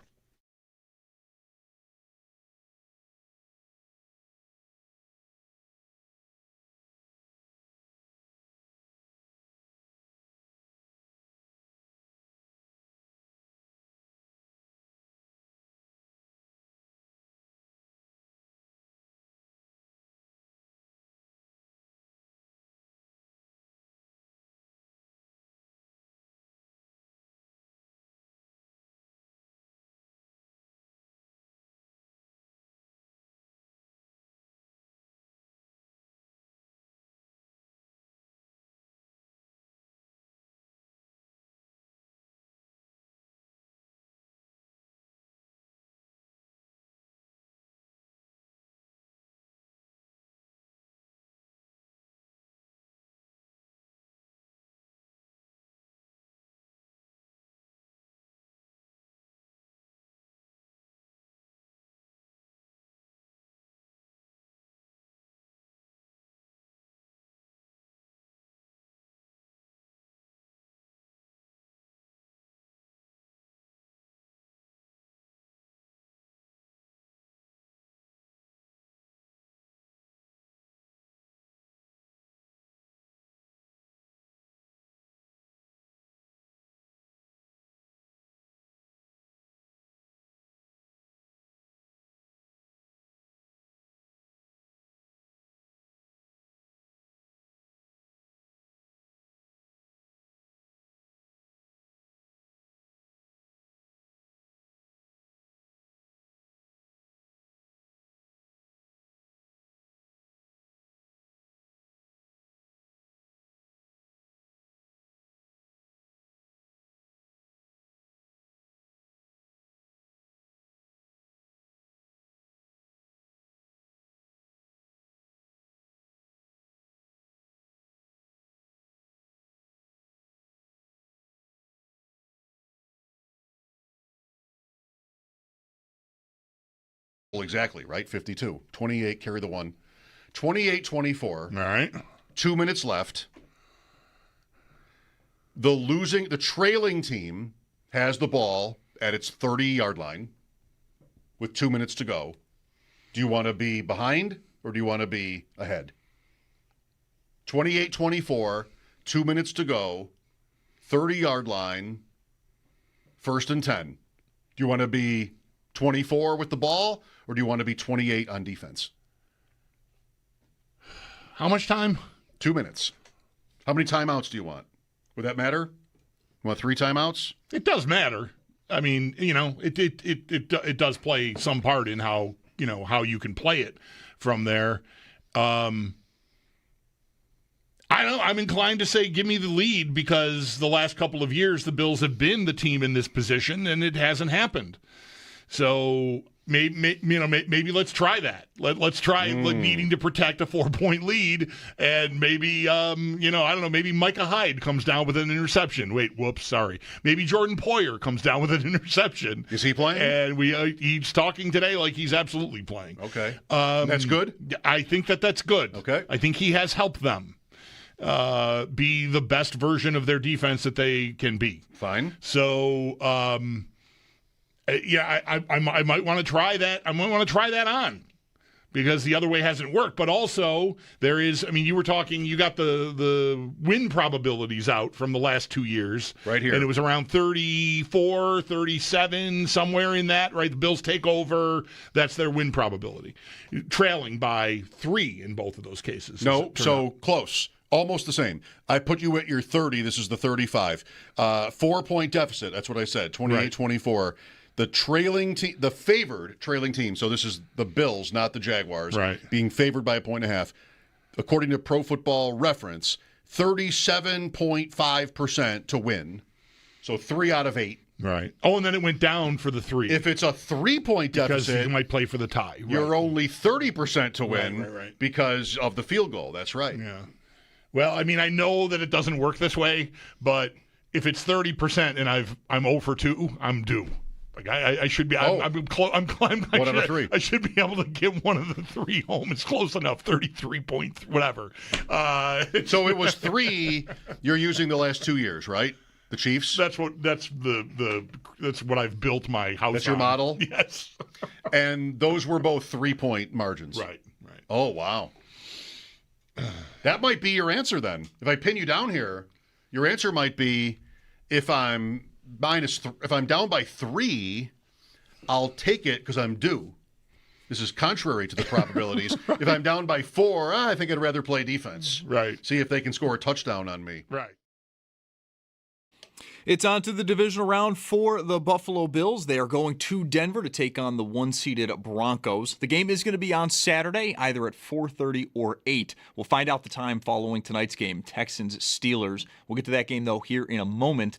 [SPEAKER 6] Well, exactly, right? 52. 28, carry the one. 28-24.
[SPEAKER 7] All right.
[SPEAKER 6] 2 minutes left. The trailing team has the ball at its 30-yard line with 2 minutes to go. Do you want to be behind or do you want to be ahead? 28-24, 2 minutes to go, 30-yard line, 1st and 10. Do you want to be 24 with the ball, or do you want to be 28 on defense?
[SPEAKER 7] How much time?
[SPEAKER 6] 2 minutes. How many timeouts do you want? Would that matter? You want 3 timeouts?
[SPEAKER 7] It does matter. I mean, it does play some part in how – how you can play it from there. 28-24, 2 minutes to go, 30-yard line, 1st and 10. Do you want to be 24 with the ball, or do you want to be 28 on defense? How much time? 2 minutes. How many timeouts do you want? Would that matter? I mean, it does matter. I mean, it does play some part in how you can play it from there. I don't know. I'm inclined to say give me the lead because the last couple of years the Bills have been the team in this position and it hasn't happened. So maybe let's try that. Let's try needing to protect a 4-point lead, and maybe I don't know. Maybe Micah Hyde comes down with an interception. Sorry. Maybe Jordan Poyer comes down with an interception.
[SPEAKER 6] Is he playing?
[SPEAKER 7] And he's talking today like he's absolutely playing.
[SPEAKER 6] Okay, that's good.
[SPEAKER 7] I think that's good.
[SPEAKER 6] Okay,
[SPEAKER 7] I think he has helped them be the best version of their defense that they can be.
[SPEAKER 6] Fine.
[SPEAKER 7] So, I might want to try that. I might want to try that on because the other way hasn't worked. But also, there is, you were talking, you got the win probabilities out from the last 2 years.
[SPEAKER 6] Right here.
[SPEAKER 7] And it was around 34, 37, somewhere in that, right? The Bills take over. That's their win probability. Trailing by 3 in both of those cases.
[SPEAKER 6] No, so close. Almost the same. I put you at your 30. This is the 35. 4-point deficit. That's what I said. 28-24. The trailing team, the favored trailing team. So this is the Bills, not the Jaguars.
[SPEAKER 7] Right.
[SPEAKER 6] Being favored by 1.5. According to Pro Football Reference, 37.5% to win. So 3 out of 8.
[SPEAKER 7] Right. Oh, and then it went down for the 3.
[SPEAKER 6] If it's a 3-point deficit,
[SPEAKER 7] because you might play for the tie.
[SPEAKER 6] You're only 30% to win
[SPEAKER 7] right.
[SPEAKER 6] because of the field goal. That's right.
[SPEAKER 7] Yeah. Well, I know that it doesn't work this way, but if it's 30% and I'm 0 for 2, I'm due. Like I should be. I'm one of the 3. I should be able to get one of the 3 home. It's close enough. 33 point whatever.
[SPEAKER 6] So it was 3. You're using the last 2 years, right? The Chiefs.
[SPEAKER 7] That's what I've built my house.
[SPEAKER 6] That's your model.
[SPEAKER 7] Yes.
[SPEAKER 6] And those were both 3-point margins.
[SPEAKER 7] Right.
[SPEAKER 6] Oh wow. That might be your answer then. If I pin you down here, your answer might be if I'm down by 3, I'll take it because I'm due. This is contrary to the probabilities. Right. If I'm down by 4, I think I'd rather play defense.
[SPEAKER 7] Right.
[SPEAKER 6] See if they can score a touchdown on me.
[SPEAKER 7] Right.
[SPEAKER 1] It's on to the divisional round for the Buffalo Bills. They are going to Denver to take on the 1-seeded Broncos. The game is going to be on Saturday, either at 4:30 or 8. We'll find out the time following tonight's game, Texans-Steelers. We'll get to that game, though, here in a moment.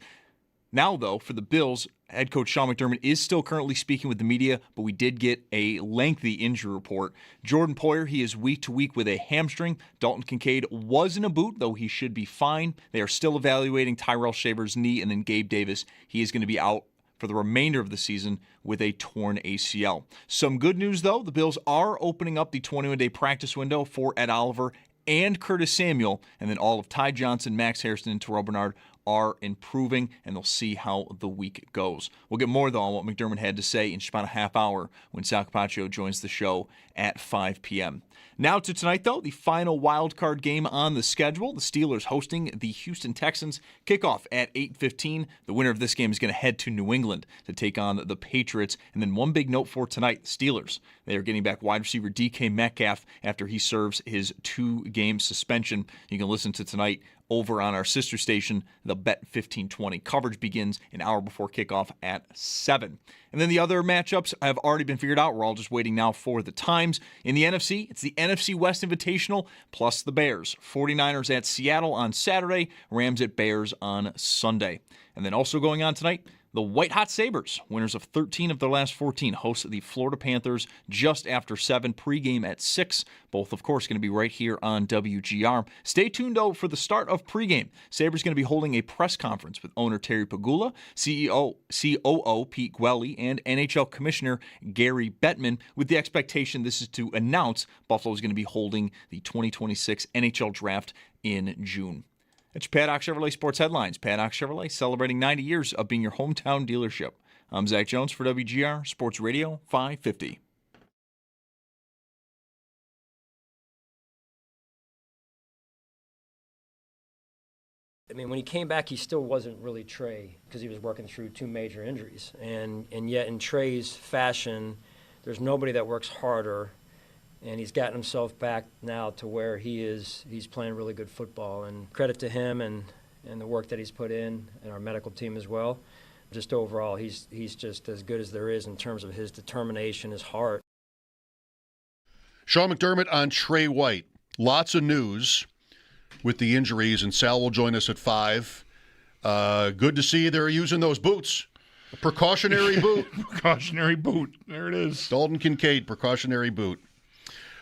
[SPEAKER 1] Now, though, for the Bills, head coach Sean McDermott is still currently speaking with the media, but we did get a lengthy injury report. Jordan Poyer, he is week to week with a hamstring. Dalton Kincaid was in a boot, though he should be fine. They are still evaluating Tyrell Shaver's knee, and then Gabe Davis, he is going to be out for the remainder of the season with a torn ACL. Some good news, though, the Bills are opening up the 21-day practice window for Ed Oliver and Curtis Samuel, and then all of Ty Johnson, Max Harrison, and Terrell Bernard are improving, and they'll see how the week goes. We'll get more, though, on what McDermott had to say in just about a half hour when Sal Kapacio joins the show at 5 p.m. Now to tonight, though, the final wild card game on the schedule. The Steelers hosting the Houston Texans. Kickoff at 8:15. The winner of this game is going to head to New England to take on the Patriots. And then one big note for tonight, the Steelers. They are getting back wide receiver DK Metcalf after he serves his 2-game suspension. You can listen to tonight over on our sister station, the Bet 1520. Coverage begins an hour before kickoff at 7. And then the other matchups have already been figured out. We're all just waiting now for the times. In the NFC, it's the NFC West Invitational plus the Bears. 49ers at Seattle on Saturday, Rams at Bears on Sunday. And then also going on tonight, the White Hot Sabres, winners of 13 of their last 14, host the Florida Panthers just after 7, pregame at 6. Both, of course, going to be right here on WGR. Stay tuned, though, for the start of pregame. Sabres going to be holding a press conference with owner Terry Pagula, COO Pete Gwelly, and NHL Commissioner Gary Bettman, with the expectation this is to announce Buffalo is going to be holding the 2026 NHL Draft in June. It's Paddock Chevrolet Sports Headlines. Paddock Chevrolet celebrating 90 years of being your hometown dealership. I'm Zach Jones for WGR Sports Radio 550.
[SPEAKER 4] When he came back, he still wasn't really Trey because he was working through 2 major injuries. And yet in Trey's fashion, there's nobody that works harder. And he's gotten himself back now to where he's playing really good football. And credit to him and the work that he's put in, and our medical team as well. Just overall, he's just as good as there is in terms of his determination, his heart.
[SPEAKER 6] Sean McDermott on Trey White. Lots of news. with the injuries, and Sal will join us at 5. Good to see they're using those boots. A precautionary boot.
[SPEAKER 7] Precautionary boot. There it is.
[SPEAKER 6] Dalton Kincaid, precautionary boot.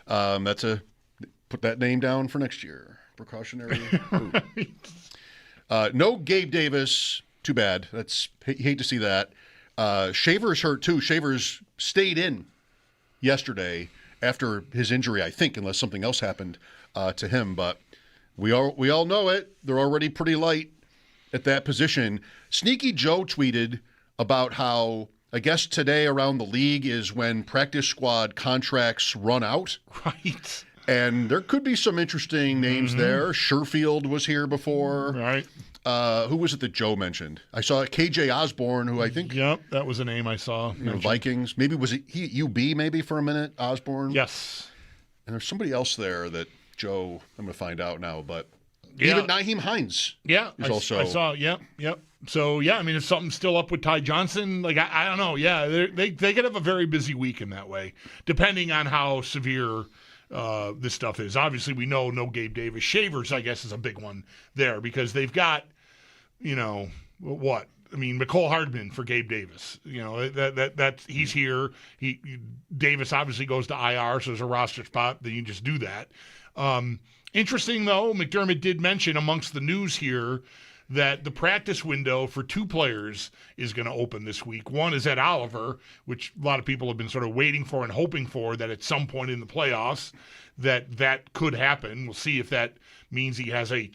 [SPEAKER 6] Put that name down for next year. Precautionary boot. No Gabe Davis. Too bad. Hate to see that. Shaver's hurt too. Shaver's stayed in yesterday after his injury, I think, unless something else happened to him. But we all know it. They're already pretty light at that position. Sneaky Joe tweeted about how, I guess today around the league is when practice squad contracts run out.
[SPEAKER 7] Right.
[SPEAKER 6] And there could be some interesting names there. Sherfield was here before.
[SPEAKER 7] Right.
[SPEAKER 6] Who was it that Joe mentioned? I saw KJ Osborne, who I think...
[SPEAKER 7] Yep, that was a name I saw.
[SPEAKER 6] Vikings. Maybe was he at UB maybe for a minute, Osborne?
[SPEAKER 7] Yes.
[SPEAKER 6] And there's somebody else there that Joe, I'm going to find out now, but even Nyheim Hines is also...
[SPEAKER 7] I saw, yep. So, yeah, I mean, if something's still up with Ty Johnson, like, I don't know. Yeah, they could have a very busy week in that way, depending on how severe this stuff is. Obviously, we know no Gabe Davis. Shavers, I guess, is a big one there because they've got, McCole Hardman for Gabe Davis. That he's here. Davis obviously goes to IR, so there's a roster spot. Then you just do that. Interesting, though, McDermott did mention amongst the news here that the practice window for 2 players is going to open this week. One is Ed Oliver, which a lot of people have been sort of waiting for and hoping for, that at some point in the playoffs that could happen. We'll see if that means he has a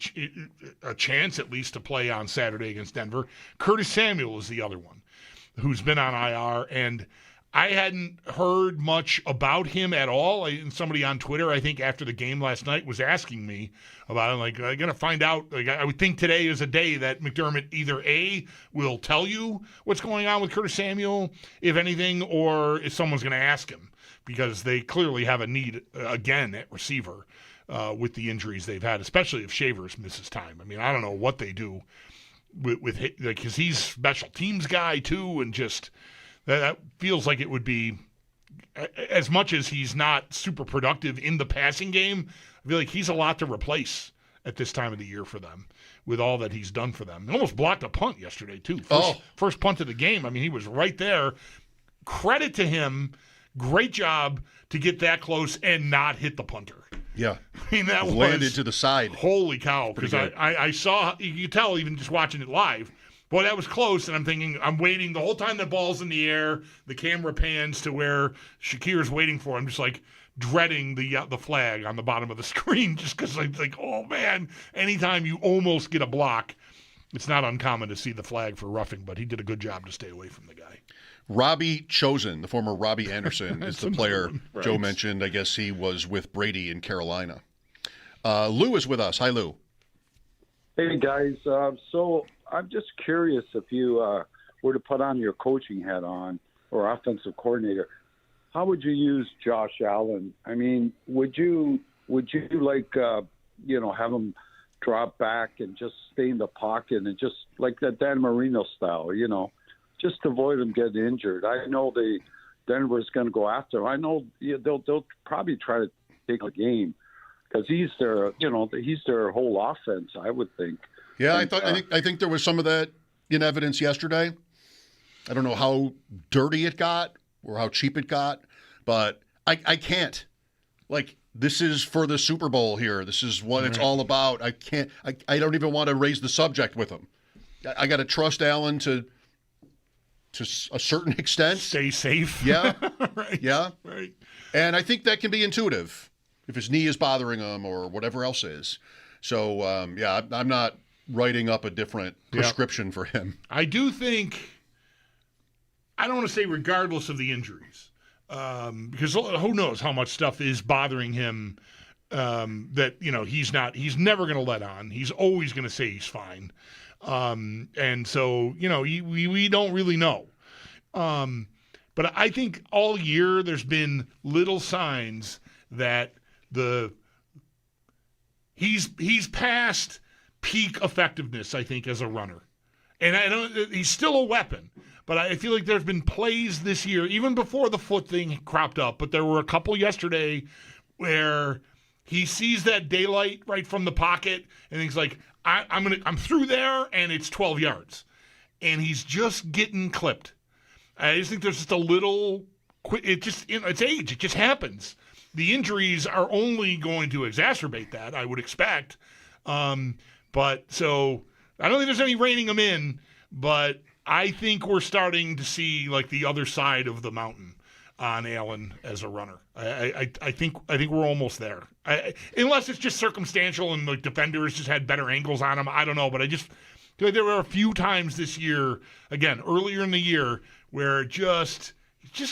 [SPEAKER 7] chance at least to play on Saturday against Denver. Curtis Samuel is the other one who's been on IR, and I hadn't heard much about him at all. Somebody on Twitter, I think, after the game last night was asking me about it. Like, I'm going to find out. Like, I would think today is a day that McDermott either A, will tell you what's going on with Curtis Samuel, if anything, or if someone's going to ask him, because they clearly have a need, again, at receiver with the injuries they've had, especially if Shavers misses time. I mean, I don't know what they do with because he's a special teams guy, too, and just... That feels like it would be, as much as he's not super productive in the passing game, I feel like he's a lot to replace at this time of the year for them with all that he's done for them. He almost blocked a punt yesterday, too. First punt of the game. I mean, he was right there. Credit to him. Great job to get that close and not hit the punter.
[SPEAKER 6] Yeah.
[SPEAKER 7] I mean, that
[SPEAKER 6] landed to the side.
[SPEAKER 7] Holy cow. Because I saw, you could tell even just watching it live, boy, that was close, and I'm thinking, I'm waiting the whole time the ball's in the air. The camera pans to where Shakir's waiting for him, just like dreading the flag on the bottom of the screen, just because I'm like, oh man, anytime you almost get a block, it's not uncommon to see the flag for roughing, but he did a good job to stay away from the guy.
[SPEAKER 6] Robbie Chosen, the former Robbie Anderson, is the player
[SPEAKER 7] right.
[SPEAKER 6] Joe mentioned. I guess he was with Brady in Carolina. Lou is with us. Hi, Lou.
[SPEAKER 15] Hey, guys. So I'm just curious, if you were to put on your coaching hat on or offensive coordinator, how would you use Josh Allen? I mean, would you like, have him drop back and just stay in the pocket and just like that Dan Marino style, just avoid him getting injured? I know Denver's going to go after him. I know they'll probably try to take a game because he's their whole offense, I would think.
[SPEAKER 6] Yeah, I think there was some of that in evidence yesterday. I don't know how dirty it got or how cheap it got, but I can't. Like, this is for the Super Bowl here. This is what it's all about. I don't even want to raise the subject with him. I got to trust Allen to a certain extent.
[SPEAKER 7] Stay safe.
[SPEAKER 6] Yeah.
[SPEAKER 7] Right.
[SPEAKER 6] Yeah.
[SPEAKER 7] Right.
[SPEAKER 6] And I think that can be intuitive if his knee is bothering him or whatever else is. So, I'm not writing up a different prescription for him.
[SPEAKER 7] I do think, I don't want to say regardless of the injuries, because who knows how much stuff is bothering him that, he's never going to let on. He's always going to say he's fine. And so, we don't really know. But I think all year there's been little signs that he's past peak effectiveness, I think, as a runner. And I know he's still a weapon, but I feel like there's been plays this year, even before the foot thing cropped up, but there were a couple yesterday where He sees that daylight right from the pocket, and he's like, I'm through there, and it's 12 yards. And he's just getting clipped. I just think there's just a little it just, it's age. It just happens. The injuries are only going to exacerbate that, I would expect. But so I don't think there's any reining him in, but I think we're starting to see like the other side of the mountain on Allen as a runner. I think we're almost there. Unless it's just circumstantial and the defenders just had better angles on him. I don't know, but I just feel like there were a few times this year, again, earlier in the year, where just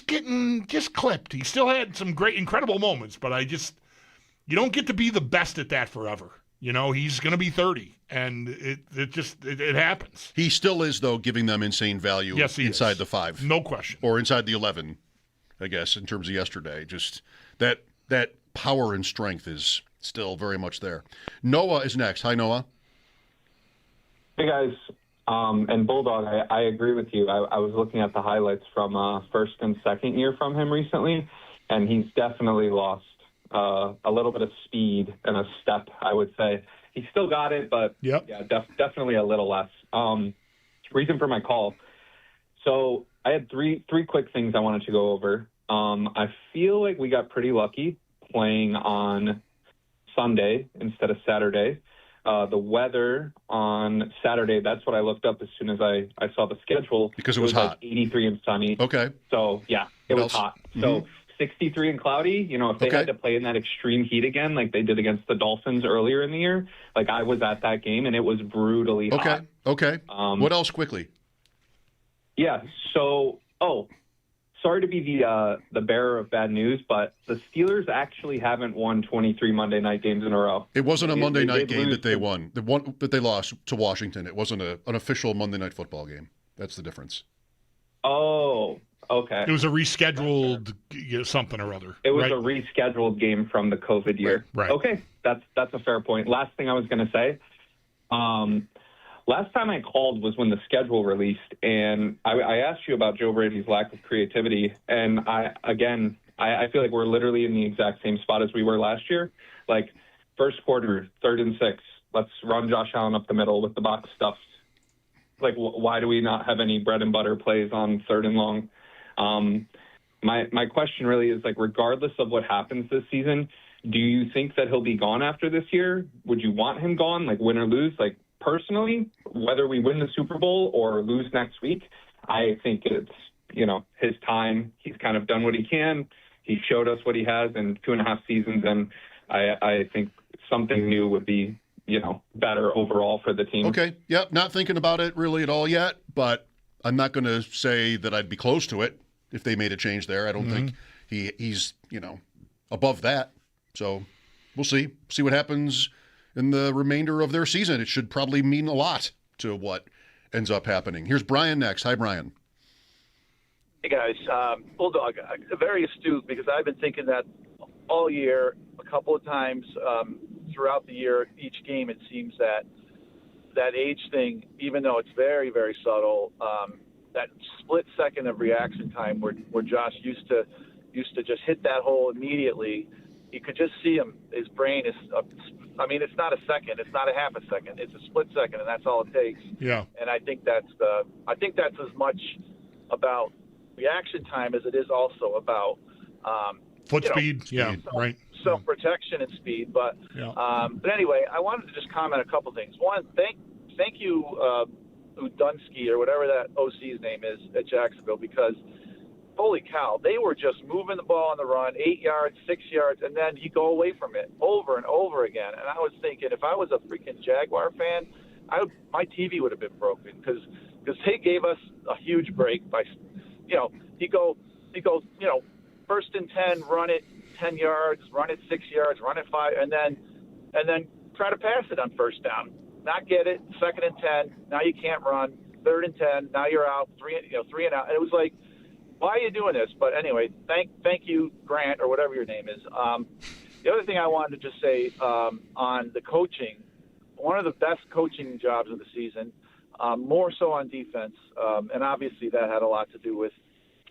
[SPEAKER 7] getting clipped. He still had some great, incredible moments, but you don't get to be the best at that forever. You know, he's going to be 30, and it happens.
[SPEAKER 6] He still is, though, giving them insane value inside the 5.
[SPEAKER 7] No question.
[SPEAKER 6] Or inside the 11, I guess, in terms of yesterday. Just that power and strength is still very much there. Noah is next. Hi, Noah.
[SPEAKER 16] Hey, guys. And Bulldog, I agree with you. I was looking at the highlights from first and second year from him recently, and he's definitely lost a little bit of speed and a step, I would say. He still got it, but definitely a little less. Reason for my call. So I had three quick things I wanted to go over. I feel like we got pretty lucky playing on Sunday instead of Saturday. The weather on Saturday, that's what I looked up as soon as I saw the schedule.
[SPEAKER 6] Because it was hot.
[SPEAKER 16] Like 83 and sunny.
[SPEAKER 6] Okay.
[SPEAKER 16] So, yeah, it was hot. Mm-hmm. So 63 and cloudy, if they had to play in that extreme heat again, like they did against the Dolphins earlier in the year, like I was at that game, and it was brutally hot.
[SPEAKER 6] Okay. What else quickly?
[SPEAKER 16] Yeah, so, sorry to be the bearer of bad news, but the Steelers actually haven't won 23 Monday night games in a row.
[SPEAKER 6] It wasn't a Monday night game that they won. The one that they lost to Washington, it wasn't an official Monday night football game. That's the difference.
[SPEAKER 16] Oh, okay.
[SPEAKER 7] It was a rescheduled something or other.
[SPEAKER 16] It was a rescheduled game from the COVID year.
[SPEAKER 7] Right.
[SPEAKER 16] Okay, that's a fair point. Last thing I was going to say, last time I called was when the schedule released, and I asked you about Joe Brady's lack of creativity, and I feel like we're literally in the exact same spot as we were last year. Like, first quarter, 3rd and 6, let's run Josh Allen up the middle with the box stuffed. Like, why do we not have any bread and butter plays on 3rd and long? My question really is, like, regardless of what happens this season, do you think that he'll be gone after this year? Would you want him gone, like win or lose? Like, personally, whether we win the Super Bowl or lose next week, I think it's, his time. He's kind of done what he can. He showed us what he has in 2.5 seasons, and I think something new would be, better overall for the team.
[SPEAKER 6] Okay. Yep. Not thinking about it really at all yet, but I'm not going to say that I'd be close to it if they made a change there. I don't think he's, above that. So we'll see. See what happens in the remainder of their season. It should probably mean a lot to what ends up happening. Here's Brian next. Hi, Brian.
[SPEAKER 17] Hey, guys. Bulldog, very astute, because I've been thinking that all year, a couple of times throughout the year, each game, it seems that age thing, even though it's very, very subtle, that split second of reaction time where Josh used to just hit that hole immediately. You could just see him. His brain is it's not a second. It's not a half a second. It's a split second, and that's all it takes.
[SPEAKER 7] Yeah.
[SPEAKER 17] And I think that's as much about reaction time as it is also about
[SPEAKER 7] foot speed. Right.
[SPEAKER 17] Self-protection and speed. But anyway, I wanted to just comment a couple things. One, thank you, Udunsky, or whatever that OC's name is at Jacksonville, because holy cow, they were just moving the ball on the run, 8 yards, 6 yards, and then you go away from it over and over again. And I was thinking, if I was a freaking Jaguar fan, my TV would have been broken, because they gave us a huge break by, he goes, 1st and 10, run it 10 yards, run it 6 yards, run it 5, and then try to pass it on 1st down. Not get it, 2nd and 10, now you can't run, 3rd and 10, now you're out, 3 and out. And it was like, why are you doing this? But anyway, thank you, Grant, or whatever your name is. The other thing I wanted to just say on the coaching, one of the best coaching jobs of the season, more so on defense, and obviously that had a lot to do with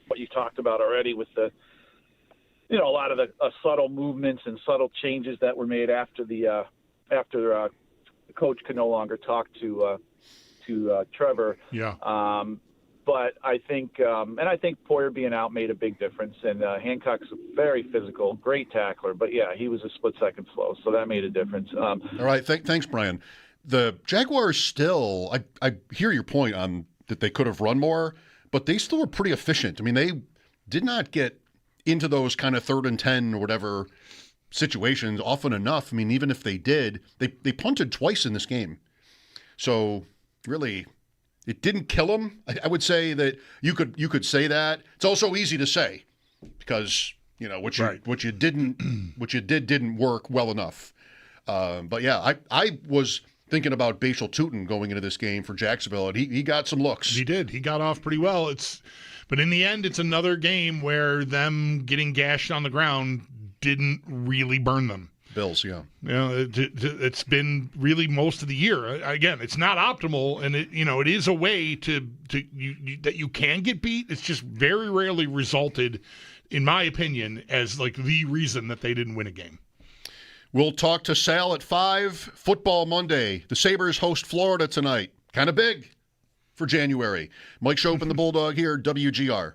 [SPEAKER 17] what you talked about already with the a lot of the subtle movements and subtle changes that were made after the coach could no longer talk to Trevor.
[SPEAKER 7] Yeah.
[SPEAKER 17] But I think Poyer being out made a big difference, and Hancock's very physical, great tackler. But yeah, he was a split second slow, so that made a difference.
[SPEAKER 6] All right, thanks, Brian. The Jaguars still, I hear your point on that they could have run more, but they still were pretty efficient. I mean, they did not get into those kind of 3rd and 10 or whatever situations often enough. I mean, even if they did, they punted twice in this game. So really, it didn't kill them. I would say that you could say that. It's also easy to say because what you did didn't work well enough. But yeah, I was thinking about Bashal Tutin going into this game for Jacksonville, and he got some looks.
[SPEAKER 7] He did. He got off pretty well. But in the end, it's another game where them getting gashed on the ground didn't really burn them.
[SPEAKER 6] Bills, yeah.
[SPEAKER 7] It's been really most of the year. Again, it's not optimal, and it is a way that you can get beat. It's just very rarely resulted, in my opinion, as like the reason that they didn't win a game.
[SPEAKER 6] We'll talk to Sal at 5. Football Monday. The Sabres host Florida tonight. Kind of big for January. Mike Schopp and the Bulldog here, WGR.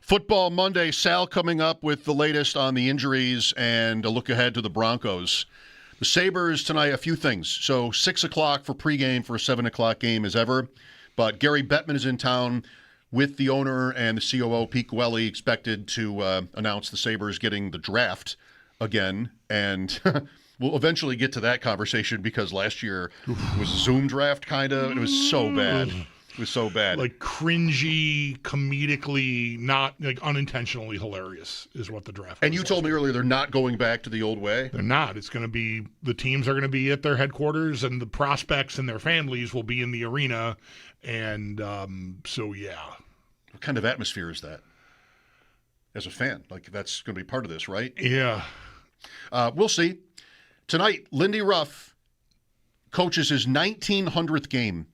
[SPEAKER 6] Football Monday, Sal coming up with the latest on the injuries and a look ahead to the Broncos. The Sabres tonight, a few things. So 6 o'clock for pregame for a 7 o'clock game as ever. But Gary Bettman is in town with the owner and the COO, Pete Gwelly, expected to announce the Sabres getting the draft again. And we'll eventually get to that conversation because last year was a Zoom draft, kind of. It was so bad. It was so bad.
[SPEAKER 7] Like cringy, comedically, not like unintentionally hilarious is what the draft
[SPEAKER 6] And
[SPEAKER 7] was
[SPEAKER 6] you told me earlier they're not going back to the old way.
[SPEAKER 7] They're not. It's going to be, the teams are going to be at their headquarters and the prospects and their families will be in the arena. And so, yeah.
[SPEAKER 6] What kind of atmosphere is that? As a fan, like that's going to be part of this, right?
[SPEAKER 7] Yeah.
[SPEAKER 6] We'll see. Tonight, Lindy Ruff coaches his 1900th game.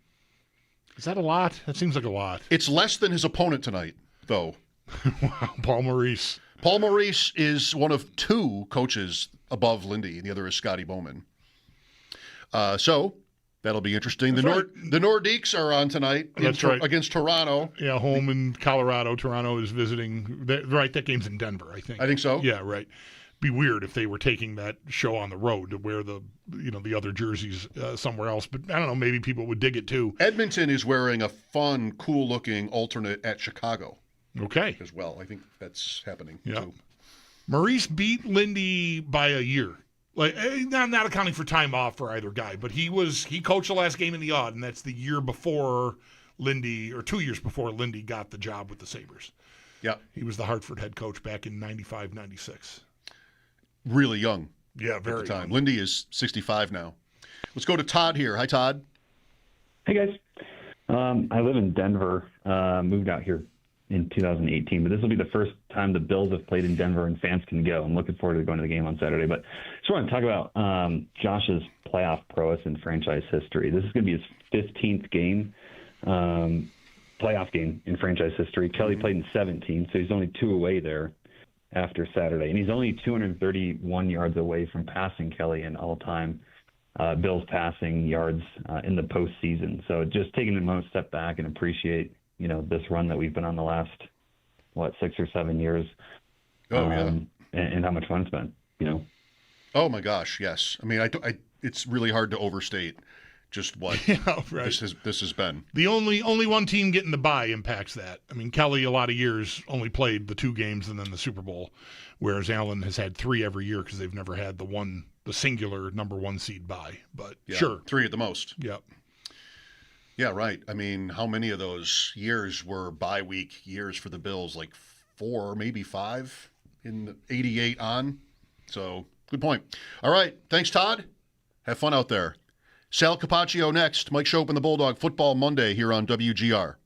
[SPEAKER 7] Is that a lot? That seems like a lot.
[SPEAKER 6] It's less than his opponent tonight, though.
[SPEAKER 7] Wow, Paul Maurice.
[SPEAKER 6] Paul Maurice is one of 2 coaches above Lindy, and the other is Scotty Bowman. So that'll be interesting. The Nordiques are on tonight against Toronto.
[SPEAKER 7] Yeah, home in Colorado. Toronto is visiting. Right, that game's in Denver, I think.
[SPEAKER 6] I think so.
[SPEAKER 7] Yeah, right. Be weird if they were taking that show on the road to wear the other jerseys somewhere else. But I don't know, maybe people would dig it too.
[SPEAKER 6] Edmonton is wearing a fun, cool-looking alternate at Chicago.
[SPEAKER 7] Okay.
[SPEAKER 6] As well. I think that's happening
[SPEAKER 7] too.
[SPEAKER 6] Yeah.
[SPEAKER 7] Maurice beat Lindy by a year. Like, not accounting for time off for either guy, but he coached the last game in the odd, and that's the year before Lindy, or 2 years before Lindy got the job with the Sabres.
[SPEAKER 6] Yeah.
[SPEAKER 7] He was the Hartford head coach back in 95, 96.
[SPEAKER 6] Really young.
[SPEAKER 7] Yeah, very
[SPEAKER 6] at the time.
[SPEAKER 7] young.
[SPEAKER 6] Lindy is 65 now. Let's go to Todd here. Hi, Todd.
[SPEAKER 18] Hey, guys. I live in Denver. Moved out here in 2018, but this will be the first time the Bills have played in Denver and fans can go. I'm looking forward to going to the game on Saturday. But just want to talk about Josh's playoff prowess in franchise history. This is going to be his 15th game, playoff game in franchise history. Kelly played in 17, so he's only 2 away there after Saturday. And he's only 231 yards away from passing Kelly in all-time Bills passing yards in the postseason. So just taking a moment, step back and appreciate, this run that we've been on the last, 6 or 7 years.
[SPEAKER 6] Oh, yeah.
[SPEAKER 18] And how much fun it's been,
[SPEAKER 6] Oh, my gosh, yes. I mean, it's really hard to overstate just what this has been.
[SPEAKER 7] The only one team getting the bye impacts that. I mean, Kelly, a lot of years, only played the 2 games and then the Super Bowl, whereas Allen has had 3 every year because they've never had the singular number 1 seed bye. But
[SPEAKER 6] Yeah,
[SPEAKER 7] sure.
[SPEAKER 6] 3 at the most.
[SPEAKER 7] Yep.
[SPEAKER 6] Yeah, right. I mean, how many of those years were bye week years for the Bills? Like 4, maybe 5 in 88 on. So, good point. All right. Thanks, Todd. Have fun out there. Sal Kapacio next. Mike Schopp and the Bulldog Football Monday here on WGR.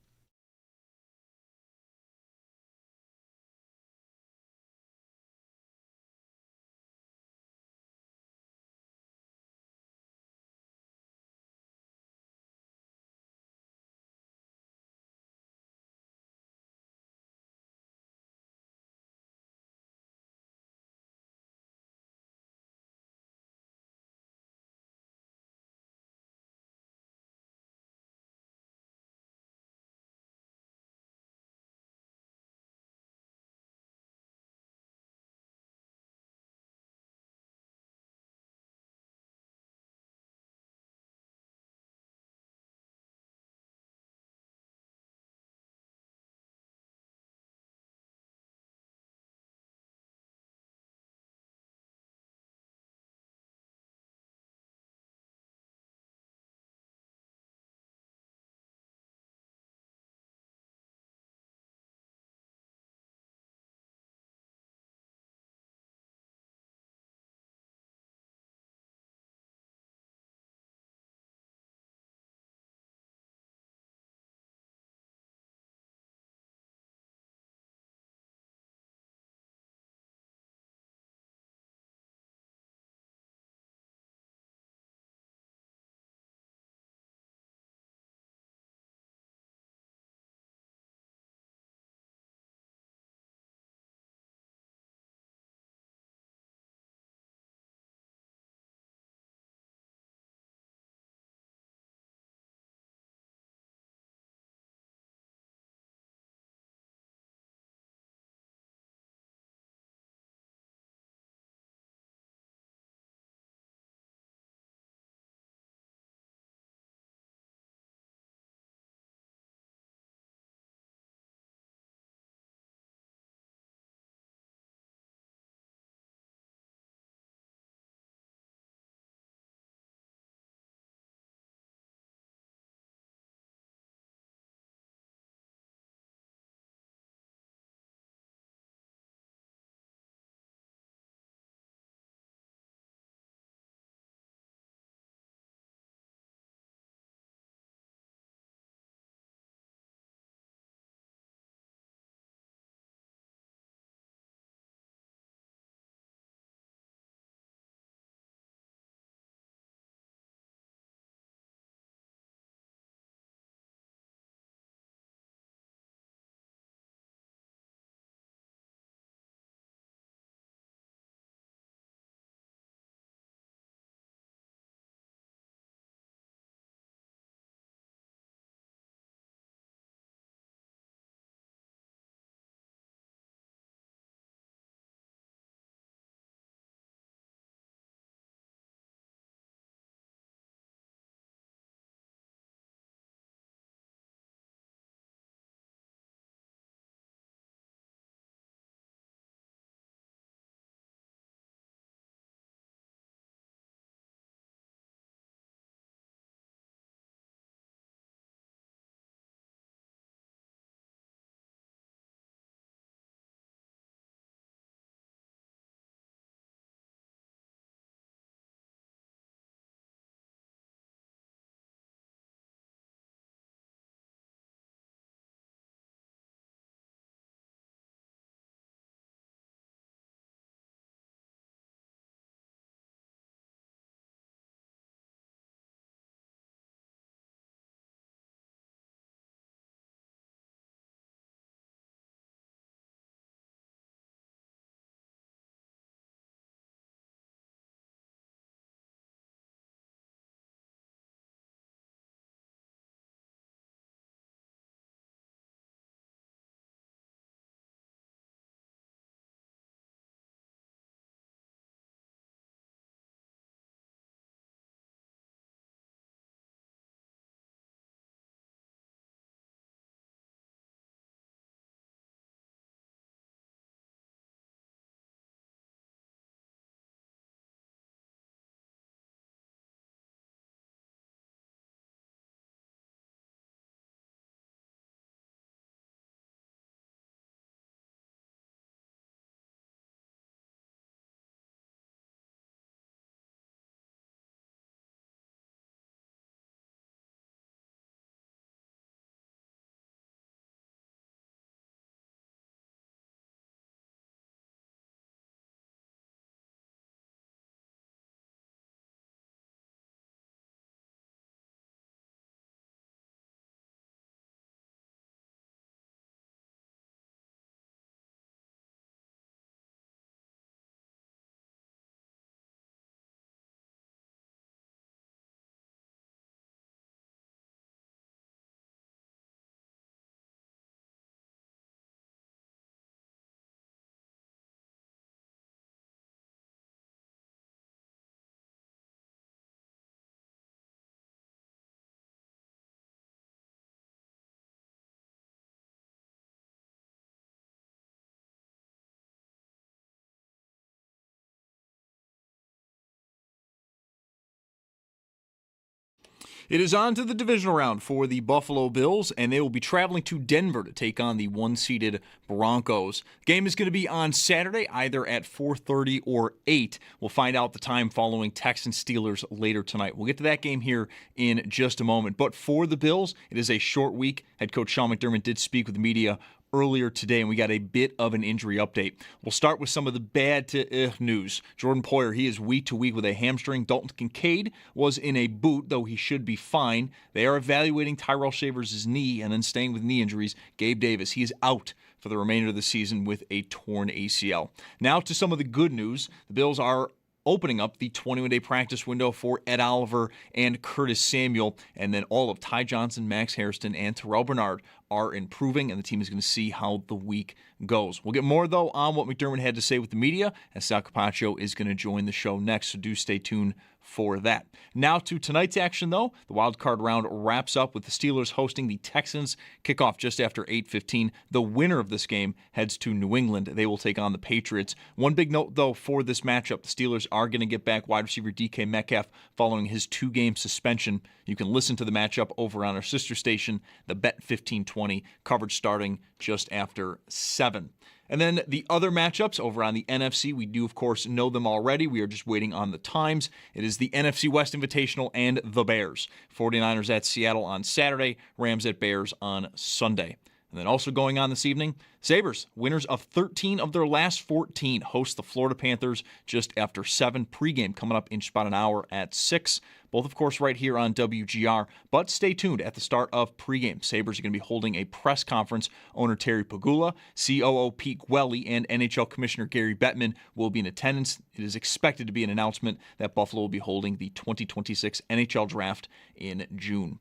[SPEAKER 1] It is on to the divisional round for the Buffalo Bills, and they will be traveling to Denver to take on the one-seeded Broncos. The game is going to be on Saturday, either at 4:30 or 8. We'll find out the time following Texans-Steelers later tonight. We'll get to that game here in just a moment. But for the Bills, it is a short week. Head coach Sean McDermott did speak with the media earlier today, and we got a bit of an injury update. We'll start with some of the bad to news. Jordan Poyer, he is week to week with a hamstring. Dalton Kincaid was in a boot, though he should be fine. They are evaluating Tyrell Shavers' knee, and then staying with knee injuries, Gabe Davis. He is out for the remainder of the season with a torn ACL. Now to some of the good news. The Bills are opening up the 21-day practice window for Ed Oliver and Curtis Samuel, and then all of Ty Johnson, Max Hairston, and Terrell Bernard are improving, and the team is going to see how the week goes. We'll get more, though, on what McDermott had to say with the media, as Sal Kapacio is going to join the show next, so do stay tuned for that. Now to tonight's action, though. The wild card round wraps up with the Steelers hosting the Texans. Kickoff just after 8:15. The winner of this game heads to New England. They will take on the Patriots. One big note, though, for this matchup. The Steelers are going to get back wide receiver DK Metcalf following his 2-game suspension. You can listen to the matchup over on our sister station, the Bet 1520, coverage starting just after 7. And then the other matchups over on the NFC, we do, of course, know them already. We are just waiting on the times. It is the NFC West Invitational and the Bears. 49ers at Seattle on Saturday, Rams at Bears on Sunday. And then also going on this evening, Sabres, winners of 13 of their last 14, host the Florida Panthers just after 7. Pregame coming up in just about an hour at 6. Both, of course, right here on WGR. But stay tuned at the start of pregame. Sabres are going to be holding a press conference. Owner Terry Pagula, COO Pete Gwelly, and NHL Commissioner Gary Bettman will be in attendance. It is expected to be an announcement that Buffalo will be holding the 2026 NHL Draft in June.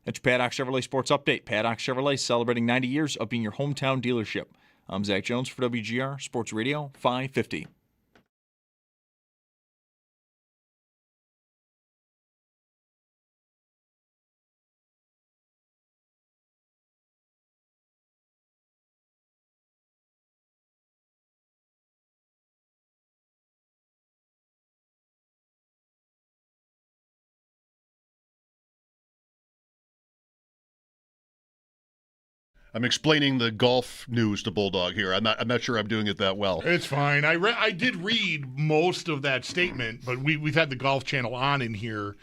[SPEAKER 1] That's your Paddock Chevrolet Sports Update. Paddock Chevrolet celebrating 90 years of being your hometown dealership. I'm Zach Jones for WGR Sports Radio 550.
[SPEAKER 6] I'm explaining the golf news to Bulldog here. I'm not sure I'm doing it that well.
[SPEAKER 7] It's fine. I did read most of that statement, but we've had the Golf Channel on in here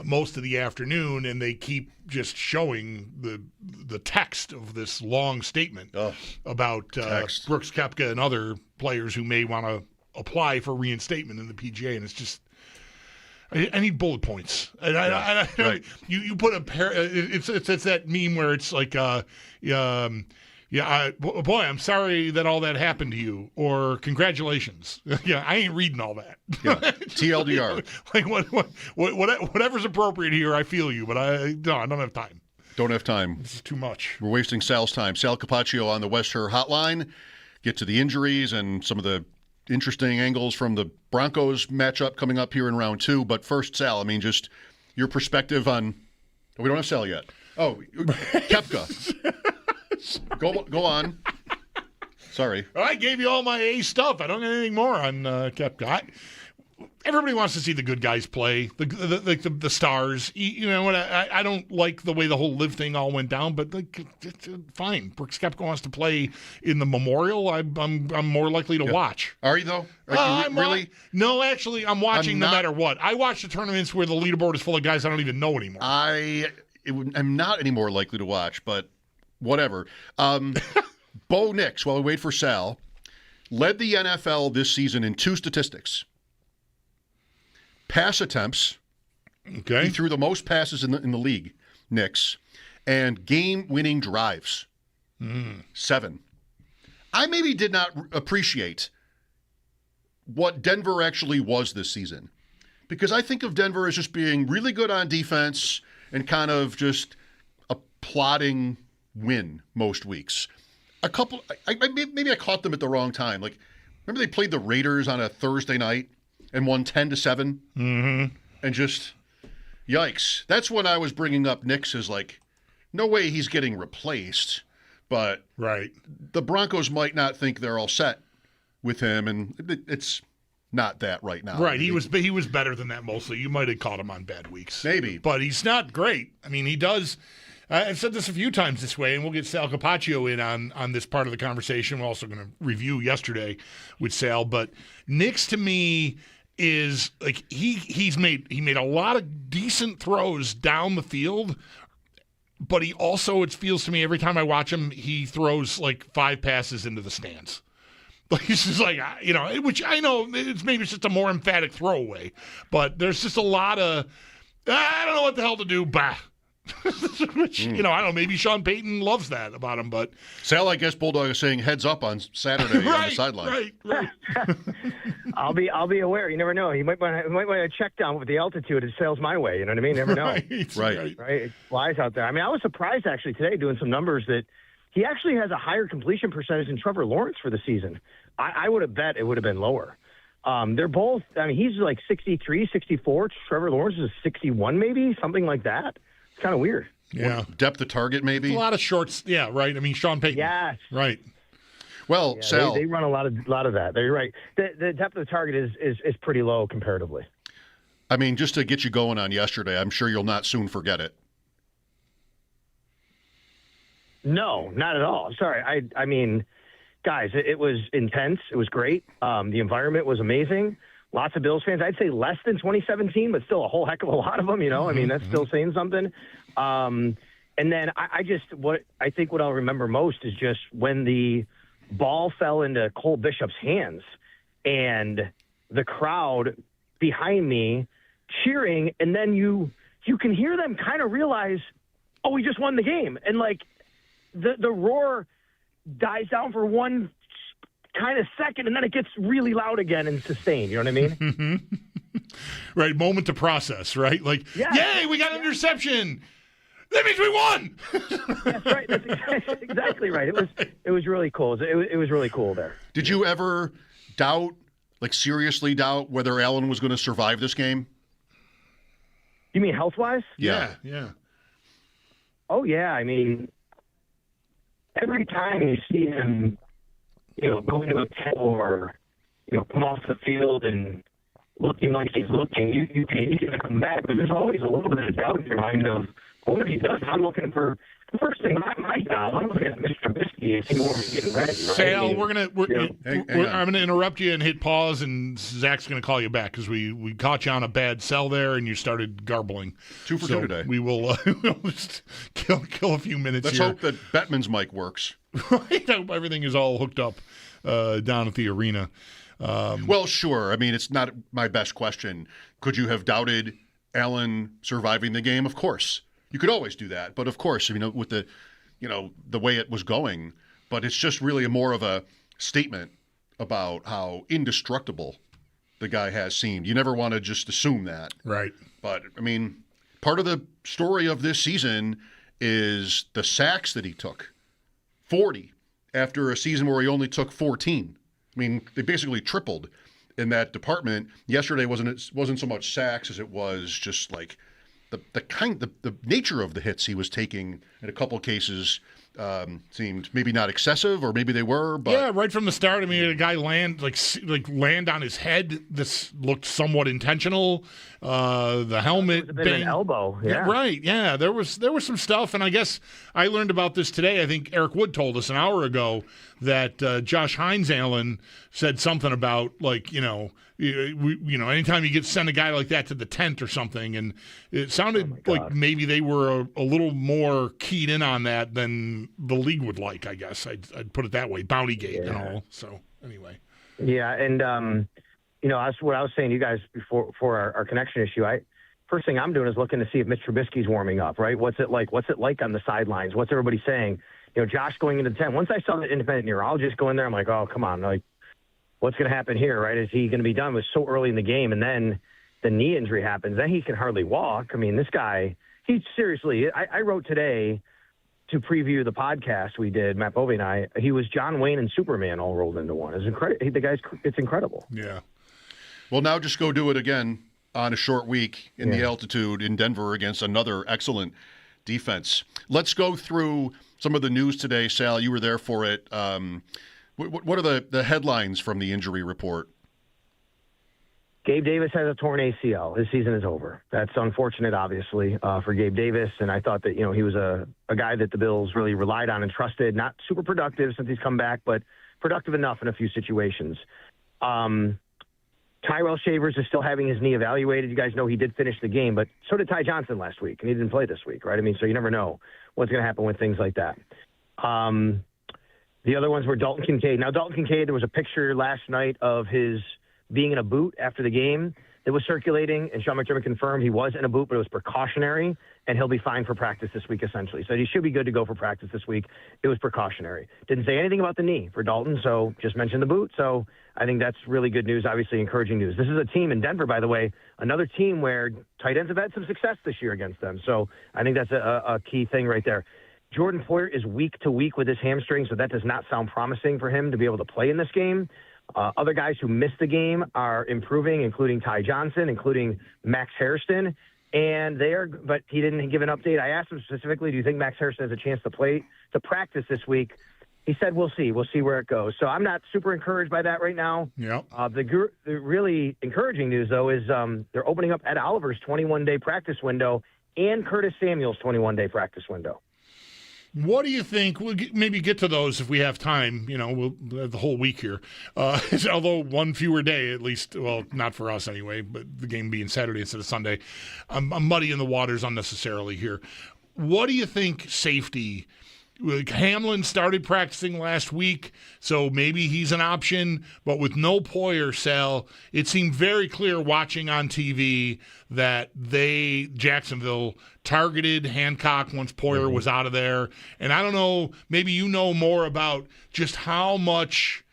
[SPEAKER 7] most of the afternoon, and they keep just showing the text of this long statement about Brooks Koepka and other players who may want to apply for reinstatement in the PGA, and it's just. I need bullet points. Right. You put it's that meme where it's like, boy, I'm sorry that all that happened to you, or congratulations. Yeah, I ain't reading all that.
[SPEAKER 6] Yeah. TLDR.
[SPEAKER 7] Like whatever's appropriate here, I feel you, but I don't have time.
[SPEAKER 6] Don't have time.
[SPEAKER 7] This is too much.
[SPEAKER 6] We're wasting Sal's time. Sal Kapacio on the West Shore Hotline. Get to the injuries and some of the interesting angles from the Broncos matchup coming up here in round 2. But first, Sal, I mean, just your perspective on. We don't have Sal yet. Oh, Koepka. Go on. Sorry.
[SPEAKER 7] I gave you all my A stuff. I don't get anything more on Koepka. Everybody wants to see the good guys play, the stars. You know what? I don't like the way the whole live thing all went down, but it's fine. Brooks Koepka wants to play in the Memorial. I'm more likely to watch.
[SPEAKER 6] Are you though?
[SPEAKER 7] Really? No, actually, I'm watching no matter what. I watch the tournaments where the leaderboard is full of guys I don't even know anymore.
[SPEAKER 6] I'm not any more likely to watch, but whatever. Bo Nix, while we wait for Sal, led the NFL this season in 2 statistics. Pass attempts.
[SPEAKER 7] Okay.
[SPEAKER 6] He threw the most passes in the league, Nix. And game-winning drives. 7. I maybe did not appreciate what Denver actually was this season. Because I think of Denver as just being really good on defense and kind of just a plodding win most weeks. Maybe I caught them at the wrong time. Like, remember they played the Raiders on a Thursday night and won 10-7?
[SPEAKER 7] Mm-hmm.
[SPEAKER 6] And just, yikes. That's when I was bringing up Nix as like, no way he's getting replaced. But
[SPEAKER 7] right,
[SPEAKER 6] the Broncos might not think they're all set with him. And it's not that right now.
[SPEAKER 7] Right, he was better than that mostly. You might have caught him on bad weeks.
[SPEAKER 6] Maybe.
[SPEAKER 7] But he's not great. I mean, he does. I've said this a few times this way, and we'll get Sal Kapacio in on this part of the conversation. We're also going to review yesterday with Sal. But Nix, to me, is like he made a lot of decent throws down the field, but he also, it feels to me, every time I watch him, he throws like 5 passes into the stands. Like, he's just like, which I know it's just a more emphatic throwaway, but there's just a lot of, I don't know what the hell to do, bah. Which, I don't know, maybe Sean Payton loves that about him, but.
[SPEAKER 6] Sal, I guess Bulldog is saying heads up on Saturday on the sideline.
[SPEAKER 7] Right.
[SPEAKER 19] I'll be aware. You never know. He might want to check down with the altitude. It sails my way. You know what I mean? Never know.
[SPEAKER 6] Right.
[SPEAKER 19] It flies out there. I mean, I was surprised actually today doing some numbers that he actually has a higher completion percentage than Trevor Lawrence for the season. I would have bet it would have been lower. They're both, I mean, he's like 63, 64. Trevor Lawrence is 61 maybe, something like that. It's kind of weird.
[SPEAKER 7] Yeah.
[SPEAKER 6] Depth of target maybe?
[SPEAKER 7] A lot of shorts. Yeah, right. I mean, Sean Payton.
[SPEAKER 19] Yes.
[SPEAKER 7] Right.
[SPEAKER 6] Well,
[SPEAKER 19] yeah,
[SPEAKER 6] Sal.
[SPEAKER 19] They run a lot of that. You're right. The depth of the target is pretty low comparatively.
[SPEAKER 6] I mean, just to get you going on yesterday, I'm sure you'll not soon forget it.
[SPEAKER 19] No, not at all. Sorry. I mean, guys, it was intense. It was great. The environment was amazing. Lots of Bills fans. I'd say less than 2017, but still a whole heck of a lot of them, I mean, that's still saying something. And then I think what I'll remember most is just when the ball fell into Cole Bishop's hands and the crowd behind me cheering, and then you can hear them kind of realize, oh, we just won the game. And like the roar dies down for one kind of second, and then it gets really loud again and sustained. You know what I mean?
[SPEAKER 7] Right. Moment to process, right? Like, yay, we got an interception. That means we won.
[SPEAKER 19] That's right. That's exactly right. It was really cool. It was really cool there.
[SPEAKER 6] Did you ever seriously doubt whether Allen was going to survive this game?
[SPEAKER 19] You mean health-wise?
[SPEAKER 7] Yeah.
[SPEAKER 19] Oh, yeah. I mean, every time you see him, go into a tent or, come off the field and looking like he's looking, you think he's going to come back. But there's always a little bit of doubt in your mind of, what if he does? I'm looking for the first thing my job. I'm looking at Mr. Trubisky and see more getting ready. Right?
[SPEAKER 7] Sal, I'm going to interrupt you and hit pause, and Zach's going to call you back because we caught you on a bad sell there, and you started garbling.
[SPEAKER 6] 2 for 2 today.
[SPEAKER 7] We will we'll just kill a few minutes.
[SPEAKER 6] Let's
[SPEAKER 7] here.
[SPEAKER 6] hope that Bettman's mic works.
[SPEAKER 7] Right, I hope everything is all hooked up down at the arena.
[SPEAKER 6] Well, sure. I mean, it's not my best question. Could you have doubted Allen surviving the game? Of course. You could always do that, but of course, with the way it was going. But it's just really more of a statement about how indestructible the guy has seemed. You never want to just assume that,
[SPEAKER 7] right?
[SPEAKER 6] But I mean, part of the story of this season is the sacks that he took, 40 after a season where he only took 14. I mean, they basically tripled in that department. Yesterday wasn't so much sacks as it was just like. The nature of the hits he was taking in a couple of cases seemed maybe not excessive, or maybe they were. But
[SPEAKER 7] yeah, right from the start. I mean, a guy land on his head. This looked somewhat intentional. The helmet,
[SPEAKER 19] a bit of an elbow. Yeah,
[SPEAKER 7] right. Yeah, there was some stuff, and I guess I learned about this today. I think Eric Wood told us an hour ago that Josh Hines Allen said something about anytime you send a guy like that to the tent or something, and it sounded like maybe they were a little more keyed in on that than the league would like. I guess I'd put it that way, Bountygate and all. So anyway,
[SPEAKER 19] yeah, and that's what I was saying to you guys before our connection issue. First thing I'm doing is looking to see if Mr. Trubisky's warming up. Right? What's it like? What's it like on the sidelines? What's everybody saying? Josh going into the tent. Once I saw the independent neurologist go in there, I'm like, oh, come on, like. What's going to happen here, right? Is he going to be done? It was so early in the game, and then the knee injury happens. Then he can hardly walk. I mean, this guy, I wrote today to preview the podcast we did, Matt Bovey and I, he was John Wayne and Superman all rolled into one. It's incredible. It's incredible.
[SPEAKER 7] Yeah.
[SPEAKER 6] Well, now just go do it again on a short week in the altitude in Denver against another excellent defense. Let's go through some of the news today. Sal, you were there for it. What are the headlines from the injury report?
[SPEAKER 19] Gabe Davis has a torn ACL. His season is over. That's unfortunate, obviously, for Gabe Davis. And I thought that, he was a guy that the Bills really relied on and trusted. Not super productive since he's come back, but productive enough in a few situations. Tyrell Shavers is still having his knee evaluated. You guys know he did finish the game, but so did Ty Johnson last week, and he didn't play this week, right? I mean, so you never know what's going to happen with things like that. The other ones were Dalton Kincaid. Now, Dalton Kincaid, there was a picture last night of his being in a boot after the game that was circulating, and Sean McDermott confirmed he was in a boot, but it was precautionary, and he'll be fine for practice this week, essentially. So he should be good to go for practice this week. It was precautionary. Didn't say anything about the knee for Dalton, so just mentioned the boot. So I think that's really good news, obviously encouraging news. This is a team in Denver, by the way, another team where tight ends have had some success this year against them. So I think that's a key thing right there. Jordan Poyer is week to week with his hamstring, so that does not sound promising for him to be able to play in this game. Other guys who missed the are improving, including Ty Johnson, including Max Hairston, but he didn't give an update. I asked him specifically, do you think Max Hairston has a chance to practice this week? He said, we'll see where it goes. So I'm not super encouraged by that right now.
[SPEAKER 7] Yeah.
[SPEAKER 19] The really encouraging news, though, is they're opening up Ed Oliver's 21-day practice window and Curtis Samuel's 21-day practice window.
[SPEAKER 7] What do you think? We'll maybe get to those if we have time. We'll have the whole week here. Although one fewer day, at least, well, not for us anyway, but the game being Saturday instead of Sunday. I'm muddying the waters unnecessarily here. What do you think safety? Hamlin started practicing last week, so maybe he's an option. But with no Poyer, Sal, it seemed very clear watching on TV that Jacksonville targeted Hancock once Poyer was out of there. And I don't know, maybe you know more about just how much,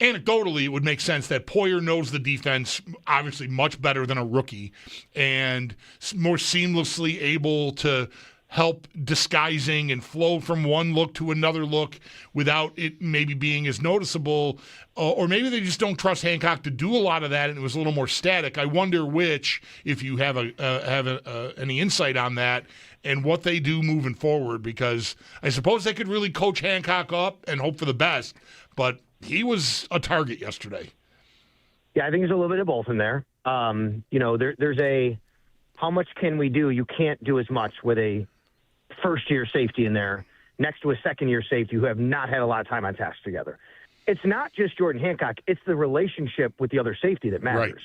[SPEAKER 7] anecdotally, it would make sense that Poyer knows the defense obviously much better than a rookie and more seamlessly able to help disguising and flow from one look to another look without it maybe being as noticeable. Or maybe they just don't trust Hancock to do a lot of that, and it was a little more static. I wonder which, if you have any insight on that, and what they do moving forward, because I suppose they could really coach Hancock up and hope for the best, but he was a target yesterday.
[SPEAKER 19] Yeah, I think there's a little bit of both in there. There's a how much can we do? You can't do as much with a first-year safety in there next to a second-year safety who have not had a lot of time on task together. It's not just Jordan Hancock. It's the relationship with the other safety that matters. Right.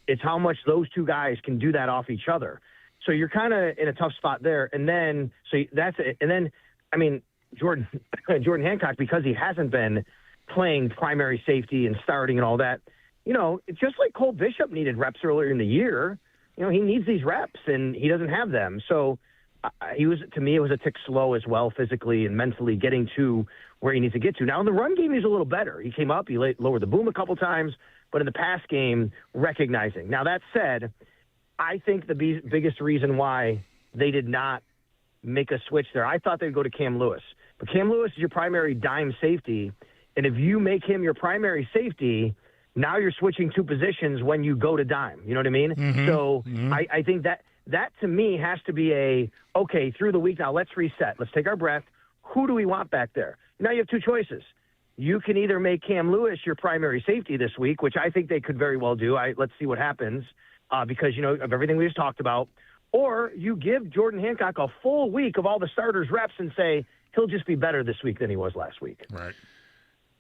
[SPEAKER 19] It's how much those two guys can do that off each other. So you're kind of in a tough spot there. And then, so that's it. And then, Jordan Hancock, because he hasn't been playing primary safety and starting and all that, it's just like Cole Bishop needed reps earlier in the year. He needs these reps, and he doesn't have them. So to me, it was a tick slow as well, physically and mentally getting to where he needs to get to. Now, in the run game, he's a little better. He came up, he lowered the boom a couple times, but in the pass game, recognizing. Now, that said, I think the biggest reason why they did not make a switch there, I thought they'd go to Cam Lewis. But Cam Lewis is your primary dime safety, and if you make him your primary safety, now you're switching two positions when you go to dime. You know what I mean? Mm-hmm. So mm-hmm. I think that to me has to be okay, through the week now, let's reset. Let's take our breath. Who do we want back there? Now you have two choices. You can either make Cam Lewis your primary safety this week, which I think they could very well do. Let's see what happens because, of everything we just talked about. Or you give Jordan Hancock a full week of all the starters reps and say he'll just be better this week than he was last week.
[SPEAKER 6] Right.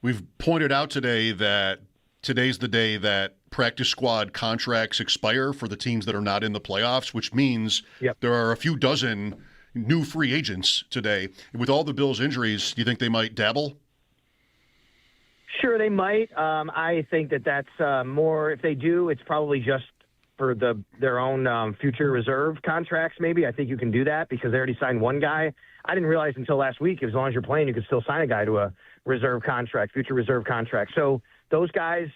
[SPEAKER 6] We've pointed out today that today's the day that practice squad contracts expire for the teams that are not in the playoffs, which means there are a few dozen new free agents today. With all the Bills' injuries, do you think they might dabble?
[SPEAKER 19] Sure, they might. I think that's more, if they do, it's probably just for their own future reserve contracts, maybe. I think you can do that because they already signed one guy. I didn't realize until last week, as long as you're playing, you could still sign a guy to a reserve contract, future reserve contract. So those guys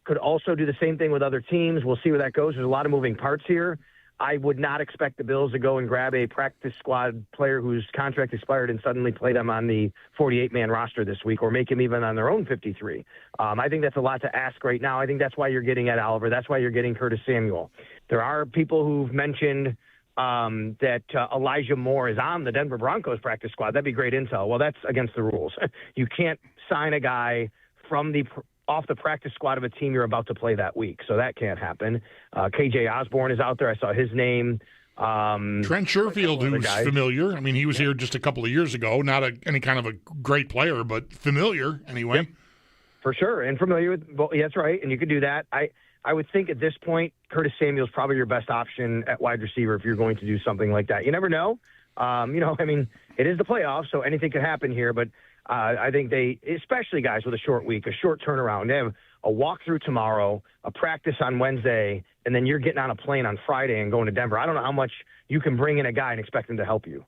[SPEAKER 19] could also do the same thing with other teams. We'll see where that goes. There's a lot of moving parts here. I would not expect the Bills to go and grab a practice squad player whose contract expired and suddenly play them on the 48-man roster this week or make him even on their own 53. I think that's a lot to ask right now. I think that's why you're getting Ed Oliver. That's why you're getting Curtis Samuel. There are people who've mentioned that Elijah Moore is on the Denver Broncos practice squad. That'd be great intel. Well, that's against the rules. You can't sign a guy from the off the practice squad of a team you're about to play that week. So that can't happen. KJ Osborne is out there. I saw his name.
[SPEAKER 7] Trent Sherfield, who's familiar. I mean, he was here just a couple of years ago. Not any kind of a great player, but familiar anyway.
[SPEAKER 19] Yep. For sure, and familiar with. Well, yeah, that's right, and you could do that. I would think at this point, Curtis Samuel's probably your best option at wide receiver if you're going to do something like that. You never know. I mean, it is the playoffs, so anything could happen here. But I think they, especially guys with a short week, a short turnaround, they have a walkthrough tomorrow, a practice on Wednesday, and then you're getting on a plane on Friday and going to Denver. I don't know how much you can bring in a guy and expect him to help you.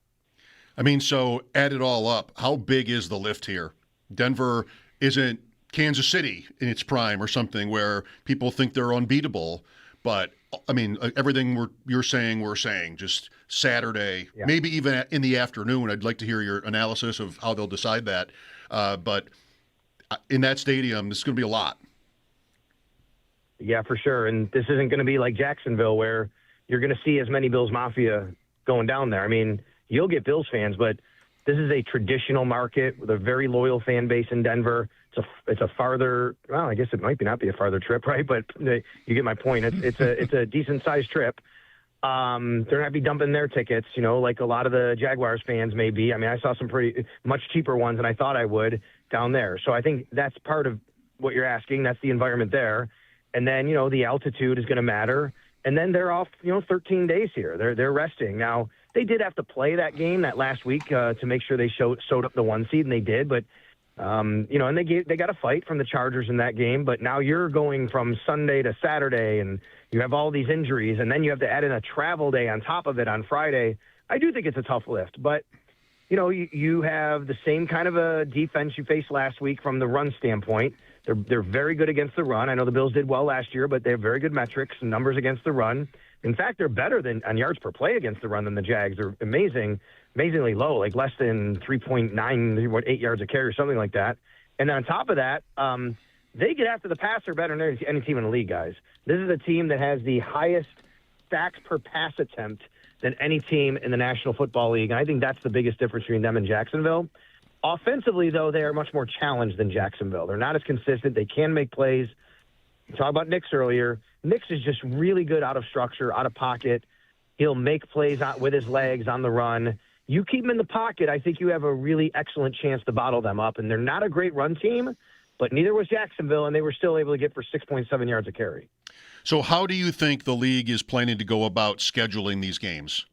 [SPEAKER 6] I mean, so add it all up. How big is the lift here? Denver isn't Kansas City in its prime or something where people think they're unbeatable. But, I mean, everything we're saying, just Saturday, maybe even in the afternoon. I'd like to hear your analysis of how they'll decide that. But in that stadium, this is going to be a lot.
[SPEAKER 19] Yeah, for sure. And this isn't going to be like Jacksonville where you're going to see as many Bills Mafia going down there. I mean, you'll get Bills fans, but this is a traditional market with a very loyal fan base in Denver. It's a farther, well, I guess it might not be a farther trip, right? But you get my point. It's a decent-sized trip. They're not going to be dumping their tickets, like a lot of the Jaguars fans may be. I mean, I saw some pretty much cheaper ones than I thought I would down there. So I think that's part of what you're asking. That's the environment there. And then, the altitude is going to matter. And then they're off, 13 days here. They're resting. Now, they did have to play that game that last week to make sure they sewed up the 1 seed, and they did. But, and they got a fight from the Chargers in that game. But now you're going from Sunday to Saturday, and you have all these injuries, and then you have to add in a travel day on top of it on Friday. I do think it's a tough lift. But, you have the same kind of a defense you faced last week from the run standpoint. They're very good against the run. I know the Bills did well last year, but they have very good metrics and numbers against the run. In fact, they're better on yards per play against the run than the Jags. They're amazingly low, like less than 3.8 yards a carry or something like that. And on top of that, they get after the passer better than any team in the league, guys. This is a team that has the highest sacks per pass attempt than any team in the National Football League. And I think that's the biggest difference between them and Jacksonville. Offensively, though, they are much more challenged than Jacksonville. They're not as consistent. They can make plays. We talked about Nix earlier. Nix is just really good out of structure, out of pocket. He'll make plays with his legs on the run. You keep him in the pocket, I think you have a really excellent chance to bottle them up. And they're not a great run team, but neither was Jacksonville, and they were still able to get for 6.7 yards a carry.
[SPEAKER 6] So how do you think the league is planning to go about scheduling these games?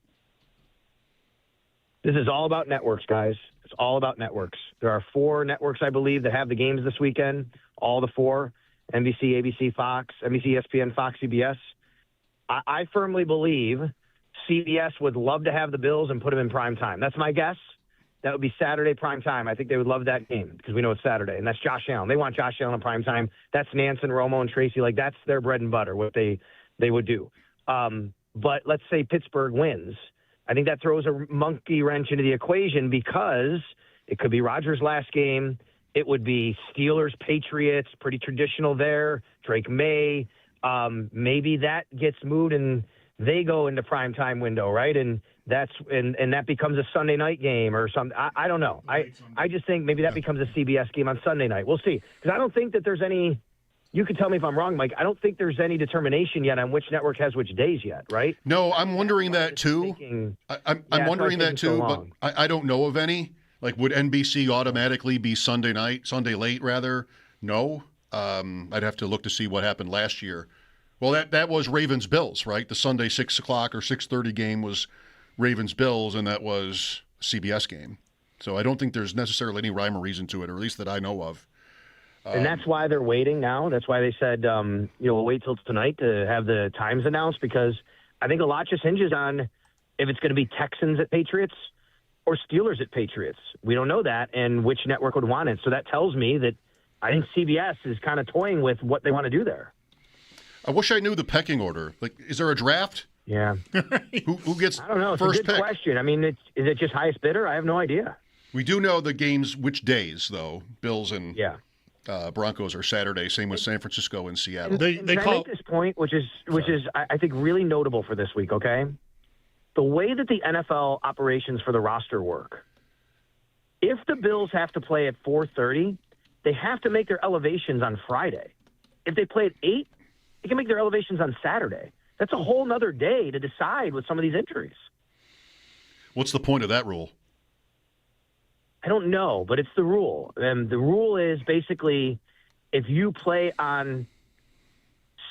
[SPEAKER 19] This is all about networks, guys. It's all about networks. There are 4 networks, I believe, that have the games this weekend, all the 4, NBC, ABC, Fox, NBC, ESPN, Fox, CBS. I firmly believe CBS would love to have the Bills and put them in prime time. That's my guess. That would be Saturday prime time. I think they would love that game because we know it's Saturday, and that's Josh Allen. They want Josh Allen in prime time. That's Nance and Romo and Tracy. Like, that's their bread and butter, what they would do. But let's say Pittsburgh wins. I think that throws a monkey wrench into the equation because it could be Rodgers' last game. It would be Steelers, Patriots, pretty traditional there. Drake May. Maybe that gets moved and they go into primetime window, right? And that becomes a Sunday night game or something. I don't know. I just think maybe that becomes a CBS game on Sunday night. We'll see. Because I don't think that there's any – you can tell me if I'm wrong, Mike. I don't think there's any determination yet on which network has which days yet, right?
[SPEAKER 6] No, I'm wondering that too. I'm wondering that too, but I don't know of any. Like, would NBC automatically be Sunday late rather? No. I'd have to look to see what happened last year. Well, that was Ravens-Bills, right? The Sunday 6 o'clock or 6:30 game was Ravens-Bills, and that was a CBS game. So I don't think there's necessarily any rhyme or reason to it, or at least that I know of.
[SPEAKER 19] And that's why they're waiting now. That's why they said, we'll wait till tonight to have the times announced, because I think a lot just hinges on if it's going to be Texans at Patriots or Steelers at Patriots. We don't know that, and which network would want it. So that tells me that I think CBS is kind of toying with what they want to do there.
[SPEAKER 6] I wish I knew the pecking order. Like, is there a draft?
[SPEAKER 19] Yeah.
[SPEAKER 6] Who gets
[SPEAKER 19] I don't know. It's
[SPEAKER 6] first
[SPEAKER 19] a good
[SPEAKER 6] pick?
[SPEAKER 19] Question. I mean, is it just highest bidder? I have no idea.
[SPEAKER 6] We do know the games, which days, though. Bills and Broncos are Saturday. Same with San Francisco and Seattle.
[SPEAKER 19] They make this point, which is I think really notable for this week. Okay, the way that the NFL operations for the roster work. If the Bills have to play at 4:30, they have to make their elevations on Friday. If they play at 8, they can make their elevations on Saturday. That's a whole nother day to decide with some of these injuries.
[SPEAKER 6] What's the point of that rule?
[SPEAKER 19] I don't know, but it's the rule. And the rule is basically if you play on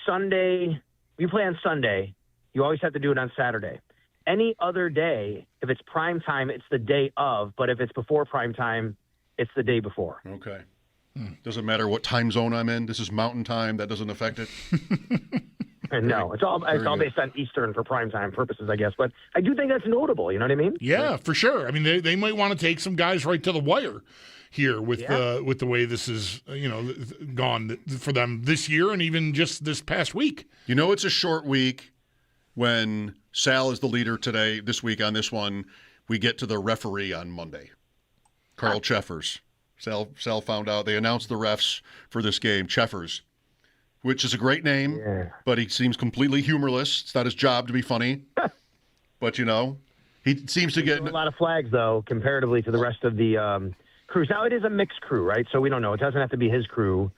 [SPEAKER 19] Sunday, you always have to do it on Saturday. Any other day, if it's prime time, it's the day of. But if it's before prime time, it's the day before.
[SPEAKER 6] Okay. Doesn't matter what time zone I'm in. This is Mountain Time. That doesn't affect it.
[SPEAKER 19] No, it's all based on Eastern for primetime purposes, I guess. But I do think that's notable. You know what I mean?
[SPEAKER 7] Yeah, for sure. I mean, they might want to take some guys right to the wire here with the way this is gone for them this year and even just this past week.
[SPEAKER 6] You know, it's a short week when Sal is the leader this week on this one. We get to the referee on Monday, Carl Cheffers. Sal found out they announced the refs for this game, Cheffers, which is a great name, but he seems completely humorless. It's not his job to be funny. But, he seems to get
[SPEAKER 19] a lot of flags, though, comparatively to the rest of the crews. Now, it is a mixed crew, right? So we don't know. It doesn't have to be his crew.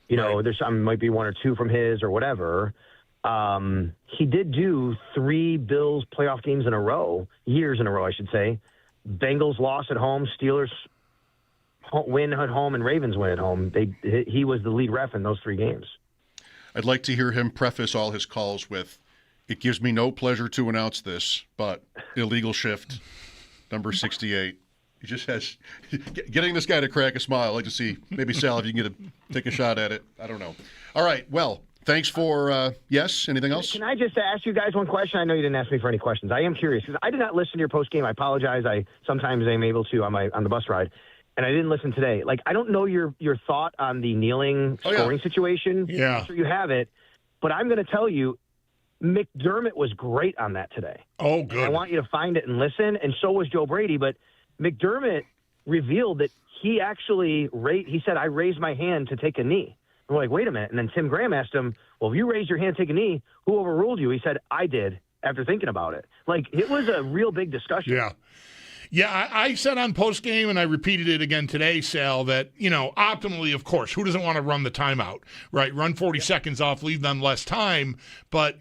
[SPEAKER 19] There's some might be 1 or 2 from his or whatever. He did do 3 Bills playoff games in a row, years in a row, I should say. Bengals loss at home, Steelers win at home, and Ravens win at home. He was the lead ref in those 3 games.
[SPEAKER 6] I'd like to hear him preface all his calls with, "It gives me no pleasure to announce this, but illegal shift, number 68." He just has getting this guy to crack a smile. I'd like to see maybe Sal if you can take a shot at it. I don't know. All right. Well, thanks for yes. Anything else?
[SPEAKER 19] Can I just ask you guys one question? I know you didn't ask me for any questions. I am curious because I did not listen to your post game. I apologize. I sometimes am able to on the bus ride. And I didn't listen today. I don't know your thought on the kneeling scoring situation.
[SPEAKER 7] Yeah.
[SPEAKER 19] I'm sure you have it. But I'm going to tell you, McDermott was great on that today.
[SPEAKER 7] Oh, good.
[SPEAKER 19] And I want you to find it and listen. And so was Joe Brady. But McDermott revealed that he actually he said, "I raised my hand to take a knee." And we're like, wait a minute. And then Tim Graham asked him, "Well, if you raised your hand to take a knee, who overruled you?" He said, "I did," after thinking about it. It was a real big discussion.
[SPEAKER 7] Yeah. Yeah, I said on postgame, and I repeated it again today, Sal, that, optimally, of course, who doesn't want to run the timeout, right? Run 40 seconds off, leave them less time. But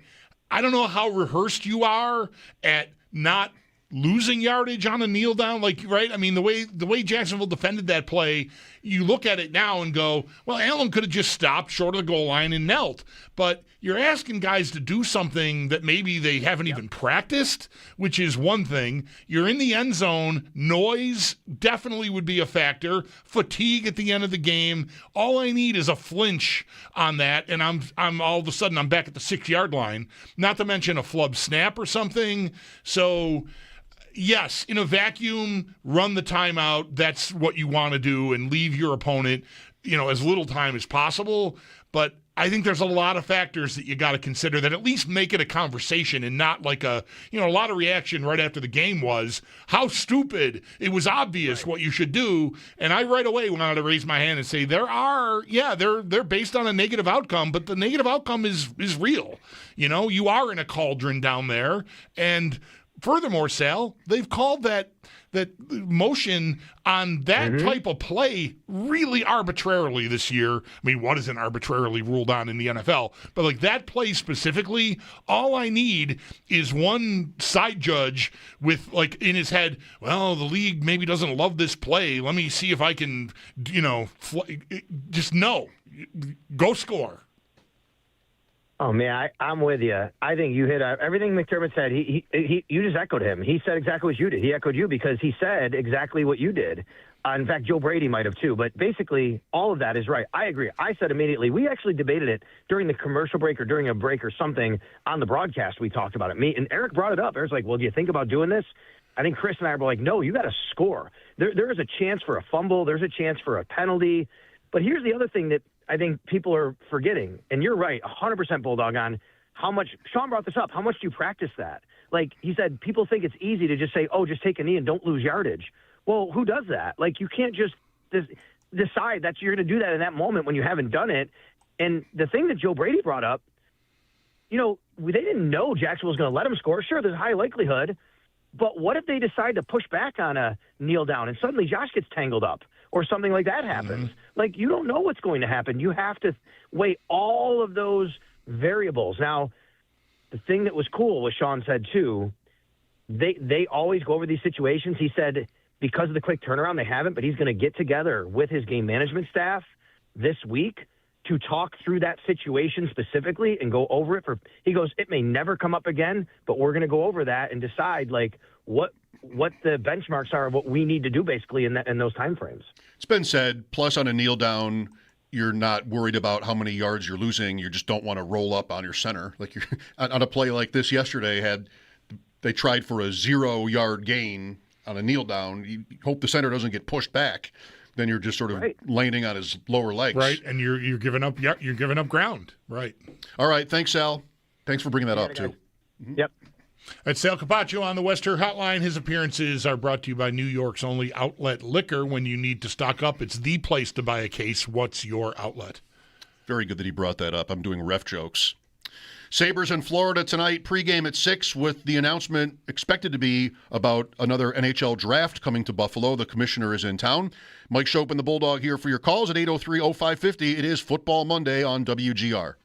[SPEAKER 7] I don't know how rehearsed you are at not losing yardage on a kneel down, right? I mean, the way Jacksonville defended that play, you look at it now and go, well, Allen could have just stopped short of the goal line and knelt. But you're asking guys to do something that maybe they haven't even practiced, which is one thing. You're in the end zone. Noise definitely would be a factor. Fatigue at the end of the game. All I need is a flinch on that, and I'm all of a sudden I'm back at the 6-yard line. Not to mention a flub snap or something. So yes, in a vacuum, run the timeout. That's what you want to do, and leave your opponent, as little time as possible. But I think there's a lot of factors that you got to consider that at least make it a conversation and not a lot of reaction right after the game was, how stupid. It was obvious what you should do. And I right away wanted to raise my hand and say they're based on a negative outcome, but the negative outcome is real. You are in a cauldron down there. And furthermore, Sal, they've called that motion on that type of play really arbitrarily this year. I mean, what isn't arbitrarily ruled on in the NFL? But that play specifically, all I need is one side judge with in his head, well, the league maybe doesn't love this play. Let me see if I can, just go score.
[SPEAKER 19] Oh, man, I'm with you. I think you hit everything McDermott said. You just echoed him. He said exactly what you did. He echoed you because he said exactly what you did. In fact, Joe Brady might have too. But basically, all of that is right. I agree. I said immediately, we actually debated it during the commercial break or during a break or something on the broadcast. We talked about it. Me and Eric brought it up. Eric's like, well, do you think about doing this? I think Chris and I were like, no, you got to score. There is a chance for a fumble. There's a chance for a penalty. But here's the other thing that I think people are forgetting, and you're right, 100% Bulldog, on how much – Sean brought this up. How much do you practice that? He said, people think it's easy to just say, oh, just take a knee and don't lose yardage. Well, who does that? You can't just decide that you're going to do that in that moment when you haven't done it. And the thing that Joe Brady brought up, they didn't know Jacksonville was going to let him score. Sure, there's a high likelihood. But what if they decide to push back on a kneel down and suddenly Josh gets tangled up? or something like that happens. Like, you don't know what's going to happen. You have to weigh all of those variables. Now, the thing that was cool was Sean said, too, they always go over these situations. He said because of the quick turnaround, they haven't, but he's going to get together with his game management staff this week to talk through that situation specifically and go over it. He goes, it may never come up again, but we're going to go over that and decide, like, what the benchmarks are of what we need to do basically in those time frames.
[SPEAKER 6] It's been said, plus on a kneel down, you're not worried about how many yards you're losing. You just don't want to roll up on your center. Like you're on a play like this yesterday, they tried for a 0-yard gain on a kneel down. You hope the center doesn't get pushed back. Then you're just sort of landing on his lower legs.
[SPEAKER 7] Right, and you're giving up. You're giving up ground. Right.
[SPEAKER 6] All right. Thanks, Sal. Thanks for bringing that up too.
[SPEAKER 19] Yep.
[SPEAKER 7] That's Sal Kapacio on the Western Hotline. His appearances are brought to you by New York's only outlet liquor. When you need to stock up, it's the place to buy a case. What's your outlet?
[SPEAKER 6] Very good that he brought that up. I'm doing ref jokes. Sabres in Florida tonight, pregame at 6 with the announcement expected to be about another NHL draft coming to Buffalo. The commissioner is in town. Mike Schopp and the Bulldog here for your calls at 803-0550. It is Football Monday on WGR.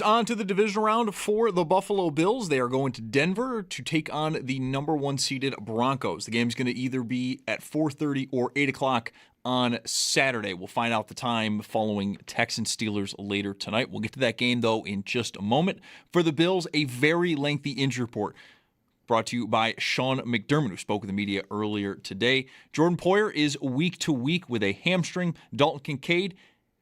[SPEAKER 1] On to the divisional round for the Buffalo Bills. They are going to Denver to take on the number 1 seeded Broncos. The game's going to either be at 4:30 or 8 o'clock on Saturday. We'll find out the time following Texans-Steelers later tonight. We'll get to that game, though, in just a moment. For the Bills, a very lengthy injury report brought to you by Sean McDermott, who spoke with the media earlier today. Jordan Poyer is week to week with a hamstring. Dalton Kincaid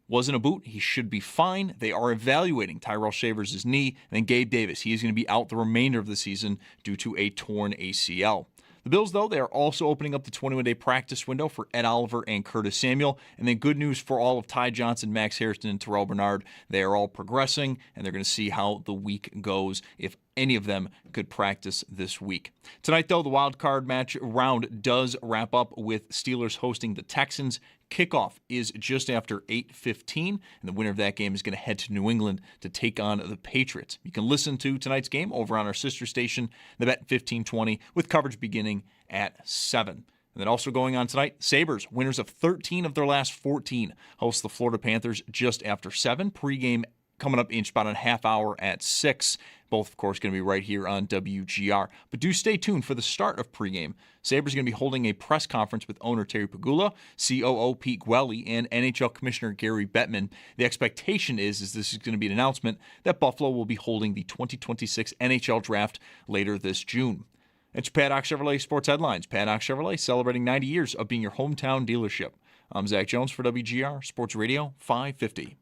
[SPEAKER 1] wasn't a boot. He should be fine. They are evaluating Tyrell Shavers' knee. And then Gabe Davis. He is going to be out the remainder of the season due to a torn ACL. The Bills, though, they are also opening up the 21-day practice window for Ed Oliver and Curtis Samuel. And then good news for all of Ty Johnson, Max Harrison, and Terrell Bernard. They are all progressing, and they're going to see how the week goes if any of them could practice this week. Tonight, though, the wild card match round does wrap up with Steelers hosting the Texans. Kickoff is just after 8:15, and the winner of that game is going to head to New England to take on the Patriots. You can listen to tonight's game over on our sister station, the Bet 1520, with coverage beginning at 7. And then also going on tonight, Sabres, winners of 13 of their last 14, host the Florida Panthers just after 7. Pre-game coming up in about a half hour at 6. Both, of course, going to be right here on WGR. But do stay tuned for the start of pregame. Sabres are going to be holding a press conference with owner Terry Pegula, COO Pete Gwelly, and NHL Commissioner Gary Bettman. The expectation is this is going to be an announcement that Buffalo will be holding the 2026 NHL Draft later this June. It's your Paddock Chevrolet Sports Headlines. Paddock Chevrolet celebrating 90 years of being your hometown dealership. I'm Zach Jones for WGR Sports Radio 550.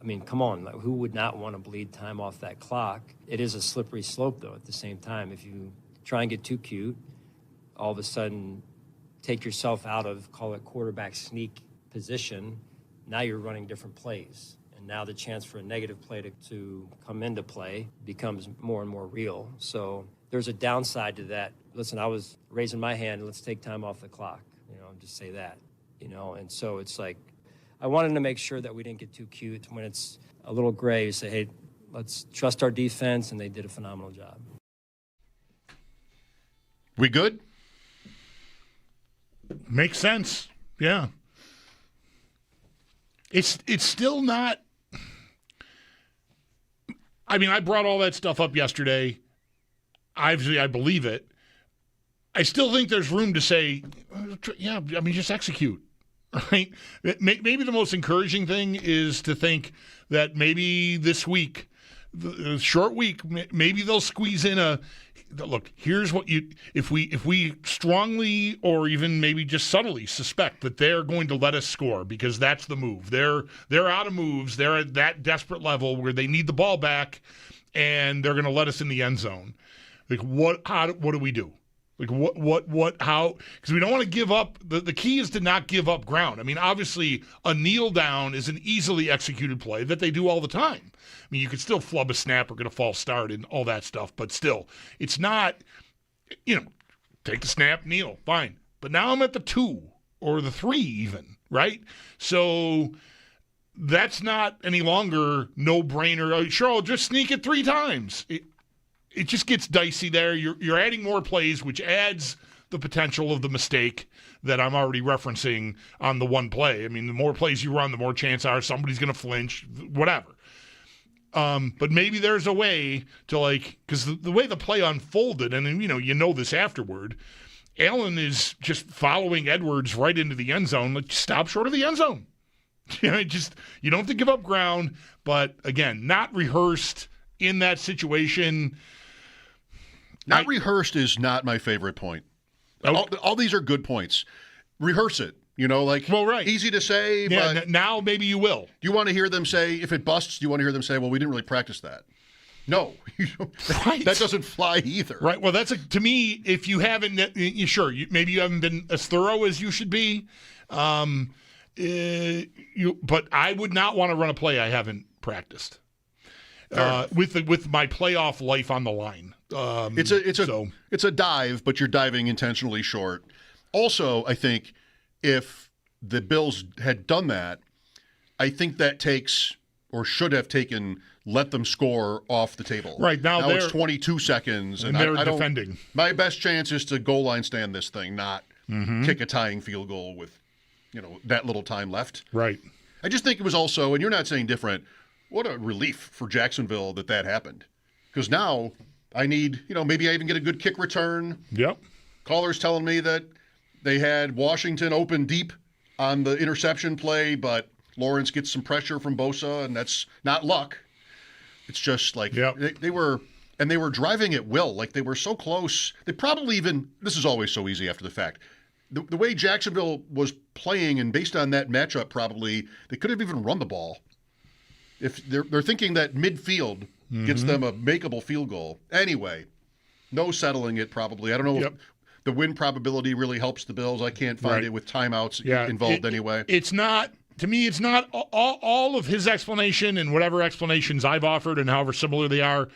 [SPEAKER 4] I mean, come on, like, who would not want to bleed time off that clock? It is a slippery slope, though, at the same time. If you try and get too cute, all of a sudden take yourself out of, call it quarterback sneak position, now you're running different plays. And now the chance for a negative play to come into play becomes more and more real. So there's a downside to that. Listen, I was raising my hand, let's take time off the clock, just say that, and so it's like, I wanted to make sure that we didn't get too cute. When it's a little gray, you say, hey, let's trust our defense, and they did a phenomenal job.
[SPEAKER 6] We good?
[SPEAKER 7] Makes sense. Yeah. It's still not. I mean, I brought all that stuff up yesterday. Obviously, I believe it. I still think there's room to say, yeah, I mean, just execute. Right? Maybe the most encouraging thing is to think that maybe this week, the short week, maybe they'll squeeze in look, here's what if we strongly or even maybe just subtly suspect that they're going to let us score because that's the move. They're out of moves. They're at that desperate level where they need the ball back and they're going to let us in the end zone. Like what do we do? Like how? Because we don't want to give up. The key is to not give up ground. I mean, obviously, a kneel down is an easily executed play that they do all the time. I mean, you could still flub a snap or get a false start and all that stuff, but still, it's not, take the snap, kneel, fine. But now I'm at the 2 or the 3 even, right? So that's not any longer no-brainer. Sure, I'll just sneak it 3 times. It just gets dicey there. You're adding more plays, which adds the potential of the mistake that I'm already referencing on the one play. I mean, the more plays you run, the more chance are somebody's going to flinch, whatever. But maybe there's a way to because the way the play unfolded, and you know this afterward, Allen is just following Edwards right into the end zone. Like, stop short of the end zone. You don't have to give up ground, but again, not rehearsed in that situation.
[SPEAKER 6] Not rehearsed is not my favorite point. All these are good points. Rehearse it. Well, right. Easy to say,
[SPEAKER 7] yeah,
[SPEAKER 6] but
[SPEAKER 7] now maybe you will.
[SPEAKER 6] Do you want to hear them say, if it busts, do you want to hear them say, well, we didn't really practice that? No.
[SPEAKER 7] Right.
[SPEAKER 6] That doesn't fly either.
[SPEAKER 7] Right. Well, to me, if you haven't, maybe you haven't been as thorough as you should be. But I would not want to run a play I haven't practiced. With my playoff life on the line.
[SPEAKER 6] It's a dive, but you're diving intentionally short. Also, I think if the Bills had done that, I think that takes or should have taken let them score off the table.
[SPEAKER 7] Right, now
[SPEAKER 6] it's 22 seconds.
[SPEAKER 7] And they're defending.
[SPEAKER 6] My best chance is to goal line stand this thing, not kick a tying field goal with, that little time left.
[SPEAKER 7] Right.
[SPEAKER 6] I just think it was also, and you're not saying different, what a relief for Jacksonville that happened. Because now I need, maybe I even get a good kick return.
[SPEAKER 7] Yep.
[SPEAKER 6] Callers telling me that they had Washington open deep on the interception play, but Lawrence gets some pressure from Bosa, and that's not luck. It's just like they were driving at will. Like, they were so close. They probably even, this is always so easy after the fact, the way Jacksonville was playing, and based on that matchup, probably they could have even run the ball. If they're thinking that midfield gets them a makeable field goal. Anyway, no settling it probably. I don't know if the win probability really helps the Bills. I can't find it with timeouts involved anyway.
[SPEAKER 7] It's not, to me, it's not all of his explanation and whatever explanations I've offered and however similar they aren't,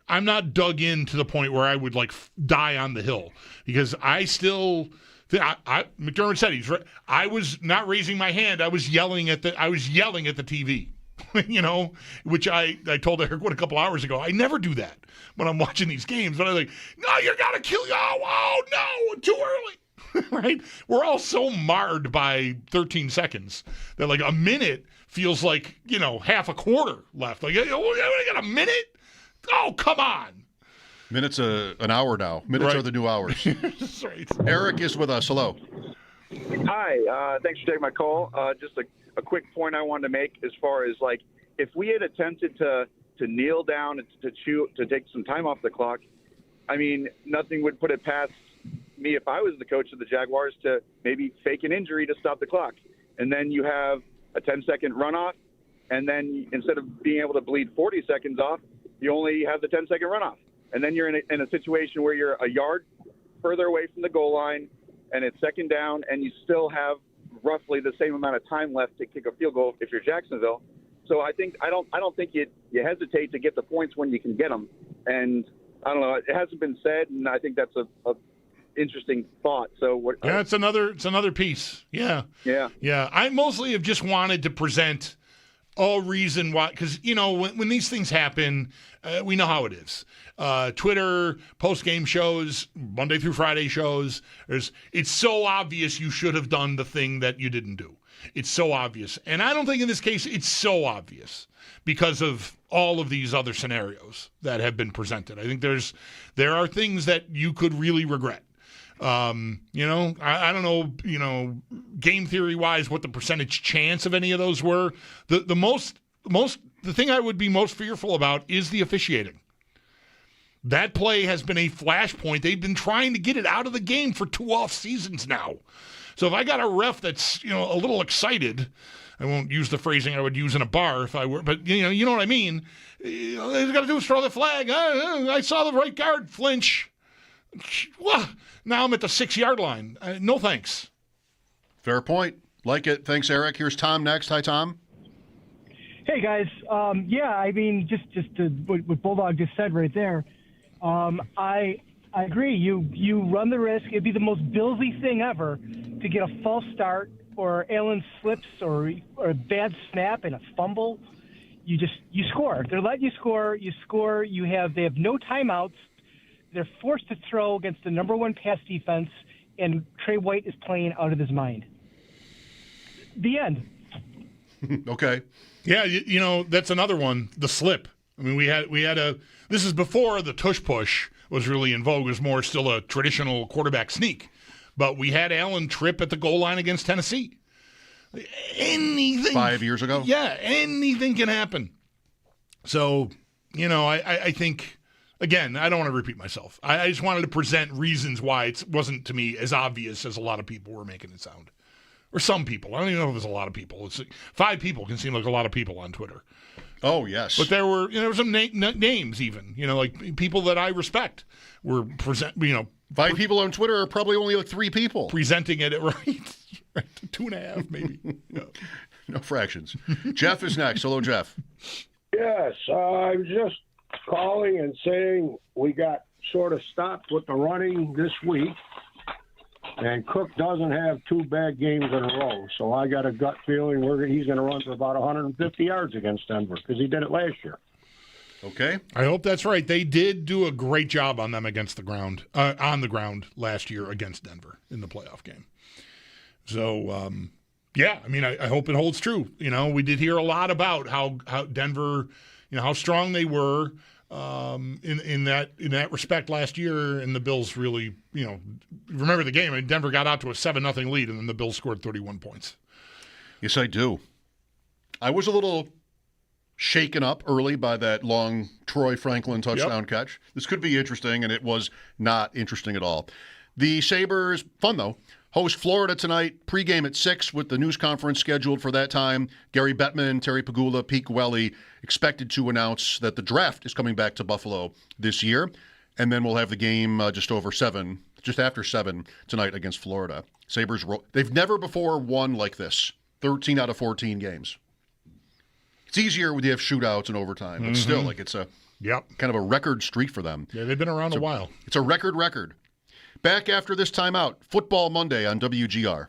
[SPEAKER 7] I'm not dug in to the point where I would die on the hill, because I still, McDermott said he's right. I was not raising my hand. I was yelling at the TV, which I told Eric Wood a couple hours ago. I never do that when I'm watching these games, but I'm like, no, you got to kill you. Oh, no, too early. Right? We're all so marred by 13 seconds that a minute feels like, half a quarter left. I got a minute? Oh, come on.
[SPEAKER 6] Minutes an hour now. Minutes are the new hours.
[SPEAKER 7] That's right.
[SPEAKER 6] Eric is with us. Hello.
[SPEAKER 20] Hi. Thanks for taking my call. Just a quick point I wanted to make as far as if we had attempted to kneel down and to take some time off the clock, I mean, nothing would put it past me if I was the coach of the Jaguars to maybe fake an injury to stop the clock. And then you have a 10-second runoff, and then instead of being able to bleed 40 seconds off, you only have the 10-second runoff. And then you're in a situation where you're a yard further away from the goal line, and it's second down, and you still have roughly the same amount of time left to kick a field goal if you're Jacksonville. So I don't think you hesitate to get the points when you can get them. And I don't know, it hasn't been said, and I think that's a interesting thought. So
[SPEAKER 7] it's another piece. Yeah. I mostly have just wanted to present a reason why, because when these things happen, we know how it is. Twitter, post-game shows, Monday through Friday shows. It's so obvious you should have done the thing that you didn't do. It's so obvious. And I don't think in this case it's so obvious because of all of these other scenarios that have been presented. I think there are things that you could really regret. I don't know, game theory wise, what the percentage chance of any of those were. The thing I would be most fearful about is the officiating. That play has been a flashpoint. They've been trying to get it out of the game for 2 off seasons now. So if I got a ref that's, a little excited, I won't use the phrasing I would use in a bar if I were, but you know what I mean. All they've got to do is throw the flag. I saw the right guard flinch. Well, now I'm at the 6-yard line. No thanks.
[SPEAKER 6] Fair point. Like it. Thanks, Eric. Here's Tom next. Hi, Tom.
[SPEAKER 21] Hey, guys. I mean, just to what Bulldog just said right there, I agree. You run the risk. It'd be the most Billsy thing ever to get a false start or Allen slips or a bad snap and a fumble. You score. They're letting you score. You score. They have no timeouts. They're forced to throw against the number one pass defense, and Trey White is playing out of his mind. The end.
[SPEAKER 6] Okay.
[SPEAKER 7] Yeah, that's another one. The slip. I mean, we had this is before the tush push was really in vogue. It was more still a traditional quarterback sneak. But we had Allen trip at the goal line against Tennessee. Anything.
[SPEAKER 6] 5 years ago?
[SPEAKER 7] Yeah, anything can happen. So, I think, again, I don't want to repeat myself. I just wanted to present reasons why it wasn't, to me, as obvious as a lot of people were making it sound. Or some people. I don't even know if it was a lot of people. 5 people can seem like a lot of people on Twitter.
[SPEAKER 6] Oh, yes.
[SPEAKER 7] But there were some names even, like people that I respect were
[SPEAKER 6] 5 people on Twitter are probably only 3 people.
[SPEAKER 7] Presenting it right. 2.5 maybe.
[SPEAKER 6] No fractions. Jeff is next. Hello, Jeff.
[SPEAKER 22] Yes, I'm just calling and saying we got sort of stopped with the running this week, and Cook doesn't have 2 bad games in a row. So I got a gut feeling he's going to run for about 150 yards against Denver because he did it last year.
[SPEAKER 6] Okay.
[SPEAKER 7] I hope that's right. They did do a great job on them against the ground, on the ground last year against Denver in the playoff game. So, yeah, I mean, I hope it holds true. We did hear a lot about how Denver, how strong they were in that respect last year, and the Bills really, remember the game. I mean, Denver got out to a 7-0 lead, and then the Bills scored 31 points.
[SPEAKER 6] Yes, I do. I was a little shaken up early by that long Troy Franklin touchdown catch. This could be interesting, and it was not interesting at all. The Sabres, fun though, host Florida tonight, pregame at 6 with the news conference scheduled for that time. Gary Bettman, Terry Pagula, Pete Gwelly expected to announce that the draft is coming back to Buffalo this year, and then we'll have the game just after 7 tonight against Florida. Sabres, they've never before won like this, 13 out of 14 games. It's easier when you have shootouts and overtime, but still, it's a kind of a record streak for them.
[SPEAKER 7] Yeah, they've been around a while.
[SPEAKER 6] It's a record. Back after this timeout, Football Monday on WGR.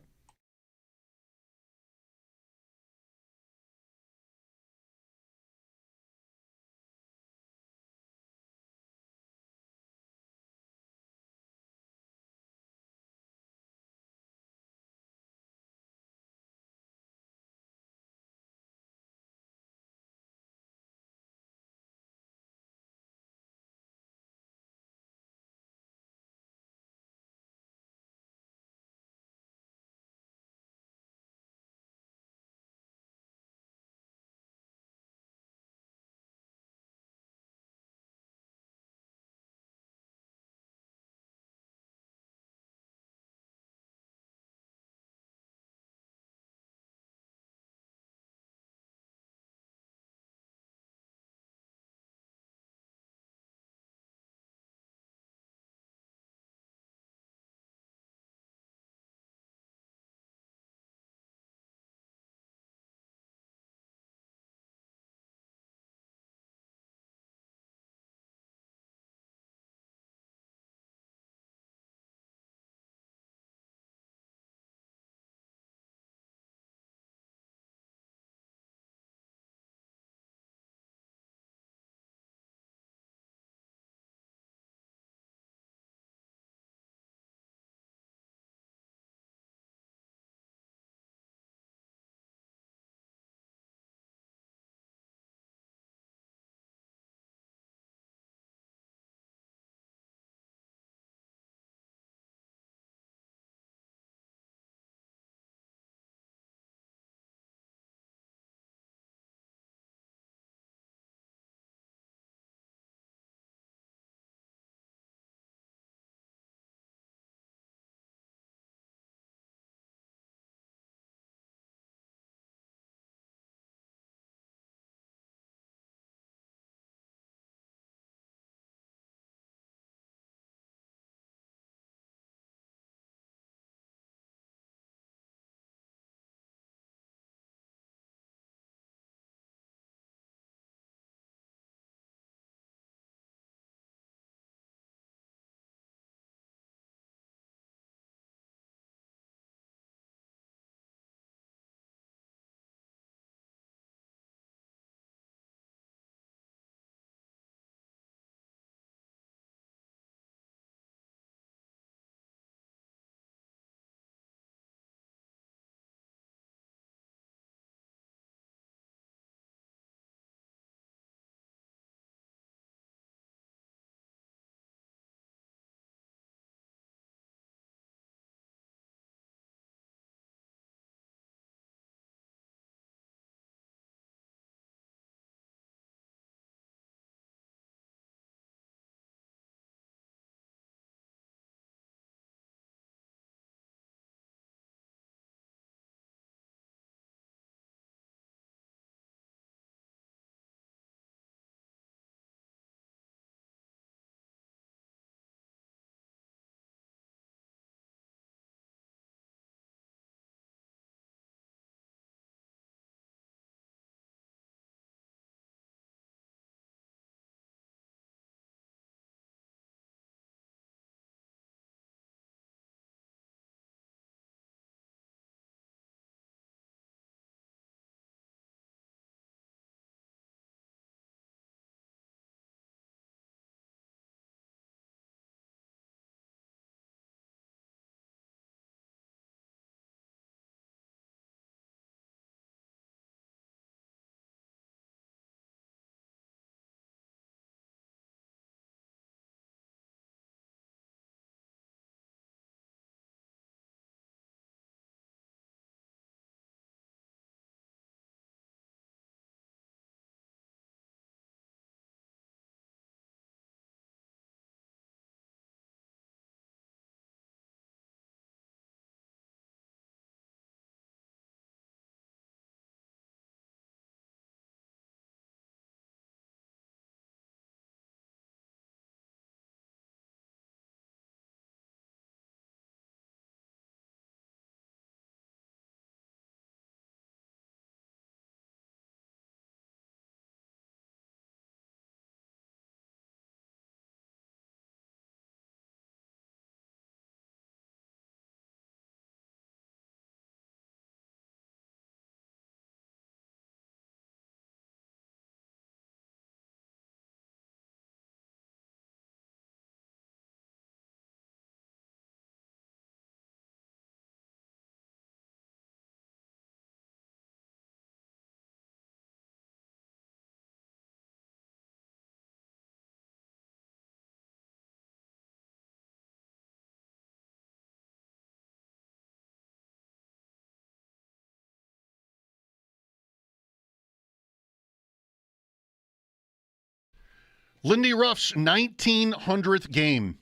[SPEAKER 6] Lindy Ruff's 1900th game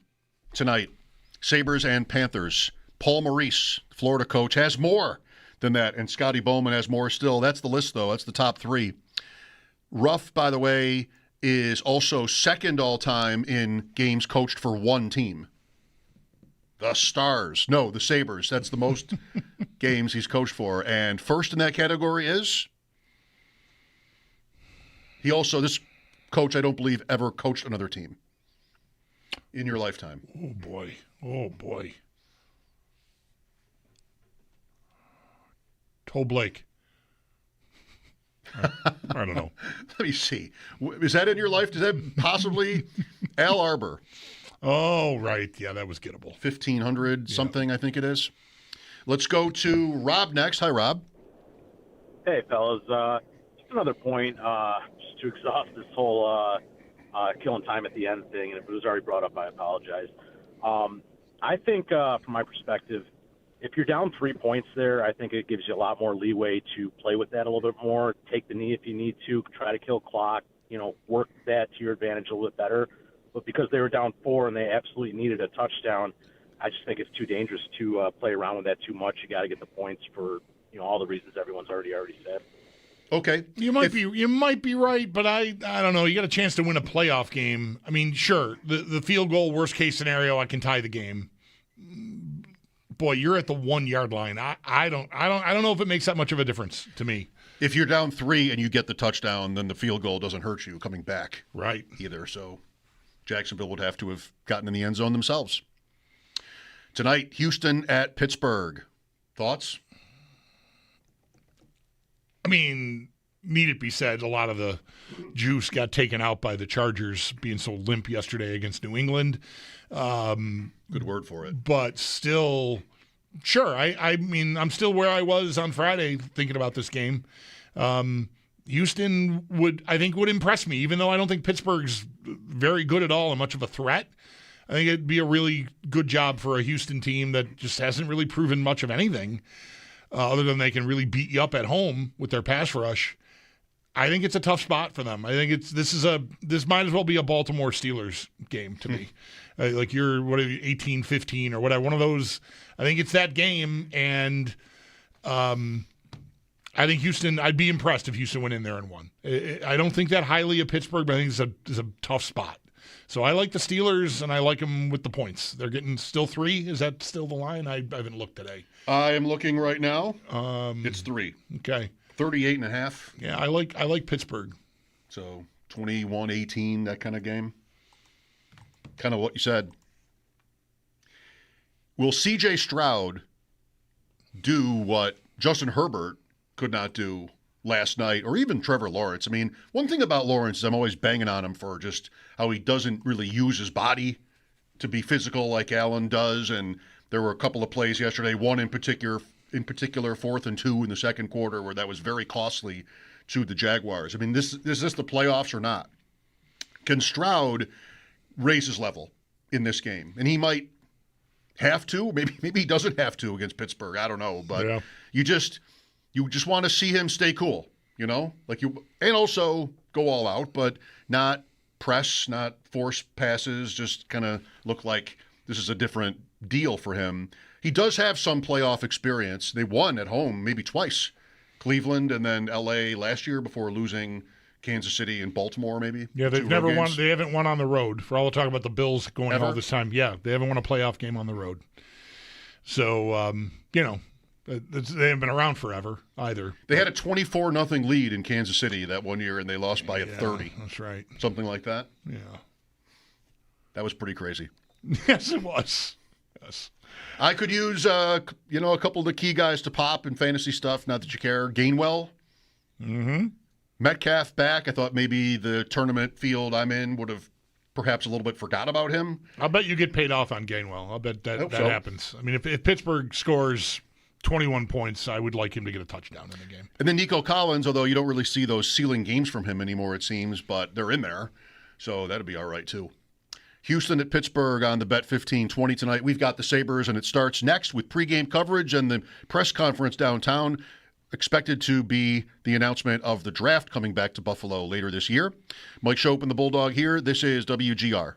[SPEAKER 6] tonight. Sabres and Panthers. Paul Maurice, Florida coach, has more than that, and Scotty Bowman has more still. That's the list, though. That's the top three. Ruff, by the way, is also second all-time in games coached for one team. The Stars. No, the Sabres. That's the most games he's coached for. And first in that category is... He also, this coach, I don't believe, ever coached another team in your lifetime.
[SPEAKER 7] Oh, boy. Oh, boy. Toe Blake. I don't know.
[SPEAKER 6] Let me see. Is that in your life? Is that possibly Al Arbor?
[SPEAKER 7] Oh, right. Yeah, that was gettable.
[SPEAKER 6] 1,500 something, I think it is. Let's go to Rob next. Hi, Rob.
[SPEAKER 3] Hey, fellas. Just another point, just to exhaust this whole killing time at the end thing, and if it was already brought up, I apologize. I think, from my perspective, if you're down 3 points there, I think it gives you a lot more leeway to play with that a little bit more, take the knee if you need to, try to kill clock, work that to your advantage a little bit better. But because they were down 4 and they absolutely needed a touchdown, I just think it's too dangerous to play around with that too much. You got to get the points for all the reasons everyone's already said.
[SPEAKER 6] Okay,
[SPEAKER 7] you might be right, but I don't know. You got a chance to win a playoff game. I mean, sure, the field goal worst case scenario, I can tie the game. Boy, you're at the 1 yard line. I don't know if it makes that much of a difference to me.
[SPEAKER 6] If you're down 3 and you get the touchdown, then the field goal doesn't hurt you coming back,
[SPEAKER 7] right?
[SPEAKER 6] Either. So Jacksonville would have to have gotten in the end zone themselves. Tonight, Houston at Pittsburgh. Thoughts?
[SPEAKER 7] I mean, need it be said, a lot of the juice got taken out by the Chargers being so limp yesterday against New England.
[SPEAKER 6] Good word for it.
[SPEAKER 7] But still, sure, I mean, I'm still where I was on Friday thinking about this game. Houston would impress me, even though I don't think Pittsburgh's very good at all and much of a threat. I think it'd be a really good job for a Houston team that just hasn't really proven much of anything other than they can really beat you up at home with their pass rush. I think it's a tough spot for them. I think this might as well be a Baltimore Steelers game to me. Like you're 18-15 or whatever, one of those. I think it's that game, and I think Houston. I'd be impressed if Houston went in there and won. I don't think that highly of Pittsburgh, but I think it's a tough spot. So I like the Steelers, and I like them with the points. They're getting still 3. Is that still the line? I haven't looked today.
[SPEAKER 6] I am looking right now. It's 3.
[SPEAKER 7] Okay.
[SPEAKER 6] 38.5.
[SPEAKER 7] Yeah, I like Pittsburgh.
[SPEAKER 6] So 21-18, that kind of game. Kind of what you said. Will C.J. Stroud do what Justin Herbert could not do last night, or even Trevor Lawrence? I mean, one thing about Lawrence is I'm always banging on him for just how he doesn't really use his body to be physical like Allen does, and there were a couple of plays yesterday, one in particular 4th and 2 in the second quarter, where that was very costly to the Jaguars. I mean, is this the playoffs or not? Can Stroud raise his level in this game? And he might have to. Maybe he doesn't have to against Pittsburgh. I don't know. But you just want to see him stay cool, and also go all out, but not press, not force passes, just kind of look like this is a different deal for him. He does have some playoff experience. They won at home maybe twice. Cleveland and then L.A. last year before losing Kansas City and Baltimore maybe.
[SPEAKER 7] Yeah, they've never won. They haven't won on the road. For all the talk about the Bills going all this time, yeah, they haven't won a playoff game on the road. So, they haven't been around forever either.
[SPEAKER 6] They had a 24-0 lead in Kansas City that one year, and they lost by 30.
[SPEAKER 7] That's right.
[SPEAKER 6] Something like that.
[SPEAKER 7] Yeah.
[SPEAKER 6] That was pretty crazy.
[SPEAKER 7] Yes, it was. Yes.
[SPEAKER 6] I could use, a couple of the key guys to pop in fantasy stuff, not that you care. Gainwell.
[SPEAKER 7] Mm-hmm.
[SPEAKER 6] Metcalf back. I thought maybe the tournament field I'm in would have perhaps a little bit forgot about him.
[SPEAKER 7] I'll bet you get paid off on Gainwell. I'll bet that happens. I mean, if Pittsburgh scores 21 points, I would like him to get a touchdown in the game.
[SPEAKER 6] And then Nico Collins, although you don't really see those ceiling games from him anymore, it seems, but they're in there. So that'd be all right, too. Houston at Pittsburgh on the Bet 1520 tonight. We've got the Sabres, and it starts next with pregame coverage and the press conference downtown. expected to be the announcement of the draft coming back to Buffalo later this year. Mike Schopp and the Bulldog here. This is WGR.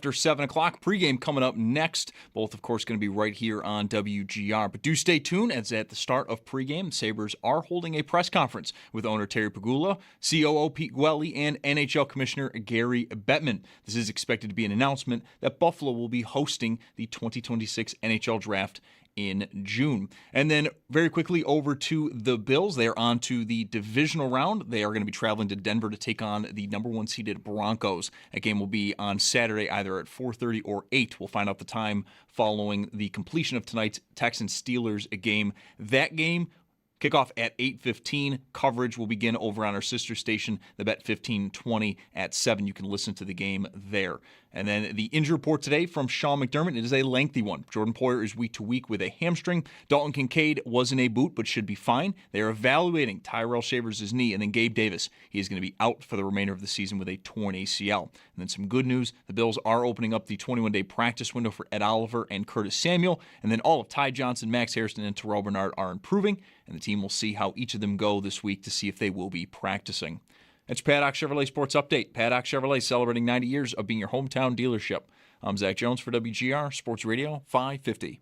[SPEAKER 1] After 7 o'clock, pregame coming up next. Both, of course, going to be right here on WGR. But do stay tuned, as at the start of pregame, the Sabres are holding a press conference with owner Terry Pegula, COO Pete Gwelly, and NHL Commissioner Gary Bettman. This is expected to be an announcement that Buffalo will be hosting the 2026 NHL Draft in June. And then very quickly over to the Bills. They are on to the divisional round. They are going to be traveling to Denver to take on the number 1 seeded Broncos. That game will be on Saturday either at 4:30 or 8. We'll find out the time following the completion of tonight's Texans-Steelers game. That game kickoff at 8:15. Coverage will begin over on our sister station, the Bet 1520 at 7. You can listen to the game there. And then the injury report today from Sean McDermott. It is a lengthy one. Jordan Poyer is week to week with a hamstring. Dalton Kincaid was in a boot but should be fine. They are evaluating Tyrell Shavers' knee. And then Gabe Davis, he is going to be out for the remainder of the season with a torn ACL. And then some good news. The Bills are opening up the 21-day practice window for Ed Oliver and Curtis Samuel. And then all of Ty Johnson, Max Harrison, and Terrell Bernard are improving. And the team will see how each of them go this week to see if they will be practicing. That's your Paddock Chevrolet Sports Update. Paddock Chevrolet celebrating 90 years of being your hometown dealership. I'm Zach Jones for WGR Sports Radio 550.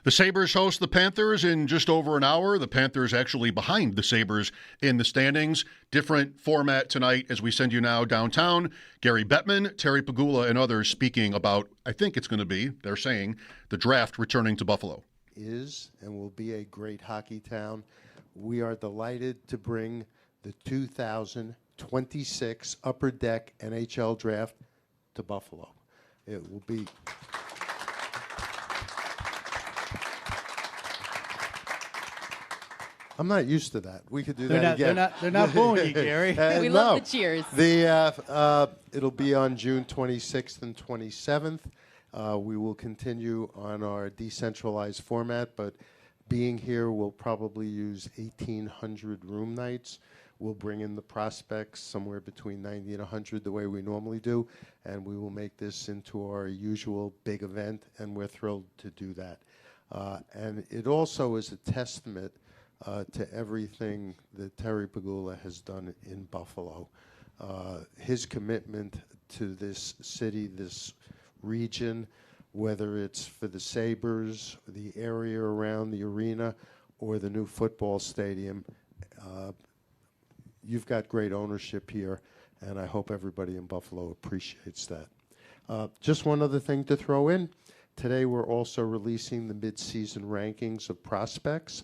[SPEAKER 6] The Sabres host the Panthers in just over an hour. The Panthers actually behind the Sabres in the standings. Different format tonight as we send you now downtown. Gary Bettman, Terry Pegula, and others speaking about, I think it's going to be, they're saying, the draft returning to Buffalo.
[SPEAKER 2] Is and will be a great hockey town. We are delighted to bring the 2026 Upper Deck NHL Draft to Buffalo. It will be... I'm not used to that. We could do that again.
[SPEAKER 5] They're not booing you, Gary.
[SPEAKER 23] We love the cheers.
[SPEAKER 2] It'll be on June 26th and 27th. We will continue on our decentralized format, but being here, we'll probably use 1,800 room nights. We'll bring in the prospects somewhere between 90 and 100 the way we normally do, and we will make this into our usual big event, and we're thrilled to do that. And it also is a testament to everything that Terry Pegula has done in Buffalo. His commitment to this city, this region, whether it's for the Sabres, the area around the arena, or the new football stadium, you've got great ownership here, and I hope everybody in Buffalo appreciates that. Just one other thing to throw in. Today we're also releasing the mid-season rankings of prospects,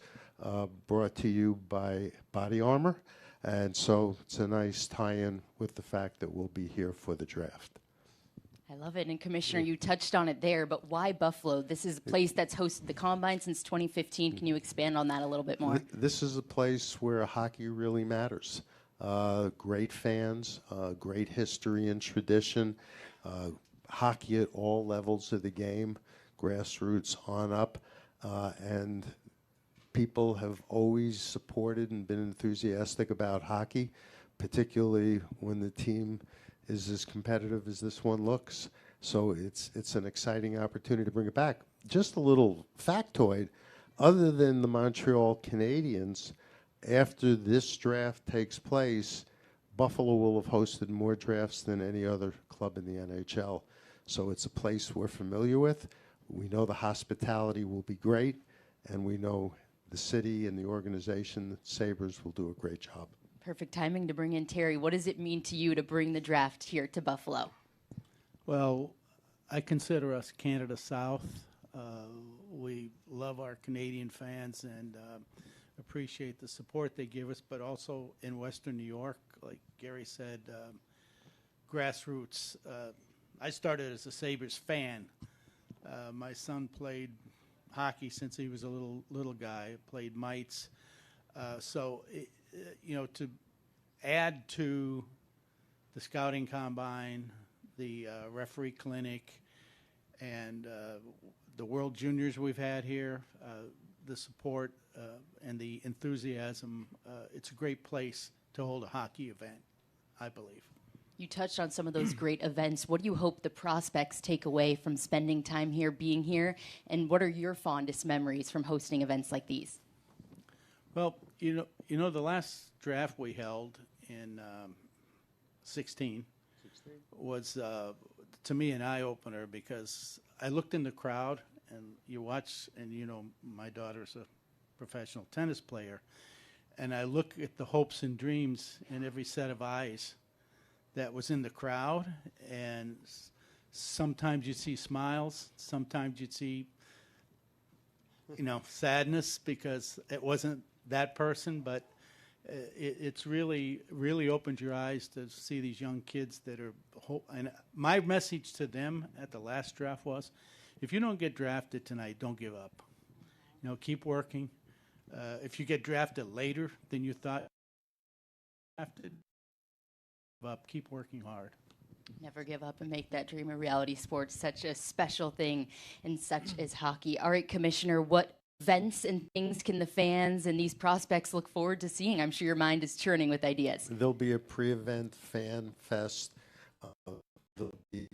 [SPEAKER 2] brought to you by Body Armor, and so it's a nice tie-in with the fact that we'll be here for the draft.
[SPEAKER 23] I love it. And Commissioner, you touched on it there, but why Buffalo? This is a place that's hosted the Combine since 2015. Can you expand on that a little bit more?
[SPEAKER 2] This is a place where hockey really matters. Great fans, great history and tradition, hockey at all levels of the game, grassroots on up, and people have always supported and been enthusiastic about hockey, particularly when the team is as competitive as this one looks. So it's an exciting opportunity to bring it back. Just a little factoid, other than the Montreal Canadiens, after this draft takes place, Buffalo will have hosted more drafts than any other club in the NHL. So it's a place we're familiar with. We know the hospitality will be great, and we know the city and the organization, the Sabres, will do a great job.
[SPEAKER 23] Perfect timing to bring in Terry. What does it mean to you to bring the draft here to Buffalo?
[SPEAKER 5] Well, I consider us Canada South. We love our Canadian fans and appreciate the support they give us, but also in Western New York, like Gary said, grassroots. I started as a Sabres fan. My son played hockey since he was a little guy. Played mites, to add to the scouting combine, the referee clinic, and the World Juniors we've had here, the support and the enthusiasm. It's a great place to hold a hockey event, I believe.
[SPEAKER 23] You touched on some of those great events. What do you hope the prospects take away from spending time here, being here, and what are your fondest memories from hosting events like these?
[SPEAKER 5] Well, the last draft we held in 16 was, to me, an eye-opener because I looked in the crowd, and you watch, and my daughter's a professional tennis player, and I look at the hopes and dreams in every set of eyes that was in the crowd, and sometimes you'd see smiles, sometimes you'd see, sadness because it wasn't that person, but it's really, really opened your eyes to see these young kids that are and my message to them at the last draft was, if you don't get drafted tonight, don't give up. Keep working. If you get drafted later than you thought, keep working hard.
[SPEAKER 23] Never give up and make that dream a reality. Sports, such a special thing, and such is hockey. All right, Commissioner, what events and things can the fans and these prospects look forward to seeing? I'm sure your mind is churning with ideas.
[SPEAKER 2] There'll be a pre-event fan fest. There'll be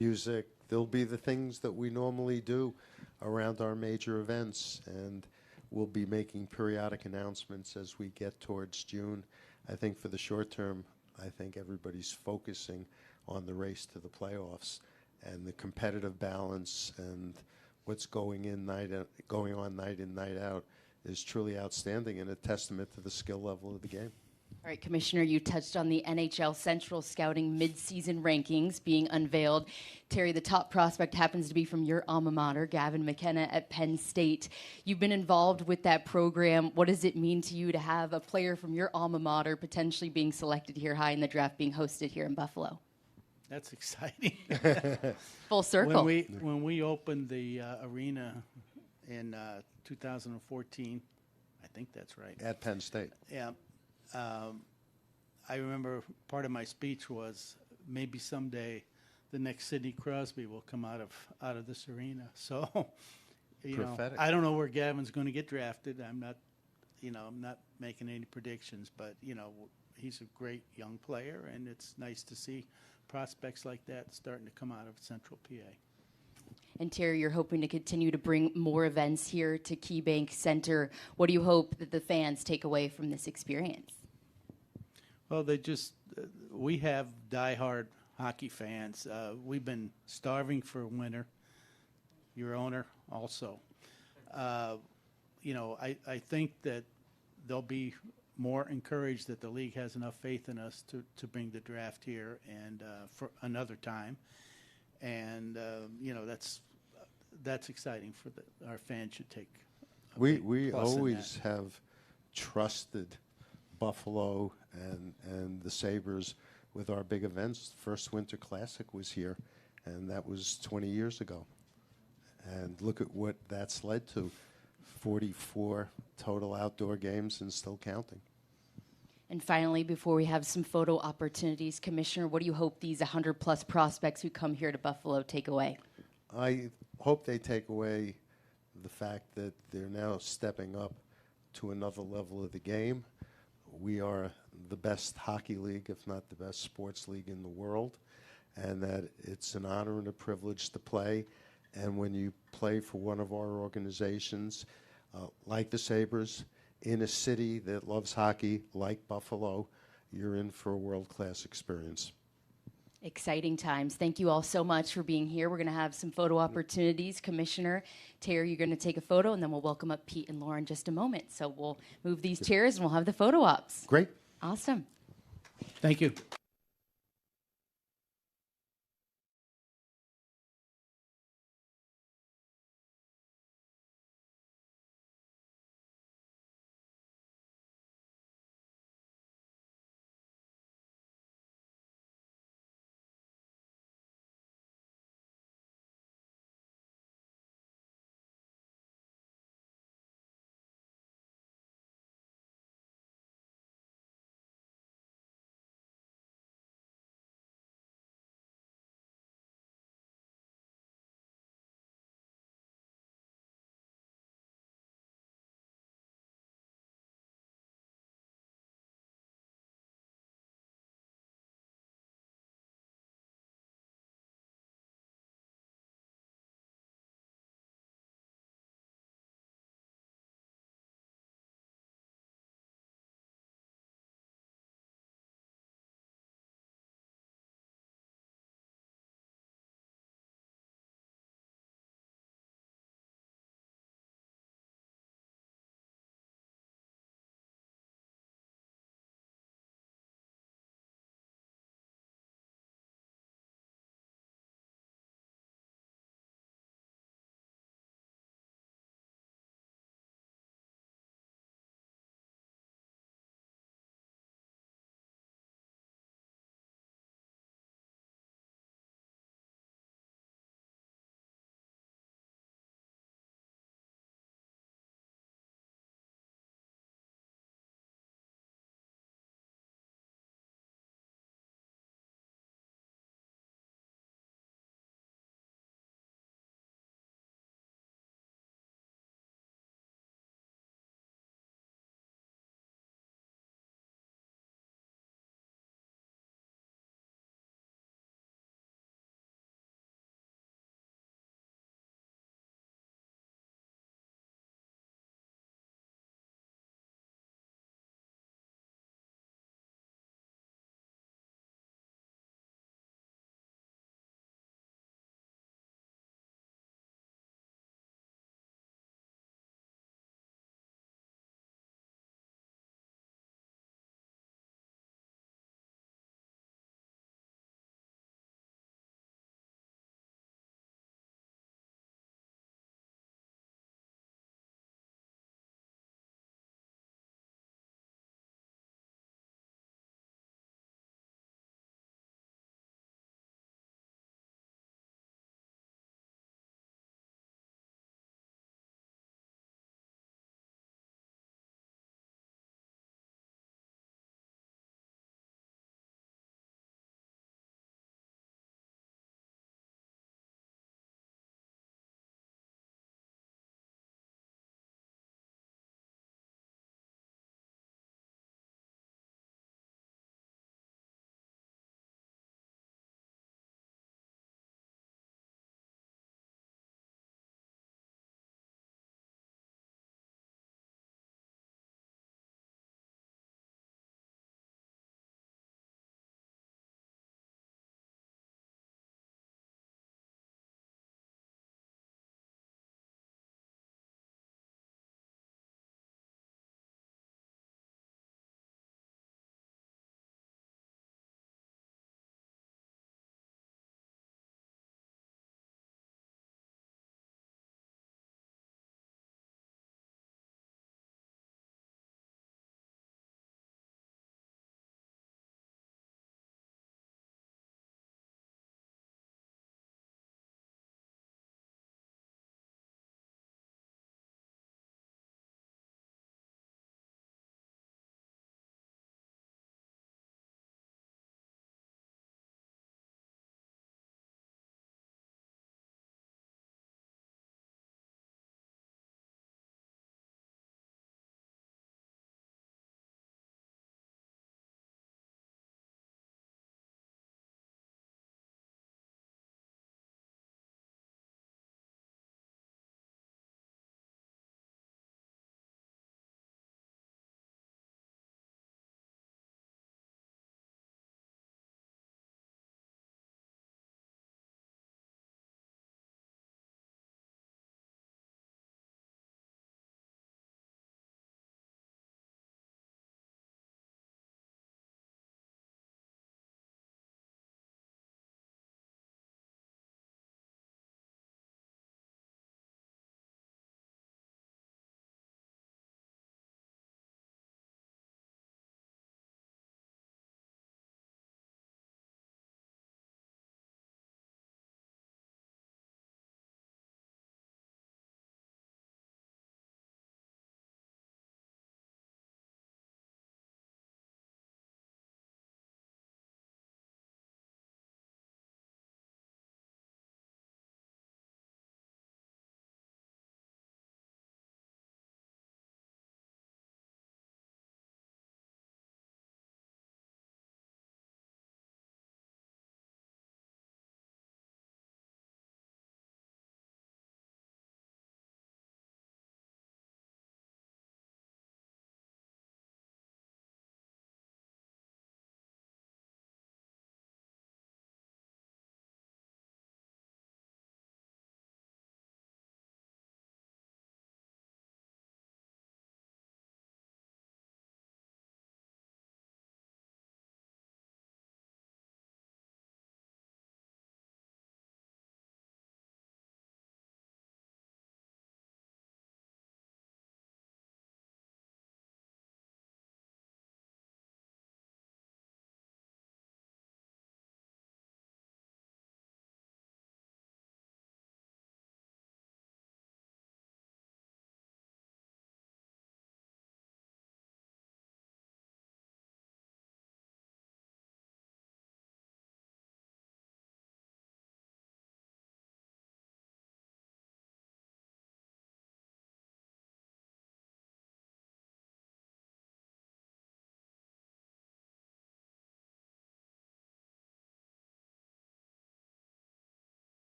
[SPEAKER 2] music. There'll be the things that we normally do around our major events, and we'll be making periodic announcements as we get towards June. I think for the short term, I think everybody's focusing on the race to the playoffs and the competitive balance, and what's going on night in, night out is truly outstanding and a testament to the skill level of the game.
[SPEAKER 23] All right, Commissioner, you touched on the NHL Central Scouting midseason rankings being unveiled. Terry, the top prospect happens to be from your alma mater, Gavin McKenna at Penn State. You've been involved with that program. What does it mean to you to have a player from your alma mater potentially being selected here high in the draft, being hosted here in Buffalo?
[SPEAKER 5] That's exciting.
[SPEAKER 23] Full circle.
[SPEAKER 5] When we opened the arena in 2014, I think that's right.
[SPEAKER 2] At Penn State.
[SPEAKER 5] Yeah. I remember part of my speech was maybe someday the next Sidney Crosby will come out of this arena. So,
[SPEAKER 2] Prophetic.
[SPEAKER 5] I don't know where Gavin's going to get drafted. I'm not making any predictions, but he's a great young player, and it's nice to see prospects like that starting to come out of Central PA.
[SPEAKER 23] And Terry, you're hoping to continue to bring more events here to KeyBank Center. What do you hope that the fans take away from this experience?
[SPEAKER 5] Well, we have diehard hockey fans. We've been starving for winter. Your owner also. I think that they'll be more encouraged that the league has enough faith in us to bring the draft here and for another time. And, that's exciting for our fans should take.
[SPEAKER 2] We always have trusted Buffalo and the Sabres with our big events. First Winter Classic was here, and that was 20 years ago. And look at what that's led to. 44 total outdoor games and still counting.
[SPEAKER 23] And finally, before we have some photo opportunities, Commissioner, what do you hope these 100-plus prospects who come here to Buffalo take away?
[SPEAKER 2] I hope they take away the fact that they're now stepping up to another level of the game. We are the best hockey league, if not the best sports league in the world, and that it's an honor and a privilege to play. And when you play for one of our organizations, like the Sabres, in a city that loves hockey, like Buffalo, you're in for a world-class experience.
[SPEAKER 23] Exciting times. Thank you all so much for being here. We're going to have some photo opportunities. Commissioner Terry, you're going to take a photo, and then we'll welcome up Pete and Laura in just a moment. So we'll move these chairs, and we'll have the photo ops.
[SPEAKER 2] Great.
[SPEAKER 23] Awesome.
[SPEAKER 5] Thank you.